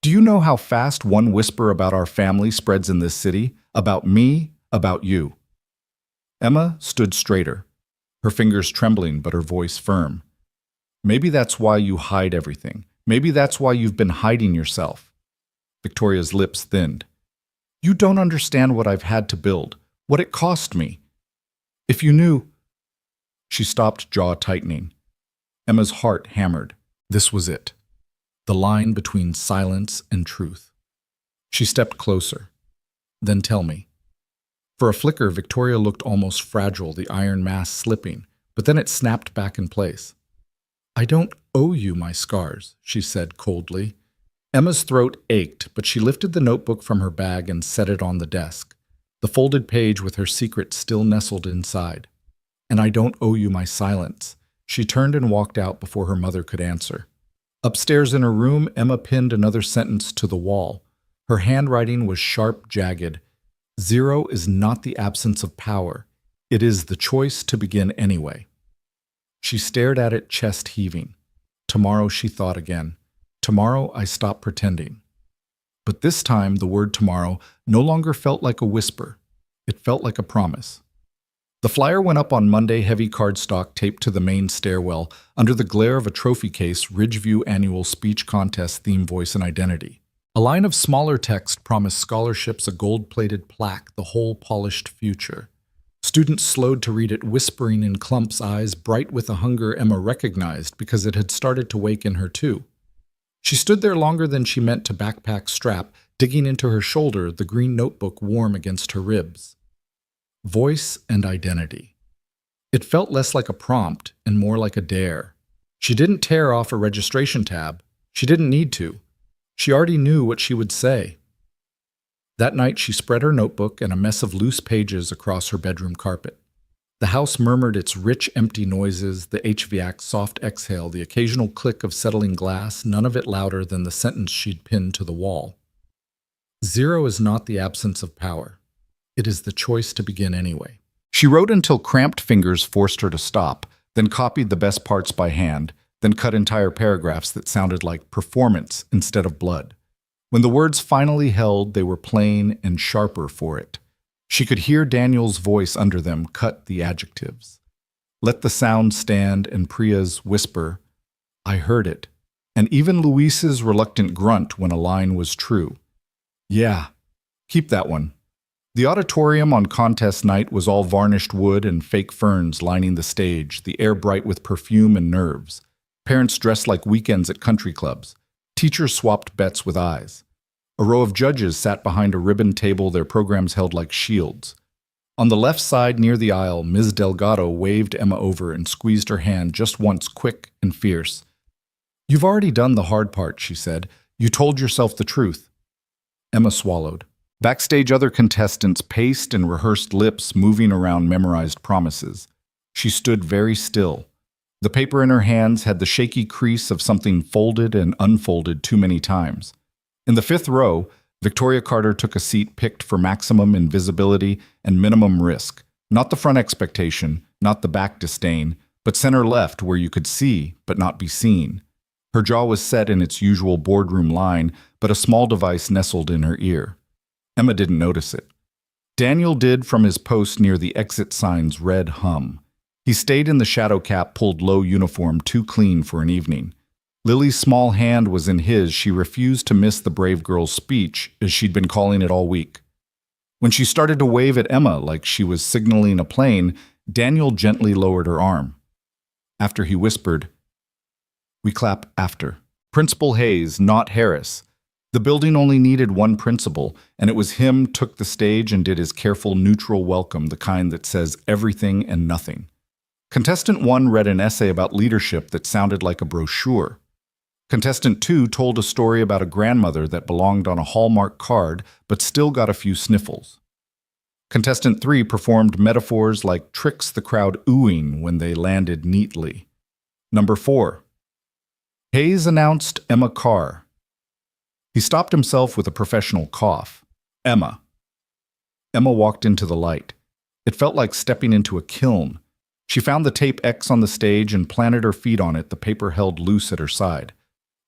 "Do you know how fast one whisper about our family spreads in this city? About me, about you." Emma stood straighter, her fingers trembling but her voice firm. "Maybe that's why you hide everything. Maybe that's why you've been hiding yourself." Victoria's lips thinned. You don't understand what I've had to build, what it cost me. If you knew. She stopped, jaw tightening. Emma's heart hammered. This was it. The line between silence and truth. She stepped closer. Then tell me. For a flicker, Victoria looked almost fragile, the iron mass slipping, but then it snapped back in place. I don't owe you my scars, she said coldly. Emma's throat ached, but she lifted the notebook from her bag and set it on the desk, the folded page with her secret still nestled inside. And I don't owe you my silence. She turned and walked out before her mother could answer. Upstairs in her room, Emma pinned another sentence to the wall. Her handwriting was sharp, jagged. Zero is not the absence of power. It is the choice to begin anyway. She stared at it, chest heaving. Tomorrow, she thought again. Tomorrow, I stop pretending. But this time, the word tomorrow no longer felt like a whisper. It felt like a promise. The flyer went up on Monday, heavy cardstock taped to the main stairwell, under the glare of a trophy case, Ridgeview Annual Speech Contest, Theme, Voice, and Identity. A line of smaller text promised scholarships, a gold-plated plaque, the whole polished future. Students slowed to read it, whispering in clumps, eyes bright with a hunger Emma recognized because it had started to wake in her too. She stood there longer than she meant to backpack strap, digging into her shoulder, the green notebook warm against her ribs. Voice and identity. It felt less like a prompt and more like a dare. She didn't tear off a registration tab. She didn't need to. She already knew what she would say. That night, she spread her notebook and a mess of loose pages across her bedroom carpet. The house murmured its rich, empty noises, the HVAC's soft exhale, the occasional click of settling glass, none of it louder than the sentence she'd pinned to the wall. Zero is not the absence of power. It is the choice to begin anyway. She wrote until cramped fingers forced her to stop, then copied the best parts by hand, then cut entire paragraphs that sounded like performance instead of blood. When the words finally held, they were plain and sharper for it. She could hear Daniel's voice under them cut the adjectives. Let the sound stand, and Priya's whisper, I heard it, and even Luis's reluctant grunt when a line was true. Yeah, keep that one. The auditorium on contest night was all varnished wood and fake ferns lining the stage, the air bright with perfume and nerves. Parents dressed like weekends at country clubs. Teachers swapped bets with eyes. A row of judges sat behind a ribbon table, their programs held like shields. On the left side near the aisle, Ms. Delgado waved Emma over and squeezed her hand just once, quick and fierce. You've already done the hard part, she said. You told yourself the truth. Emma swallowed. Backstage, other contestants paced and rehearsed, lips moving around memorized promises. She stood very still. The paper in her hands had the shaky crease of something folded and unfolded too many times. In the fifth row, Victoria Carter took a seat picked for maximum invisibility and minimum risk. Not the front expectation, not the back disdain, but center left where you could see but not be seen. Her jaw was set in its usual boardroom line, but a small device nestled in her ear. Emma didn't notice it. Daniel did from his post near the exit sign's red hum. He stayed in the shadow cap, pulled low uniform, too clean for an evening. Lily's small hand was in his. She refused to miss the brave girl's speech, as she'd been calling it all week. When she started to wave at Emma like she was signaling a plane, Daniel gently lowered her arm. After he whispered, "We clap after." Principal Hayes, not Harris. The building only needed one principal, and it was him took the stage and did his careful, neutral welcome, the kind that says everything and nothing. Contestant 1 read an essay about leadership that sounded like a brochure. Contestant 2 told a story about a grandmother that belonged on a Hallmark card but still got a few sniffles. Contestant 3 performed metaphors like tricks, the crowd oohing when they landed neatly. Number 4. Hayes announced Emma Carr. He stopped himself with a professional cough. Emma. Emma walked into the light. It felt like stepping into a kiln. She found the tape X on the stage and planted her feet on it, the paper held loose at her side.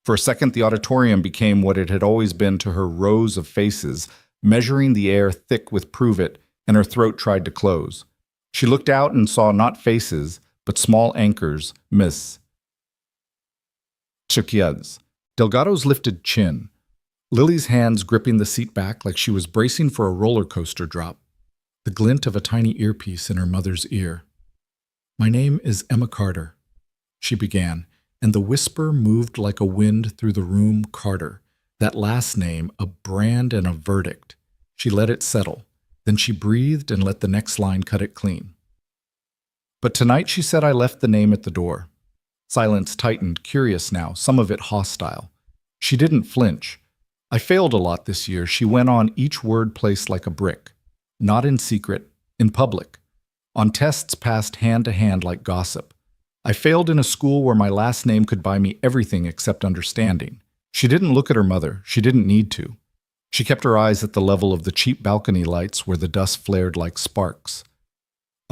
For a second, the auditorium became what it had always been to her, rows of faces, measuring the air thick with prove it, and her throat tried to close. She looked out and saw not faces, but small anchors, Miss Chiquia's. Delgado's lifted chin. Lily's hands gripping the seat back like she was bracing for a roller coaster drop, the glint of a tiny earpiece in her mother's ear. "My name is Emma Carter," she began, and the whisper moved like a wind through the room. Carter, that last name, a brand and a verdict. She let it settle. Then she breathed and let the next line cut it clean. "But tonight," she said, "I left the name at the door." Silence tightened, curious now, some of it hostile. She didn't flinch. "I failed a lot this year," she went on, each word placed like a brick. "Not in secret, in public. On tests passed hand to hand like gossip. I failed in a school where my last name could buy me everything except understanding." She didn't look at her mother. She didn't need to. She kept her eyes at the level of the cheap balcony lights where the dust flared like sparks.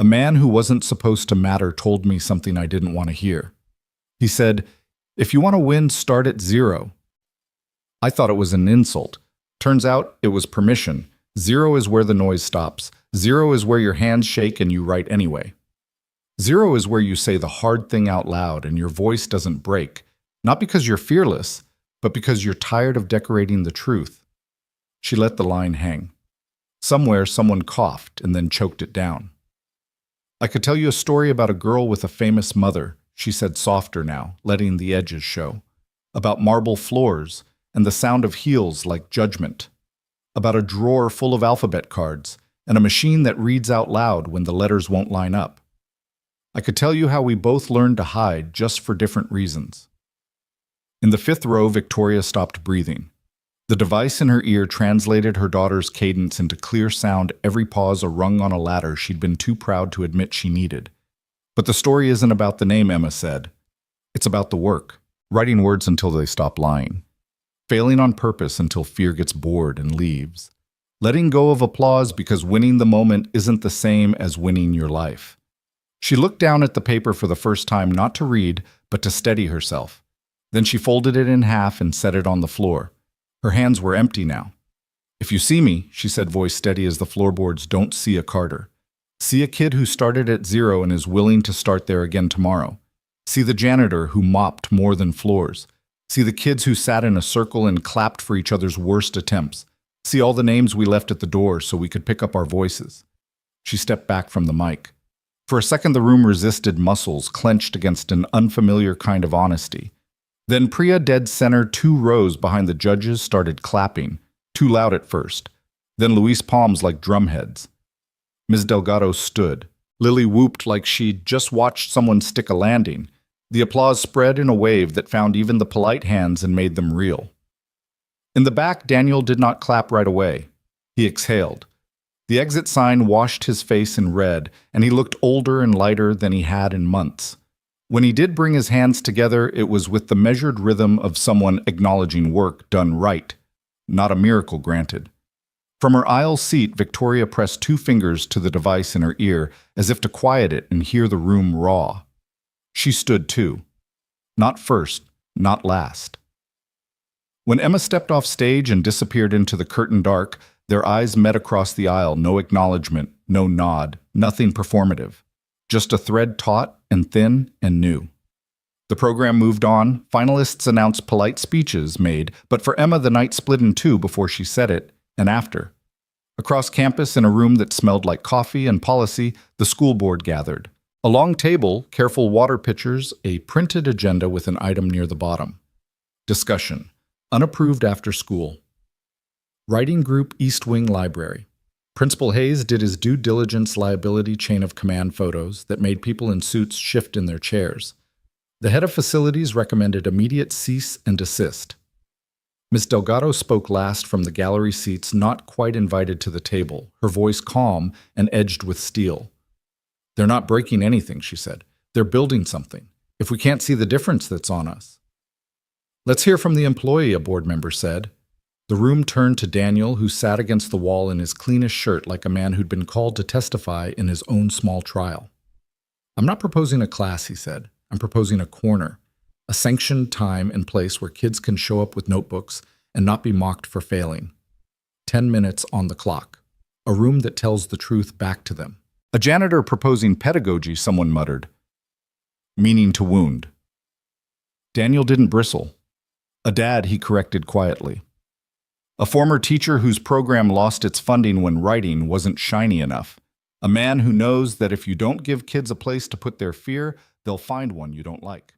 "A man who wasn't supposed to matter told me something I didn't want to hear. He said, 'If you want to win, start at zero.' I thought it was an insult. Turns out it was permission. Zero is where the noise stops. Zero is where your hands shake and you write anyway. Zero is where you say the hard thing out loud and your voice doesn't break, not because you're fearless, but because you're tired of decorating the truth." She let the line hang. Somewhere someone coughed and then choked it down. "I could tell you a story about a girl with a famous mother," she said, softer now, letting the edges show. "About marble floors and the sound of heels like judgment. About a drawer full of alphabet cards and a machine that reads out loud when the letters won't line up. I could tell you how we both learned to hide just for different reasons." In the fifth row, Victoria stopped breathing. The device in her ear translated her daughter's cadence into clear sound, every pause a rung on a ladder she'd been too proud to admit she needed. "But the story isn't about the name," Emma said. "It's about the work, writing words until they stop lying. Failing on purpose until fear gets bored and leaves. Letting go of applause because winning the moment isn't the same as winning your life." She looked down at the paper for the first time, not to read, but to steady herself. Then she folded it in half and set it on the floor. Her hands were empty now. "If you see me," she said, voice steady as the floorboards, "don't see a Carter. See a kid who started at zero and is willing to start there again tomorrow. See the janitor who mopped more than floors. See the kids who sat in a circle and clapped for each other's worst attempts. See all the names we left at the door so we could pick up our voices." She stepped back from the mic. For a second, the room resisted, muscles clenched against an unfamiliar kind of honesty. Then Priya, dead center, 2 rows behind the judges, started clapping, too loud at first. Then Luis palms like drumheads. Ms. Delgado stood. Lily whooped like she'd just watched someone stick a landing. The applause spread in a wave that found even the polite hands and made them real. In the back, Daniel did not clap right away. He exhaled. The exit sign washed his face in red, and he looked older and lighter than he had in months. When he did bring his hands together, it was with the measured rhythm of someone acknowledging work done right, not a miracle granted. From her aisle seat, Victoria pressed 2 fingers to the device in her ear, as if to quiet it and hear the room raw. She stood too. Not first, not last. When Emma stepped off stage and disappeared into the curtain dark, their eyes met across the aisle, no acknowledgement, no nod, nothing performative. Just a thread taut and thin and new. The program moved on. Finalists announced polite speeches made, but for Emma the night split in 2 before she said it, and after. Across campus, in a room that smelled like coffee and policy, the school board gathered. A long table, careful water pitchers, a printed agenda with an item near the bottom. Discussion. Unapproved after school. Writing Group East Wing Library. Principal Hayes did his due diligence liability chain of command photos that made people in suits shift in their chairs. The head of facilities recommended immediate cease and desist. Miss Delgado spoke last from the gallery seats, not quite invited to the table, her voice calm and edged with steel. "They're not breaking anything," she said. "They're building something. If we can't see the difference, that's on us." "Let's hear from the employee," a board member said. The room turned to Daniel, who sat against the wall in his cleanest shirt like a man who'd been called to testify in his own small trial. "I'm not proposing a class," he said. "I'm proposing a corner, a sanctioned time and place where kids can show up with notebooks and not be mocked for failing. 10 minutes on the clock. A room that tells the truth back to them." "A janitor proposing pedagogy," someone muttered. "Meaning to wound." Daniel didn't bristle. "A dad," he corrected quietly. A former teacher whose program lost its funding when writing wasn't shiny enough. A man who knows that if you don't give kids a place to put their fear, they'll find one you don't like.